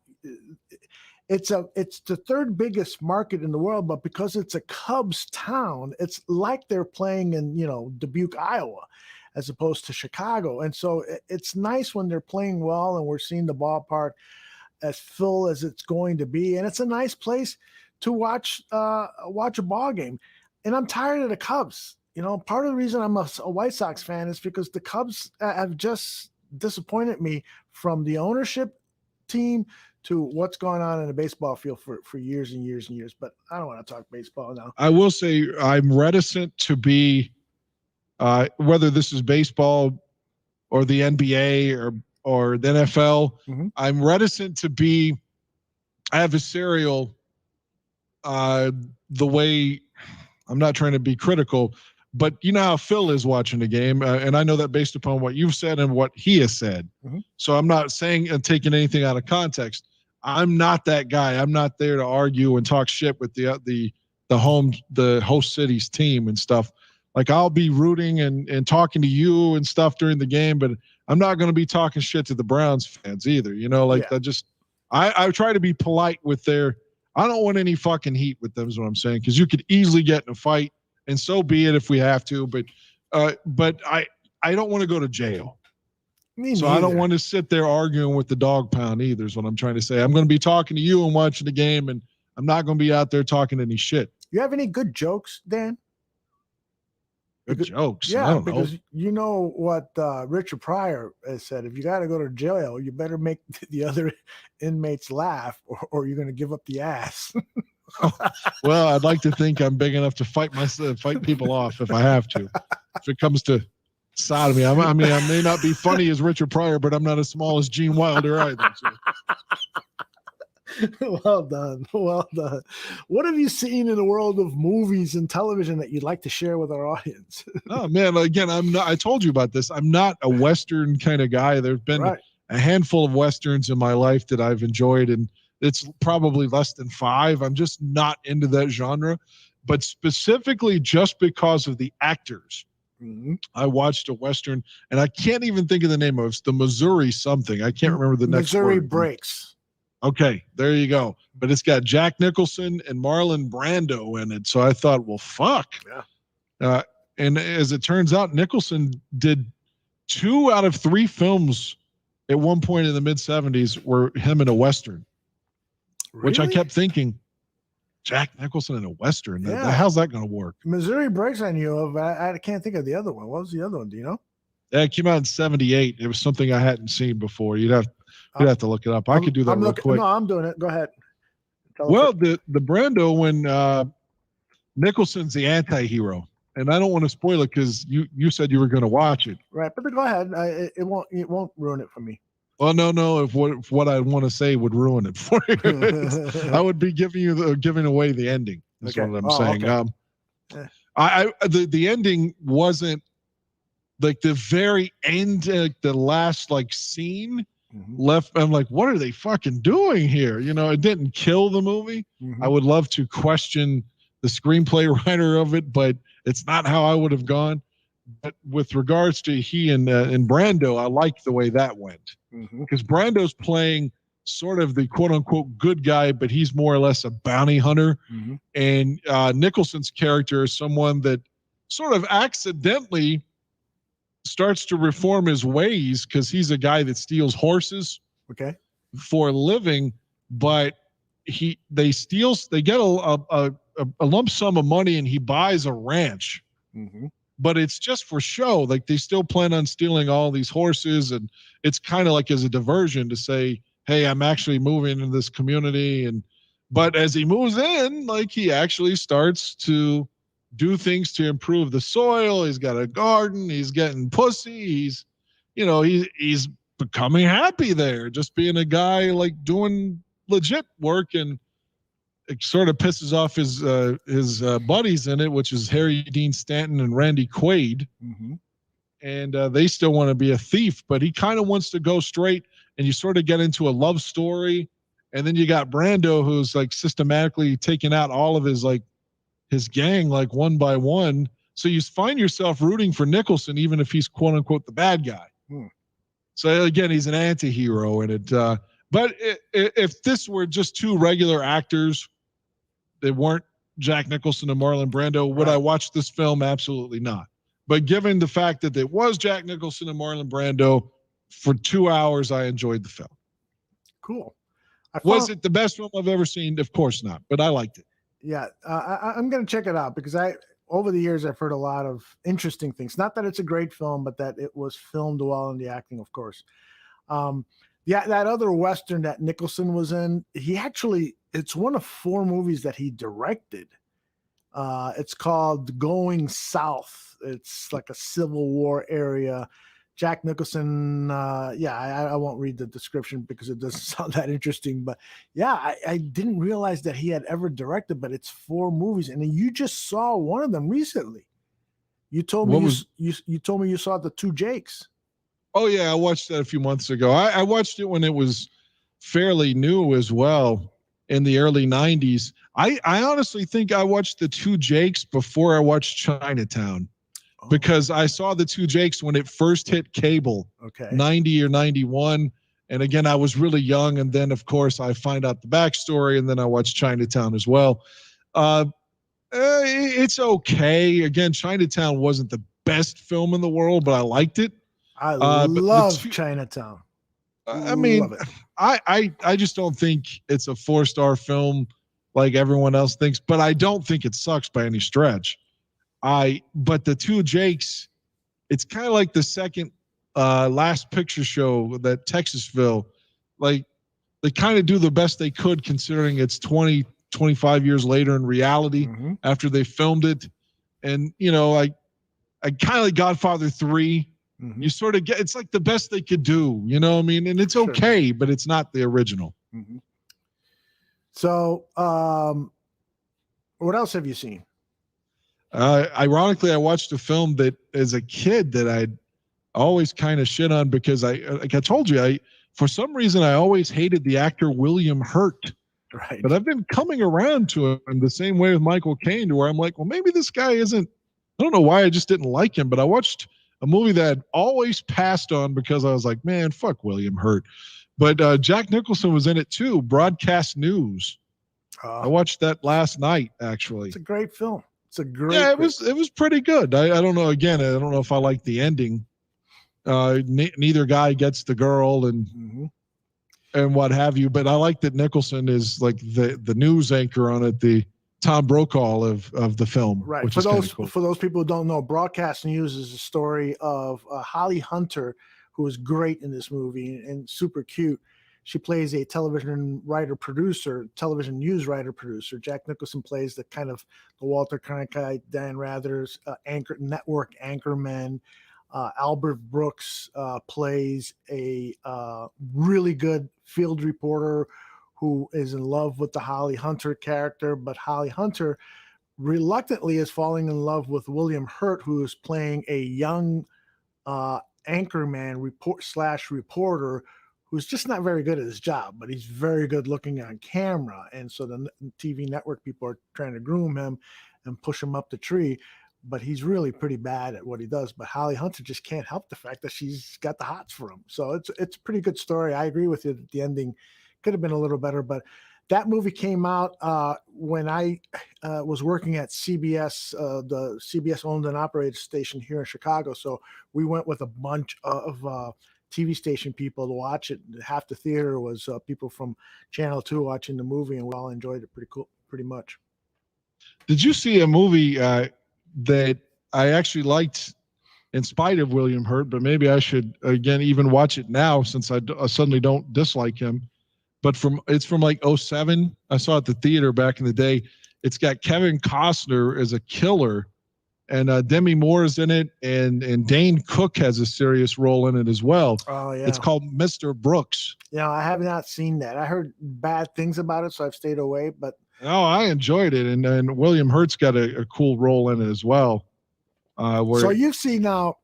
It's the third biggest market in the world, but because it's a Cubs town, it's like they're playing in Dubuque, Iowa, as opposed to Chicago. And so it's nice when they're playing well and we're seeing the ballpark as full as it's going to be. And it's a nice place to watch a ball game. And I'm tired of the Cubs. Part of the reason I'm a White Sox fan is because the Cubs have just disappointed me, from the ownership team to what's going on in the baseball field for years and years and years. But I don't want to talk baseball now. I will say I'm reticent to be whether this is baseball or the NBA or the NFL, I'm reticent to be adversarial the way. I'm not trying to be critical, but you know how Phil is watching the game, and I know that based upon what you've said and what he has said. So I'm not saying and taking anything out of context. I'm not that guy. I'm not there to argue and talk shit with the host city's team and stuff. Like, I'll be rooting and talking to you and stuff during the game, but I'm not going to be talking shit to the Browns fans either. I try to be polite with I don't want any fucking heat with them is what I'm saying. Cause you could easily get in a fight, and so be it if we have to, but I don't want to go to jail. So I don't want to sit there arguing with the dog pound either is what I'm trying to say. I'm going to be talking to you and watching the game, and I'm not going to be out there talking any shit. You have any good jokes, Dan? Good jokes. Yeah, I don't because know. you know what Richard Pryor has said. If you got to go to jail, you better make the other inmates laugh, or you're going to give up the ass. Well, I'd like to think I'm big enough to fight people off if I have to. If it comes to sodomy, I may not be funny as Richard Pryor, but I'm not as small as Gene Wilder either. So. Well done. What have you seen in the world of movies and television that you'd like to share with our audience? Oh man, again, I told you about this. I'm not a Western kind of guy. There've been a handful of Westerns in my life that I've enjoyed, and it's probably less than 5. I'm just not into that genre, but specifically just because of the actors I watched a Western, and I can't even think of the name of it. It's the Missouri something. I can't remember the next Missouri word. Breaks. Okay, there you go. But it's got Jack Nicholson and Marlon Brando in it. So I thought, well, fuck. Yeah. And as it turns out, Nicholson did 2 out of 3 films at one point in the mid-'70s were him in a Western. Which I kept thinking, Jack Nicholson in a Western. Yeah. How's that going to work? Missouri Breaks I knew of. I can't think of the other one. What was the other one? Do you know? Yeah, it came out in 78. It was something I hadn't seen before. You'd have to look it up. I could do that real quick. No, I'm doing it. Go ahead. Well, the Brando, when Nicholson's the anti-hero, and I don't want to spoil it because you said you were going to watch it. Right, but go ahead. It won't ruin it for me. Well, no. If what I want to say would ruin it for you, I would be giving away the ending. That's what I'm saying. Okay. The ending wasn't like the very end, the last scene left. I'm like, what are they fucking doing here? It didn't kill the movie. I would love to question the screenplay writer of it, but it's not how I would have gone. But with regards to he and Brando, I like the way that went because Brando's playing sort of the quote unquote good guy, but he's more or less a bounty hunter. And Nicholson's character is someone that sort of accidentally starts to reform his ways because he's a guy that steals horses for a living, but they get a lump sum of money and he buys a ranch. But it's just for show. Like they still plan on stealing all these horses, and it's kind of like as a diversion to say, hey, I'm actually moving into this community. But as he moves in, he actually starts to do things to improve the soil. He's got a garden. He's getting pussy. He's becoming happy there, just being a guy doing legit work, and it sort of pisses off his buddies in it, which is Harry Dean Stanton and Randy Quaid. And they still want to be a thief, but he kind of wants to go straight, and you sort of get into a love story. And then you got Brando, who's systematically taking out all of his gang, one by one. So you find yourself rooting for Nicholson, even if he's quote unquote the bad guy. So again, he's an anti-hero in it. But if this were just 2 regular actors, they weren't Jack Nicholson and Marlon Brando, would I watch this film? Absolutely not. But given the fact that it was Jack Nicholson and Marlon Brando, for 2 hours, I enjoyed the film. Cool. Was it the best film I've ever seen? Of course not, but I liked it. Yeah, I'm going to check it out because over the years, I've heard a lot of interesting things. Not that it's a great film, but that it was filmed well in the acting, of course. That other Western that Nicholson was in, it's one of 4 movies that he directed. It's called Going South. It's like a Civil War area. Jack Nicholson, I won't read the description because it doesn't sound that interesting. But I didn't realize that he had ever directed, but it's 4 movies. And you just saw one of them recently. You told me you told me you saw The Two Jakes. Oh, yeah, I watched that a few months ago. I watched it when it was fairly new as well in the early 90s. I honestly think I watched The Two Jakes before I watched Chinatown because I saw The Two Jakes when it first hit cable, 90 or 91. And again, I was really young. And then, of course, I find out the backstory, and then I watched Chinatown as well. It's okay. Again, Chinatown wasn't the best film in the world, but I liked it. I love Chinatown. I just don't think it's a 4-star film like everyone else thinks, but I don't think it sucks by any stretch. But The Two Jakes, it's kind of like the second Last Picture Show that Texasville, they kind of do the best they could considering it's 20, 25 years later in reality after they filmed it. And, I kind of like Godfather 3. You sort of it's like the best they could do, you know what I mean? And it's okay, but it's not the original. So, what else have you seen? Ironically, I watched a film that as a kid that I'd always kind of shit on because like I told you, for some reason, I always hated the actor William Hurt. Right. But I've been coming around to him in the same way with Michael Caine, to where I'm like, well, maybe this guy isn't I don't know why I just didn't like him, but I watched a movie that I'd always passed on because I was like, man, fuck William Hurt. But Jack Nicholson was in it too, Broadcast News. I watched that last night, actually. It's a great film. It's a great. Yeah, it was pretty good. I don't know. Again, I don't know if I like the ending. Neither guy gets the girl and what have you. But I like that Nicholson is like the news anchor on it, the Tom Brokaw of the film. Right. Which For is those cool. for those people who don't know, Broadcast News is a story of Holly Hunter, who is great in this movie and super cute. She plays a television television news writer producer. Jack Nicholson plays the kind of the Walter Cronkite, Dan Rather's network anchorman. Albert Brooks plays a really good field reporter who is in love with the Holly Hunter character, but Holly Hunter reluctantly is falling in love with William Hurt, who is playing a young anchorman reporter who's just not very good at his job, but he's very good looking on camera. And so the TV network people are trying to groom him and push him up the tree, but he's really pretty bad at what he does. But Holly Hunter just can't help the fact that she's got the hots for him. So it's a pretty good story. I agree with you that the ending could have been a little better, but that movie came out when I was working at CBS, the CBS owned and operated station here in Chicago. So we went with a bunch of TV station people to watch it. Half the theater was people from Channel 2 watching the movie, and we all enjoyed it pretty much. Did you see a movie that I actually liked in spite of William Hurt, but maybe I should, again, even watch it now since I suddenly don't dislike him? But it's from like 2007. I saw it at the theater back in the day. It's got Kevin Costner as a killer, and Demi Moore is in it, and Dane Cook has a serious role in it as well. Oh yeah, it's called Mr. Brooks. Yeah, I have not seen that. I heard bad things about it, so I've stayed away. But oh, I enjoyed it, and William Hurt's got a cool role in it as well. So you've seen now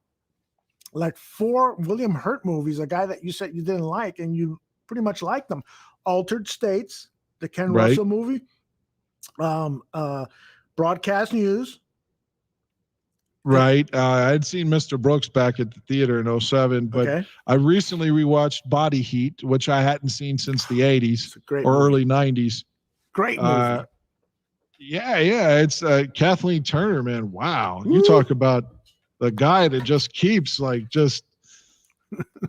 like 4 William Hurt movies, a guy that you said you didn't like, and you pretty much liked them. Altered States, the Ken Russell movie, Broadcast News. Right. I'd seen Mr. Brooks back at the theater in 2007, but I recently rewatched Body Heat, which I hadn't seen since the 80s or early 90s. Great movie. Yeah. It's Kathleen Turner, man. Wow. You talk about the guy that just keeps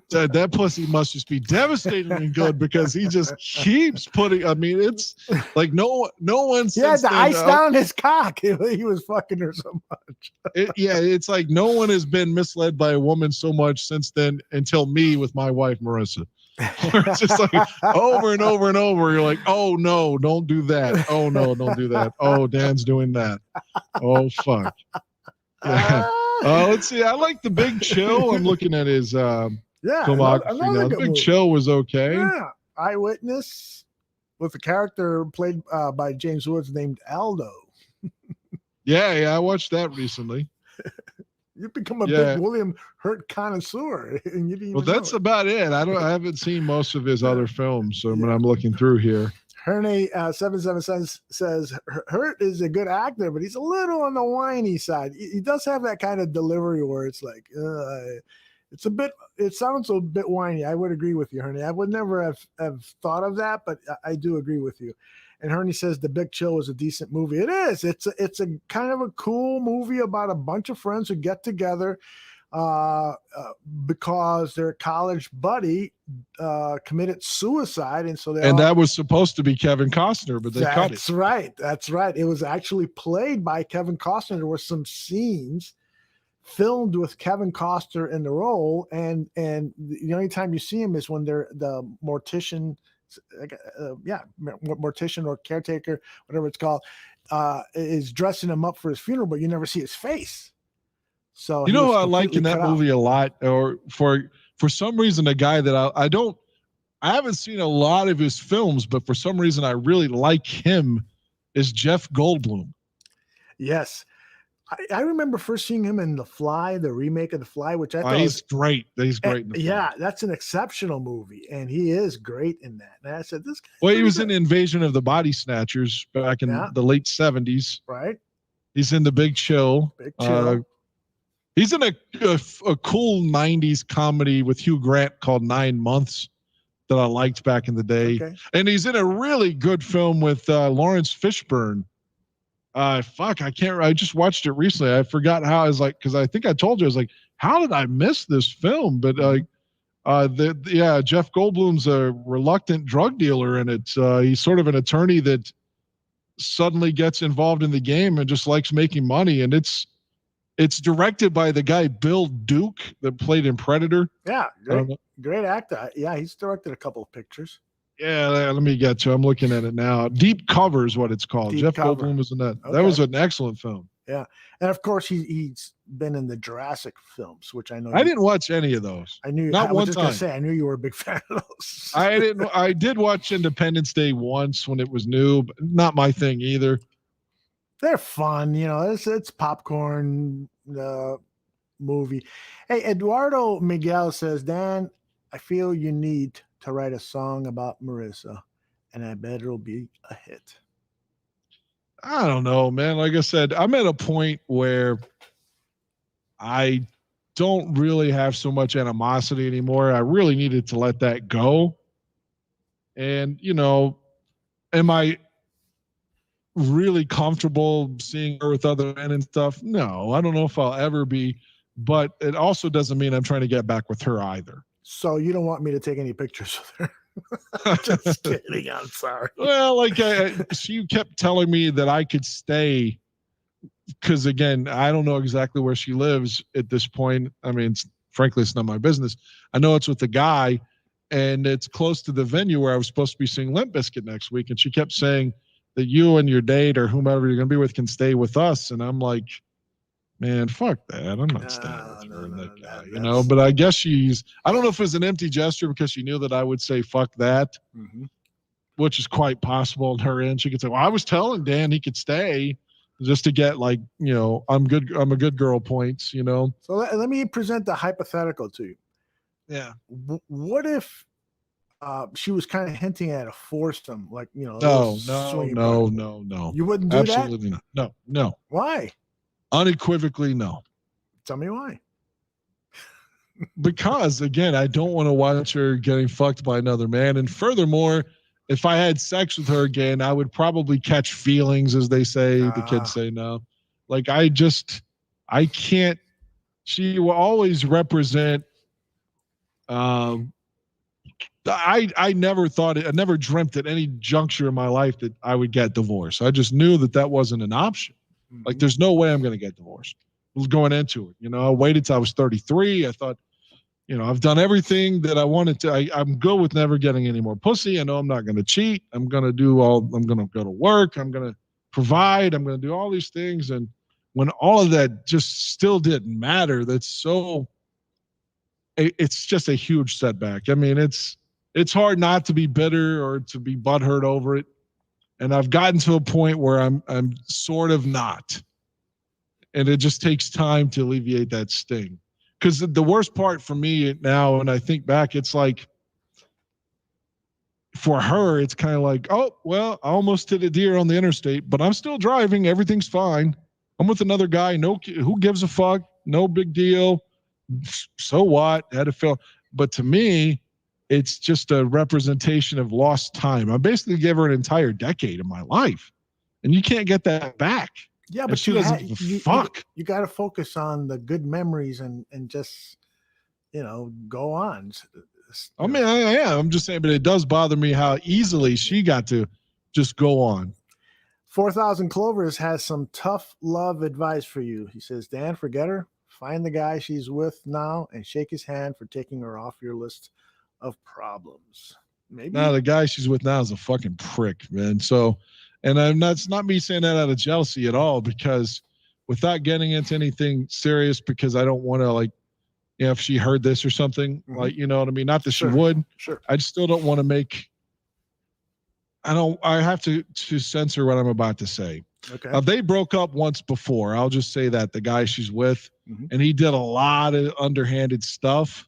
that pussy must just be devastatingly good because he just keeps putting. I mean, it's like no one. He had to ice down his cock. He was fucking her so much. It's like no one has been misled by a woman so much since then until me with my wife Marissa. It's just like over and over and over. You're like, oh no, don't do that. Oh no, don't do that. Oh, Dan's doing that. Oh fuck. Yeah. Let's see. I like The Big Chill. I'm looking at his filmography now. The Big Chill was okay. Yeah. Eyewitness with a character played by James Woods named Aldo. Yeah, I watched that recently. You've become a big William Hurt connoisseur, and you didn't. Well, that's about it. I haven't seen most of his other films, so when I'm looking through here. Herney 77 says Hurt is a good actor, but he's a little on the whiny side. He does have that kind of delivery where it's like, it sounds a bit whiny. I would agree with you, Herney. I would never have thought of that, but I do agree with you. And Herney says The Big Chill was a decent movie. It is. It's a kind of a cool movie about a bunch of friends who get together because their college buddy committed suicide, and so that was supposed to be Kevin Costner, but they cut it. That's right. It was actually played by Kevin Costner. There were some scenes filmed with Kevin Costner in the role, and the only time you see him is when they're the mortician. Mortician or caretaker, whatever it's called, is dressing him up for his funeral, but you never see his face. So you know who I like in that movie a lot, or for some reason, a guy that I haven't seen a lot of his films, but for some reason I really like him, is Jeff Goldblum. Yes. I remember first seeing him in The Fly, the remake of The Fly, which I thought he's great. He's great in The Fly. Yeah, that's an exceptional movie, and he is great in that. And I said, this guy. Well, he was in Invasion of the Body Snatchers back in the late 70s. Right. He's in The Big Chill. Big Chill. He's in a cool 90s comedy with Hugh Grant called 9 Months that I liked back in the day. Okay. And he's in a really good film with Lawrence Fishburne. I just watched it recently. I forgot how. I was like, because I think I told you, I was like, how did I miss this film? But Jeff Goldblum's a reluctant drug dealer, and he's sort of an attorney that suddenly gets involved in the game and just likes making money. And it's directed by the guy Bill Duke that played in Predator. Yeah, great actor. Yeah, he's directed a couple of pictures. Yeah, let me get you. I'm looking at it now. Deep Cover is what it's called. Jeff Goldblum was in that. Okay. That was an excellent film. Yeah, and of course he's been in the Jurassic films, which I know. I didn't watch any of those. I knew. Not I was one just time. gonna say I knew you were a big fan of those. I did watch Independence Day once when it was new, but not my thing either. They're fun, it's popcorn movie. Hey, Eduardo Miguel says, Dan, I feel you need to write a song about Marissa, and I bet it'll be a hit. I don't know, man. Like I said, I'm at a point where I don't really have so much animosity anymore. I really needed to let that go. And, am I really comfortable seeing her with other men and stuff? No, I don't know if I'll ever be, but it also doesn't mean I'm trying to get back with her either. So you don't want me to take any pictures of her? Just kidding. I'm sorry. Well, she kept telling me that I could stay because, again, I don't know exactly where she lives at this point. I mean, frankly, it's not my business. I know it's with the guy, and it's close to the venue where I was supposed to be seeing Limp Bizkit next week, and she kept saying that you and your date or whomever you're going to be with can stay with us. And I'm like, man, fuck that. I'm not staying with her and that guy, but I guess I don't know if it was an empty gesture because she knew that I would say, fuck that, which is quite possible on her end. She could say, well, I was telling Dan he could stay just to get I'm a good girl points, So let me present the hypothetical to you. Yeah. What if she was kind of hinting at a foursome, No. You wouldn't do Absolutely that? No. Why? Unequivocally, no. Tell me why. Because, again, I don't want to watch her getting fucked by another man. And furthermore, if I had sex with her again, I would probably catch feelings, as they say. The kids say now. I can't. She will always represent. I never dreamt at any juncture in my life that I would get divorced. I just knew that wasn't an option. Like, there's no way I'm going to get divorced. I was going into it. I waited till I was 33. I thought, I've done everything that I wanted to. I'm good with never getting any more pussy. I know I'm not going to cheat. I'm going to go to work. I'm going to provide. I'm going to do all these things. And when all of that just still didn't matter, it's just a huge setback. I mean, it's hard not to be bitter or to be butthurt over it. And I've gotten to a point where I'm sort of not. And it just takes time to alleviate that sting. Because the worst part for me now, when I think back, it's like, for her, it's kind of like, oh, well, I almost hit a deer on the interstate, but I'm still driving. Everything's fine. I'm with another guy. No, who gives a fuck? No big deal. So what? Had to feel. But to me, it's just a representation of lost time. I basically gave her an entire decade of my life, and you can't get that back. Yeah, but she doesn't give a fuck. You got to focus on the good memories and just, go on. I mean, I am. I'm just saying, but it does bother me how easily she got to just go on. 4,000 Clovers has some tough love advice for you. He says, Dan, forget her. Find the guy she's with now and shake his hand for taking her off your list of problems. Maybe. Now the guy she's with now is a fucking prick, man. So, and it's not me saying that out of jealousy at all, because without getting into anything serious, because I don't want to if she heard this or something, you know what I mean? Not that she would. Sure. I still don't want to make. I have to censor what I'm about to say. Okay. They broke up once before. I'll just say that the guy she's with, and he did a lot of underhanded stuff,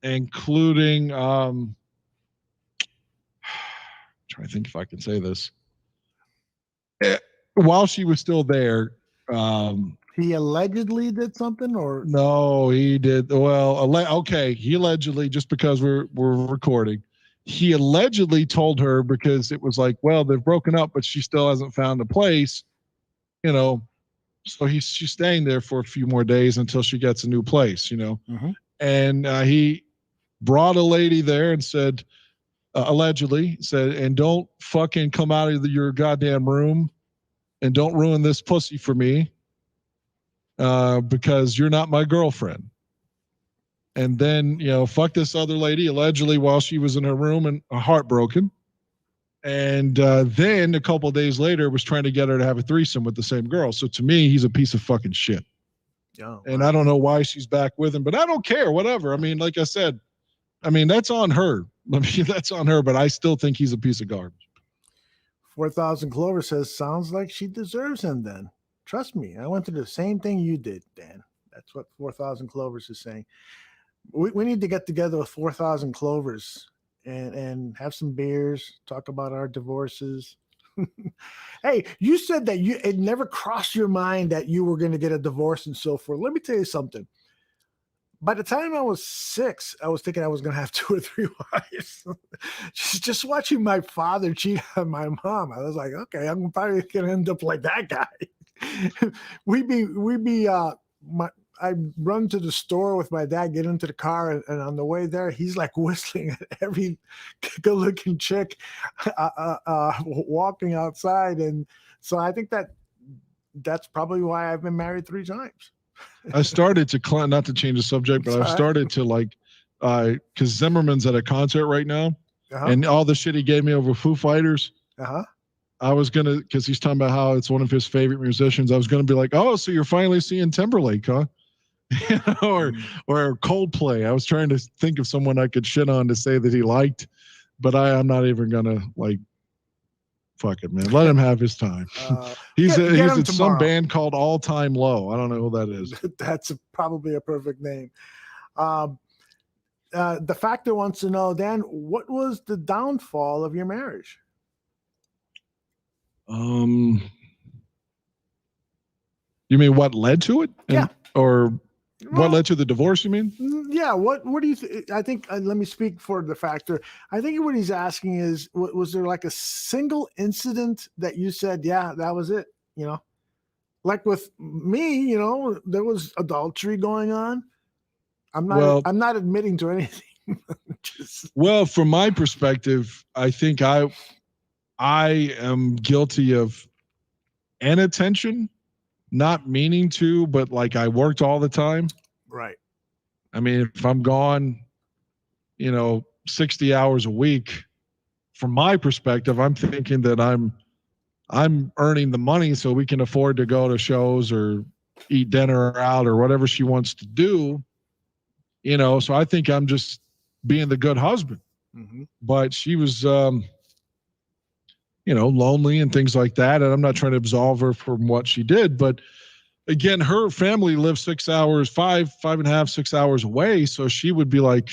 including trying to think if I can say this. While she was still there, He allegedly did something, or no, he did. Well, okay, he allegedly, just because we're recording, he allegedly told her, because it was like, well, they've broken up, but she still hasn't found a place, so she's staying there for a few more days until she gets a new place, Mm-hmm. And he brought a lady there and said, allegedly said, and don't fucking come out of your goddamn room and don't ruin this pussy for me. Because you're not my girlfriend. And then, fuck this other lady, allegedly, while she was in her room and heartbroken. And then a couple of days later was trying to get her to have a threesome with the same girl. So to me, he's a piece of fucking shit. Oh, and I don't know why she's back with him, but I don't care, whatever. I mean, like I said, that's on her. That's on her, but I still think he's a piece of garbage. 4,000 Clover says, sounds like she deserves him then. Trust me, I went through the same thing you did, Dan. That's what 4,000 Clovers is saying. We need to get together with 4,000 Clovers and have some beers, talk about our divorces. Hey, you said that it never crossed your mind that you were going to get a divorce and so forth. Let me tell you something. By the time I was 6, I was thinking I was going to have 2 or 3 wives. just watching my father cheat on my mom, I was like, okay, I'm probably going to end up like that guy. I'd run to the store with my dad, get into the car, and on the way there, he's like whistling at every good-looking chick walking outside. And so I think that's probably why I've been married 3 times. I started to not to change the subject, but I've started to because Zimmerman's at a concert right now, and all the shit he gave me over Foo Fighters. I was gonna, because he's talking about how it's one of his favorite musicians. I was gonna be like, oh, so you're finally seeing Timberlake, huh? or Coldplay. I was trying to think of someone I could shit on to say that he liked, but I'm not even gonna fuck it, man. Let him have his time. He's in some band called All Time Low. I don't know who that is. That's probably a perfect name. The Factor wants to know, Dan, what was the downfall of your marriage? You mean what led to it? Yeah. Or what led to the divorce, you mean? Yeah. What do you think? I think, let me speak for the Factor. I think what he's asking is, was there like a single incident that you said, yeah, that was it? Like with me, there was adultery going on. I'm not admitting to anything. Well, from my perspective, I think I am guilty of inattention, not meaning to, but like I worked all the time. Right. I mean, if I'm gone, 60 hours a week, from my perspective, I'm thinking that I'm earning the money so we can afford to go to shows or eat dinner out or whatever she wants to do. So I think I'm just being the good husband. Mm-hmm. But she was lonely and things like that. And I'm not trying to absolve her from what she did, but again, her family lives 6 hours, 5.5, 6 hours away. So she would be like,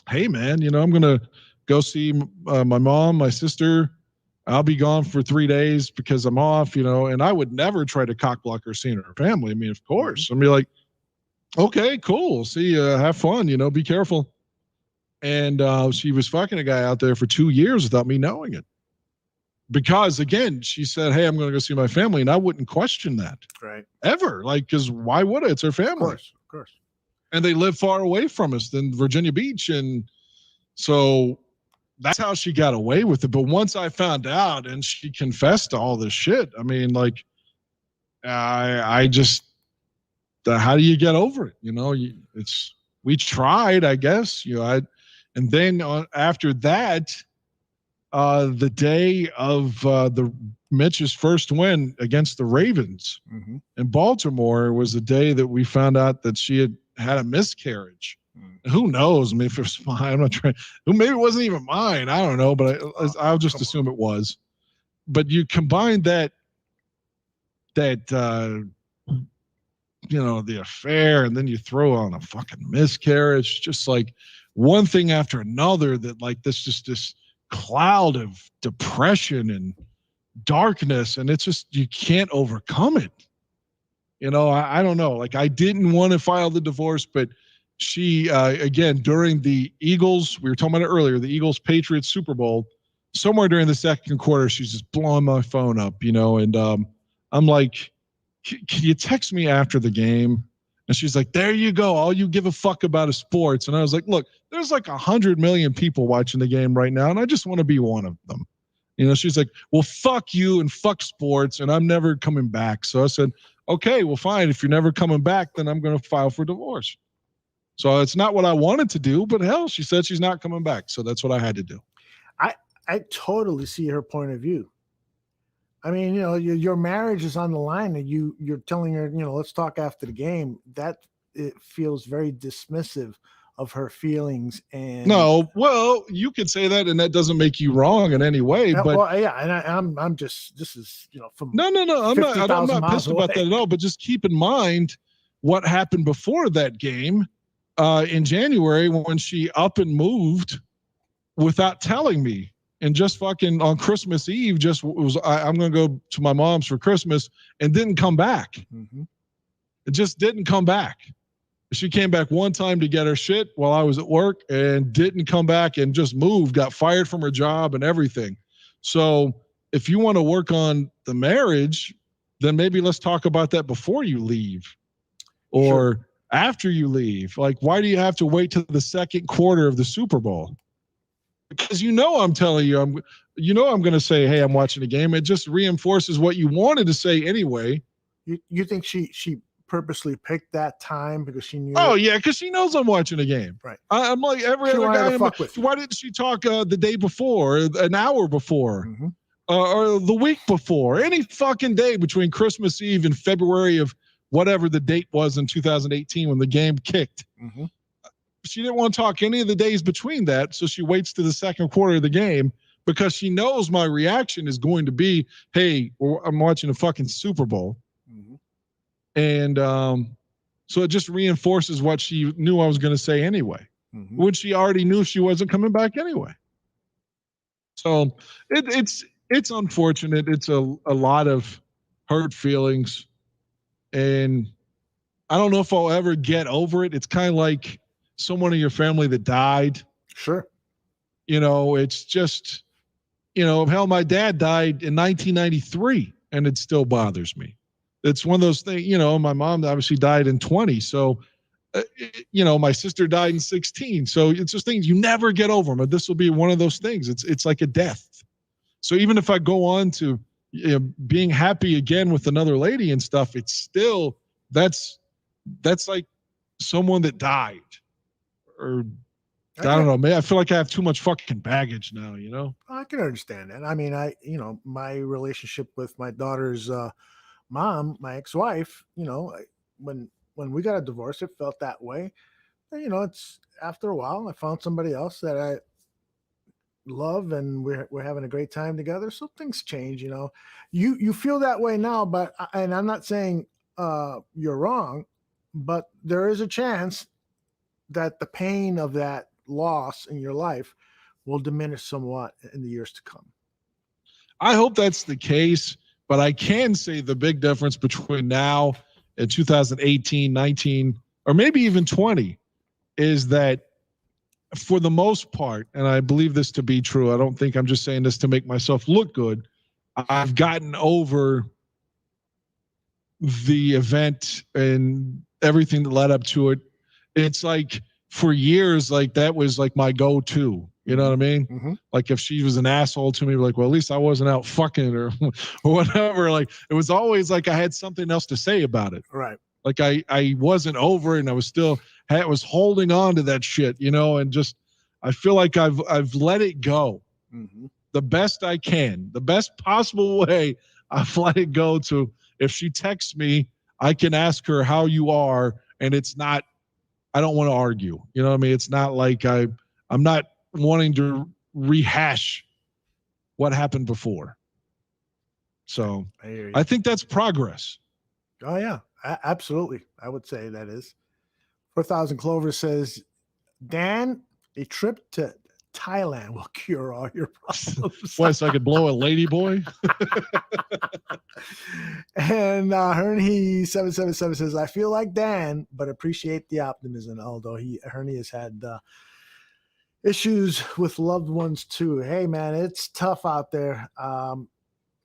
hey man, I'm going to go see my mom, my sister. I'll be gone for 3 days because I'm off, and I would never try to cock block her seeing her family. I mean, of course, I'd be like, okay, cool. See you, have fun, be careful. And she was fucking a guy out there for 2 years without me knowing it. Because again, she said, hey, I'm going to go see my family. And I wouldn't question that. Right. Ever. Because why would I? It's her family. Of course. And they live far away from us than Virginia Beach. And so that's how she got away with it. But once I found out and she confessed to all this shit, I mean, I just, how do you get over it? We tried, I guess, and then after that, the day of Mitch's first win against the Ravens in Baltimore was the day that we found out that she had a miscarriage. Who knows? I mean, if it was mine, I'm not trying. Maybe it wasn't even mine. I don't know, but I'll just assume it was. But you combine that the affair, and then you throw on a fucking miscarriage, just like one thing after another, that like this cloud of depression and darkness, and it's just, you can't overcome it. You know, I don't know. Like, I didn't want to file the divorce, but she, again, during the Eagles, we were talking about it earlier, the Eagles-Patriots Super Bowl, somewhere during the second quarter, she's just blowing my phone up, you know, and I'm like, can you text me after the game? And she's like, there you go. All you give a fuck about is sports. And I was like, look, there's like 100 million people watching the game right now, and I just want to be one of them. You know, she's like, well, fuck you and fuck sports, and I'm never coming back. So I said, okay, well, fine. If you're never coming back, then I'm going to file for divorce. So it's not what I wanted to do, but hell, she said she's not coming back. So that's what I had to do. I totally see her point of view. I mean, you know, your marriage is on the line, and you're telling her, you know, let's talk after the game. That it feels very dismissive of her feelings. And no, well, you could say that, and that doesn't make you wrong in any way. But well, yeah, and I'm just, this is, you know, from no, I'm not pissed about that at all. But just keep in mind what happened before that game in January when she up and moved without telling me. And just fucking on Christmas Eve, just was I'm going to go to my mom's for Christmas, and didn't come back. Mm-hmm. It just didn't come back. She came back one time to get her shit while I was at work, and didn't come back, and just moved, got fired from her job and everything. So if you want to work on the marriage, then maybe let's talk about that before you leave or after you leave. Like, why do you have to wait till the second quarter of the Super Bowl? Because I'm telling you, I'm going to say, hey, I'm watching the game. It just reinforces what you wanted to say anyway. You think she purposely picked that time because she knew? Oh yeah, because she knows I'm watching the game. Right. I'm like every other guy. Why didn't she talk the day before, an hour before, mm-hmm. Or the week before, any fucking day between Christmas Eve and February of whatever the date was in 2018 when the game kicked? Mm-hmm. She didn't want to talk any of the days between that, so she waits to the second quarter of the game because she knows my reaction is going to be, hey, I'm watching a fucking Super Bowl. Mm-hmm. And so it just reinforces what she knew I was going to say anyway, mm-hmm. when she already knew she wasn't coming back anyway. So it's unfortunate. It's a lot of hurt feelings, and I don't know if I'll ever get over it. It's kind of like someone in your family that died. Sure. You know, it's just, you know, hell, my dad died in 1993, and it still bothers me. It's one of those things, you know, my mom obviously died in 20. So, you know, my sister died in 16. So it's just things you never get over them. But this will be one of those things. It's like a death. So even if I go on to being happy again with another lady and stuff, it's still, that's like someone that died. Or I don't know, man. I feel like I have too much fucking baggage now, you know? I can understand that. I mean, my relationship with my daughter's mom, my ex-wife, you know, when we got a divorce, it felt that way. And, you know, it's after a while, I found somebody else that I love, and we're having a great time together. So things change, you know. You feel that way now, but and I'm not saying you're wrong, but there is a chance that the pain of that loss in your life will diminish somewhat in the years to come. I hope that's the case, but I can say the big difference between now and 2018, 19, or maybe even 20 is that for the most part, and I believe this to be true, I don't think I'm just saying this to make myself look good, I've gotten over the event and everything that led up to it. It's like for years, like that was like my go-to, you know what I mean? Mm-hmm. Like if she was an asshole to me, like, well, at least I wasn't out fucking or whatever. Like it was always like I had something else to say about it. Right. Like I wasn't over it, and I was still was holding on to that shit, you know, and just I feel like I've let it go the best I can, the best possible way. I've let it go to if she texts me, I can ask her how you are, and it's not. I don't want to argue. You know what I mean? It's not like I'm not wanting to rehash what happened before. So I think that's progress. Oh yeah, absolutely. I would say that is. 4,000 Clover says, Dan, a trip to Thailand will cure all your problems. Why, so I could blow a lady boy? And Herney777 says, I feel like Dan, but appreciate the optimism, although Herney has had issues with loved ones too. Hey man, it's tough out there. I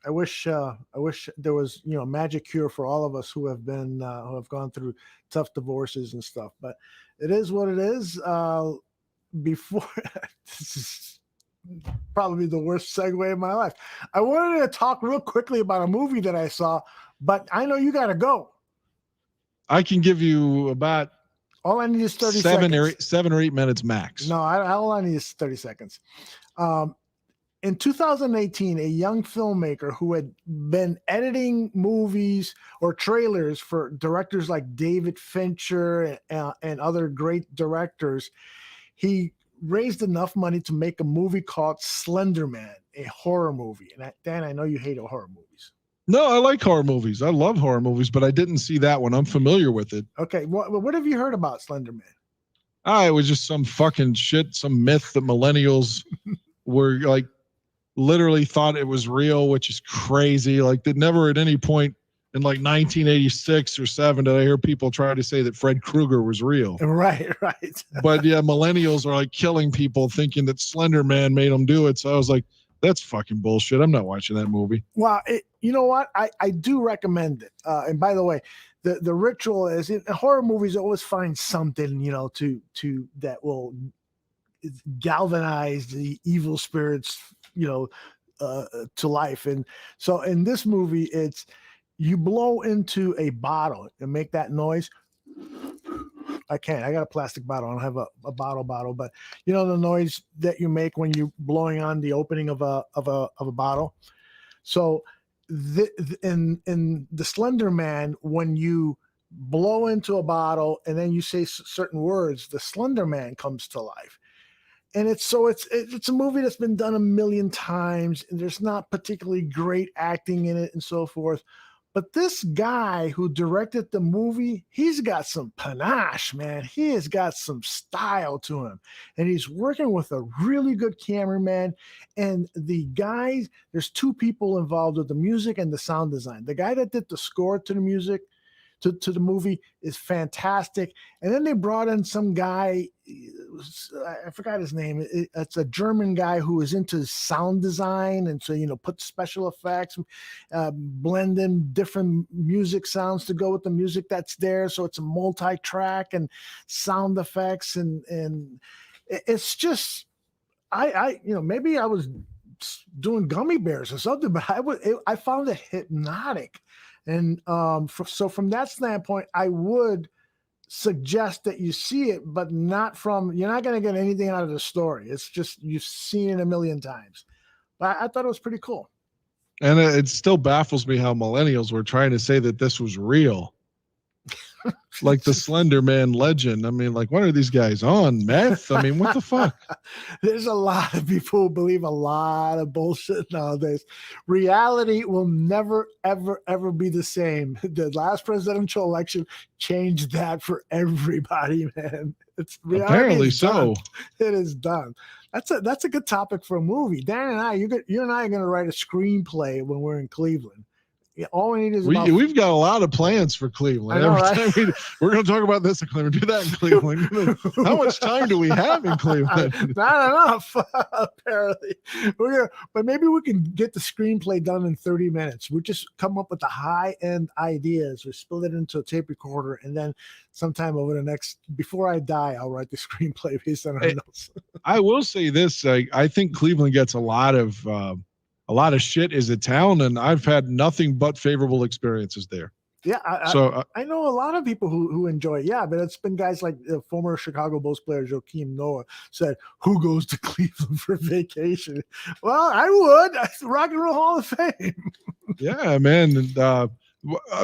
wish there was, magic cure for all of us who have been who have gone through tough divorces and stuff, but it is what it is. Before this is probably the worst segue in my life. I wanted to talk real quickly about a movie that I saw, but I know you got to go. I can give you about all I need is 30 seconds. 7 or 8 minutes max. No, all I need is 30 seconds. In 2018, a young filmmaker who had been editing movies or trailers for directors like David Fincher and other great directors, he raised enough money to make a movie called Slender Man, a horror movie. And Dan, I know you hate horror movies. No, I like horror movies. I love horror movies, but I didn't see that one. I'm familiar with it. Okay, what have you heard about Slender Man? It was just some fucking shit, some myth that millennials were like literally thought it was real, which is crazy. Like, that never at any point in like 1986 or 7 did I hear people try to say that Fred Krueger was real. Right. But yeah, millennials are like killing people thinking that Slender Man made them do it. So I was like, that's fucking bullshit. I'm not watching that movie. Well, you know what? I do recommend it. And by the way, the ritual is in horror movies always find something, to that will galvanize the evil spirits, to life. And so in this movie, it's you blow into a bottle and make that noise. I can't. I got a plastic bottle. I don't have a bottle, but the noise that you make when you're blowing on the opening of a bottle. So in the Slender Man, when you blow into a bottle and then you say certain words, the Slender Man comes to life. And it's a movie that's been done a million times, and there's not particularly great acting in it and so forth. But this guy who directed the movie, he's got some panache, man. He has got some style to him. And he's working with a really good cameraman. And the guys, there's 2 people involved with the music and the sound design. The guy that did the score to the music, to the movie, is fantastic. And then they brought in some guy, I forgot his name. It's a German guy who is into sound design, and so put special effects, blend in different music sounds to go with the music that's there. So it's a multi-track and sound effects, and it's just maybe I was doing gummy bears or something, but I found it hypnotic. And so from that standpoint, I would suggest that you see it, but you're not going to get anything out of the story. It's just, you've seen it a million times. But I thought it was pretty cool. And it still baffles me how millennials were trying to say that this was real. Like the Slender Man legend. I mean, like, what are these guys on? Meth? I mean, what the fuck? There's a lot of people who believe a lot of bullshit nowadays. Reality will never, ever, ever be the same. The last presidential election changed that for everybody, man. It's reality. Apparently so. It is done. That's a good topic for a movie. Dan and I, you and I are going to write a screenplay when we're in Cleveland. Yeah, all we need is we've got a lot of plans for Cleveland. Know, Every time we're going to talk about this in Cleveland, do that in Cleveland. How much time do we have in Cleveland? Not enough, apparently. But maybe we can get the screenplay done in 30 minutes. We just come up with the high-end ideas. We split it into a tape recorder, and then sometime before I die, I'll write the screenplay based on our notes. I will say this: I think Cleveland gets a lot of shit as a town, and I've had nothing but favorable experiences there. Yeah, I know a lot of people who enjoy it. Yeah, but it's been guys like the former Chicago Bulls player Joakim Noah said, "Who goes to Cleveland for vacation?" Well, I would. Rock and Roll Hall of Fame. Yeah, man. And,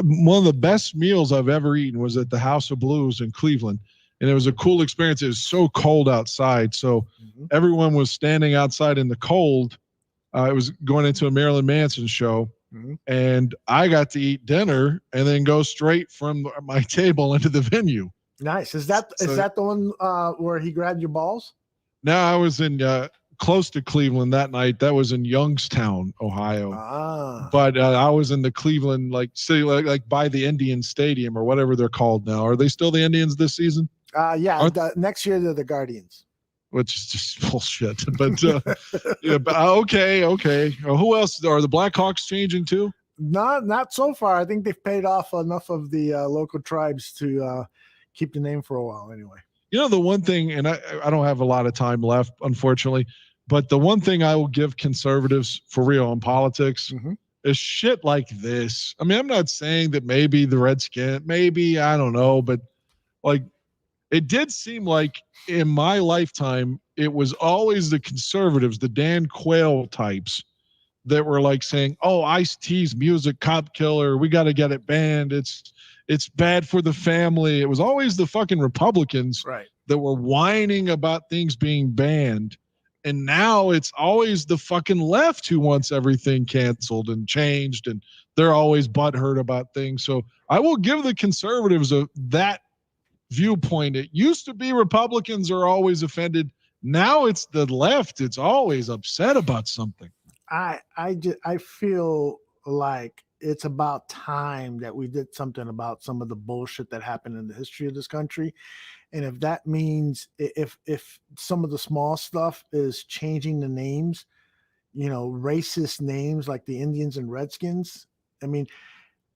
one of the best meals I've ever eaten was at the House of Blues in Cleveland, and it was a cool experience. It was so cold outside, so everyone was standing outside in the cold. It was going into a Marilyn Manson show, and I got to eat dinner and then go straight from my table into the venue. Nice. Is that the one where he grabbed your balls? No, I was in close to Cleveland that night. That was in Youngstown, Ohio. But I was in the Cleveland city, like by the Indian Stadium or whatever they're called now. Are they still the Indians this season? Next year they're the Guardians. Which is just bullshit. But okay. Who else? Are the Blackhawks changing too? Not so far. I think they've paid off enough of the local tribes to keep the name for a while anyway. You know, the one thing, and I don't have a lot of time left, unfortunately, but the one thing I will give conservatives for real in politics is shit like this. I mean, I'm not saying that maybe the Redskins, maybe, I don't know, but like it did seem like in my lifetime, it was always the conservatives, the Dan Quayle types that were like saying, oh, Ice-T's music, cop killer, we got to get it banned. It's bad for the family. It was always the fucking Republicans that were whining about things being banned. And now it's always the fucking left who wants everything canceled and changed. And they're always butthurt about things. So I will give the conservatives that viewpoint. It used to be Republicans are always offended. Now it's the left. It's always upset about something. I feel like it's about time that we did something about some of the bullshit that happened in the history of this country. And if that means if some of the small stuff is changing the names, you know, racist names like the Indians and Redskins. I mean,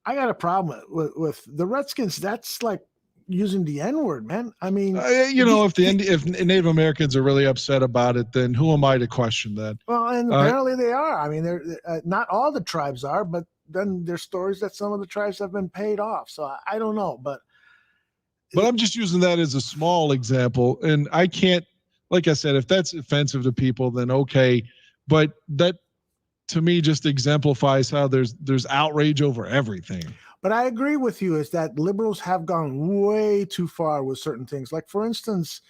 I got a problem with the Redskins. That's like using the N-word, man. I mean, if Native Americans are really upset about it, then who am I to question that? Well, and apparently they are. I mean, they're not all the tribes are, but then there's stories that some of the tribes have been paid off. So I don't know, but I'm just using that as a small example. And I can't, like I said, if that's offensive to people, then okay. But that to me just exemplifies how there's outrage over everything. But I agree with you is that liberals have gone way too far with certain things. Like, for instance,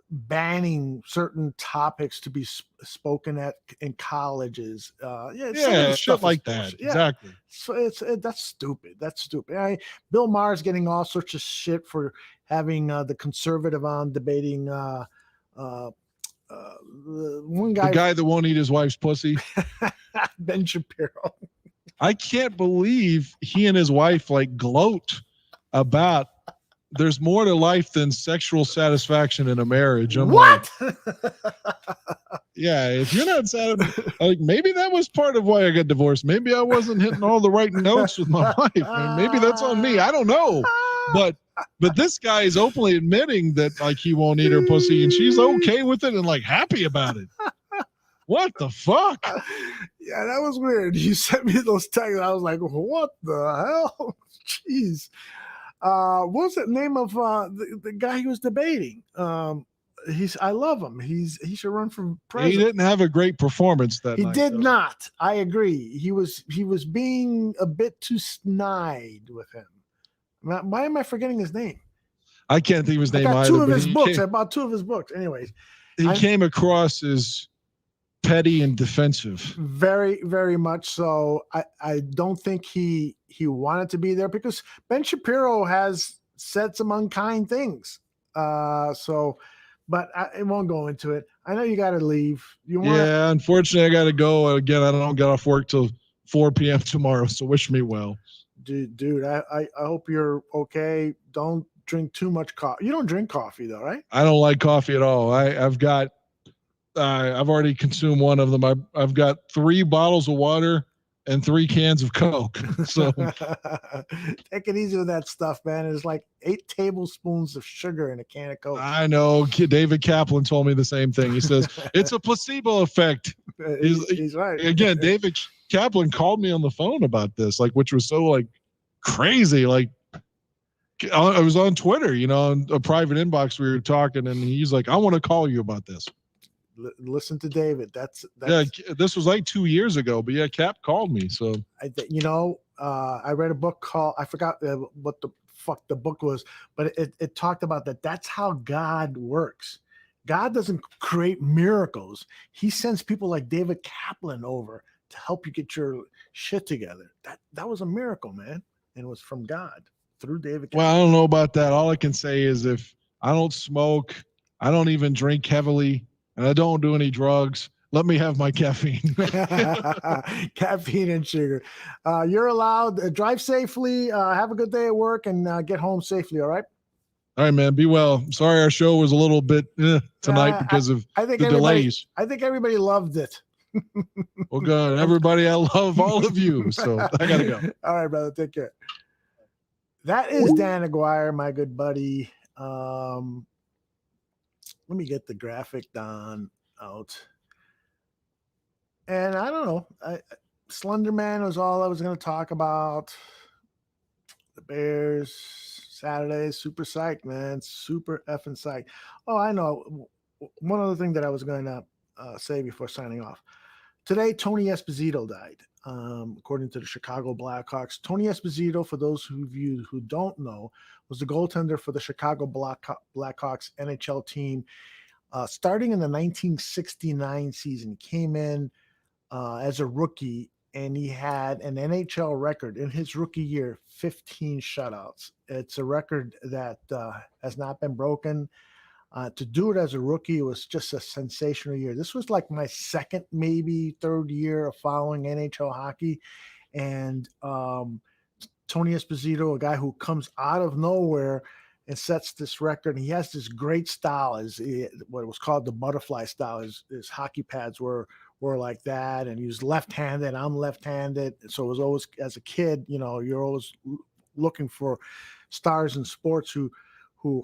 banning certain topics to be spoken at in colleges. Shit like that. Yeah. Exactly. So that's stupid. That's stupid. Bill Maher's getting all sorts of shit for having the conservative on debating one guy. The guy that won't eat his wife's pussy. Ben Shapiro. I can't believe he and his wife gloat about there's more to life than sexual satisfaction in a marriage. I'm what? Yeah, if you're not satisfied, maybe that was part of why I got divorced. Maybe I wasn't hitting all the right notes with my wife. Maybe that's on me. I don't know. But this guy is openly admitting that he won't eat her pussy and she's okay with it and happy about it. What the fuck? Yeah, that was weird. You sent me those texts. I was like, what the hell? Jeez. What was the name of the guy he was debating? I love him. He should run for president. He didn't have a great performance that night. He did not. I agree. He was being a bit too snide with him. Why am I forgetting his name? I can't think of his name either. I bought two of his books. Anyways. He came across as petty and defensive. Very, very much so. I don't think he wanted to be there because Ben Shapiro has said some unkind things. But I won't go into it. I know you got to leave. Yeah, unfortunately, I got to go. Again, I don't get off work till 4 p.m. tomorrow, so wish me well. Dude, I hope you're okay. Don't drink too much coffee. You don't drink coffee, though, right? I don't like coffee at all. I've already consumed one of them. I've got 3 bottles of water and 3 cans of Coke. So take it easy with that stuff, man. It's like 8 tablespoons of sugar in a can of Coke. I know. David Kaplan told me the same thing. He says it's a placebo effect. He's right. Again, David Kaplan called me on the phone about this, which was so crazy. I was on Twitter, in a private inbox. We were talking, and he's like, "I want to call you about this." Listen to David. That's this was 2 years ago, but yeah, Cap called me. So I read a book called, I forgot what the fuck the book was, but it talked about that. That's how God works. God doesn't create miracles. He sends people like David Kaplan over to help you get your shit together. That was a miracle, man, and it was from God through David Kaplan. Well, I don't know about that. All I can say is if I don't smoke, I don't even drink heavily. and I don't do any drugs. Let me have my caffeine. Caffeine and sugar. You're allowed. Drive safely. Have a good day at work, and get home safely. All right. All right, man. Be well. Sorry, our show was a little bit tonight because of the delays. I think everybody loved it. Well, good. Everybody, I love all of you. So I gotta go. All right, brother. Take care. That is Dan Aguirre, my good buddy. Let me get the graphic down out. And I don't know. Slender Man was all I was going to talk about. The Bears, Saturday, super psyched, man. Super effing psyched. Oh, I know. One other thing that I was going to say before signing off. Today, Tony Esposito died, according to the Chicago Blackhawks. Tony Esposito, for those of you who don't know, was the goaltender for the Chicago Blackhawks NHL team. Starting in the 1969 season, came in as a rookie, and he had an NHL record in his rookie year, 15 shutouts. It's a record that has not been broken. To do it as a rookie was just a sensational year. This was like my second, maybe third year of following NHL hockey. And Tony Esposito, a guy who comes out of nowhere and sets this record. And he has this great style, what was called the butterfly style. His hockey pads were like that, and he was left-handed. I'm left-handed, so it was always, as a kid, you're always looking for stars in sports who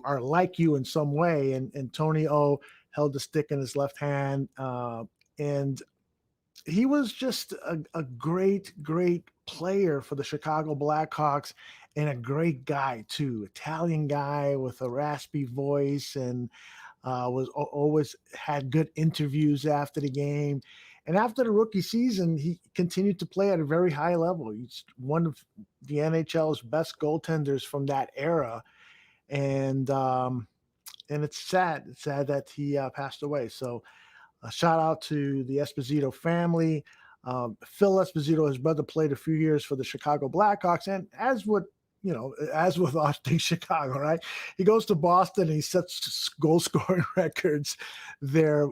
are like you in some way. And Tony O held the stick in his left hand, and he was just a great player for the Chicago Blackhawks, and a great guy too. Italian guy with a raspy voice, and was always had good interviews after the game. And after the rookie season, he continued to play at a very high level. He's one of the NHL's best goaltenders from that era. And it's sad. It's sad that he passed away. So a shout out to the Esposito family. Phil Esposito, his brother, played a few years for the Chicago Blackhawks. And as with all things Chicago, right? He goes to Boston and he sets goal scoring records there.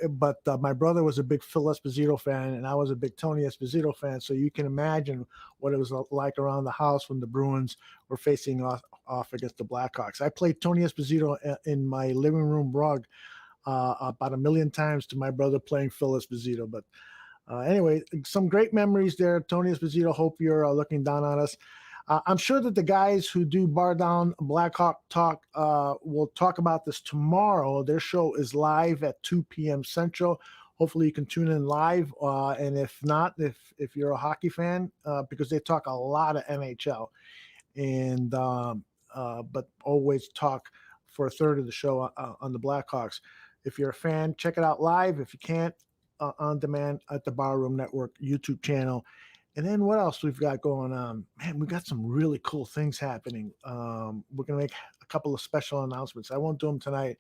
But my brother was a big Phil Esposito fan, and I was a big Tony Esposito fan. So you can imagine what it was like around the house when the Bruins were facing off against the Blackhawks. I played Tony Esposito in my living room rug about a million times to my brother playing Phil Esposito. But anyway, some great memories there. Tony Esposito, hope you're looking down on us. I'm sure that the guys who do Bar Down Blackhawk Talk will talk about this tomorrow. Their show is live at 2 p.m. Central. Hopefully you can tune in live. And if not, if you're a hockey fan, because they talk a lot of NHL, and but always talk for a third of the show on the Blackhawks. If you're a fan, check it out live. If you can't, on demand at the Barroom Network YouTube channel. And then what else we've got going on? Man, we got some really cool things happening. We're going to make a couple of special announcements. I won't do them tonight,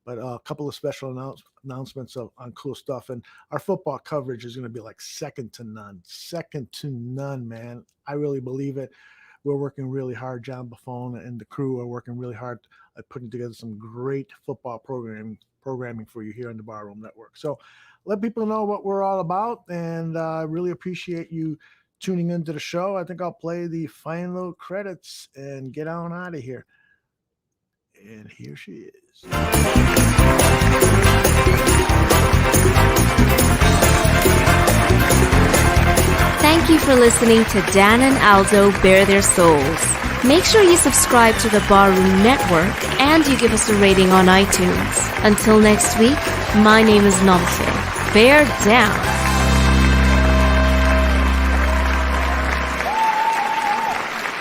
but a couple of special announcements on cool stuff. And our football coverage is going to be like second to none, man. I really believe it. We're working really hard. John Buffone and the crew are working really hard at putting together some great football programming for you here on the Barroom Network. So let people know what we're all about, and really appreciate you tuning into the show. I think I'll play the final credits and get on out of here. And here she is. Thank you for listening to Dan and Aldo Bare Their Souls. Make sure you subscribe to the Barroom Network and you give us a rating on iTunes. Until next week, my name is Nomse. Bear down.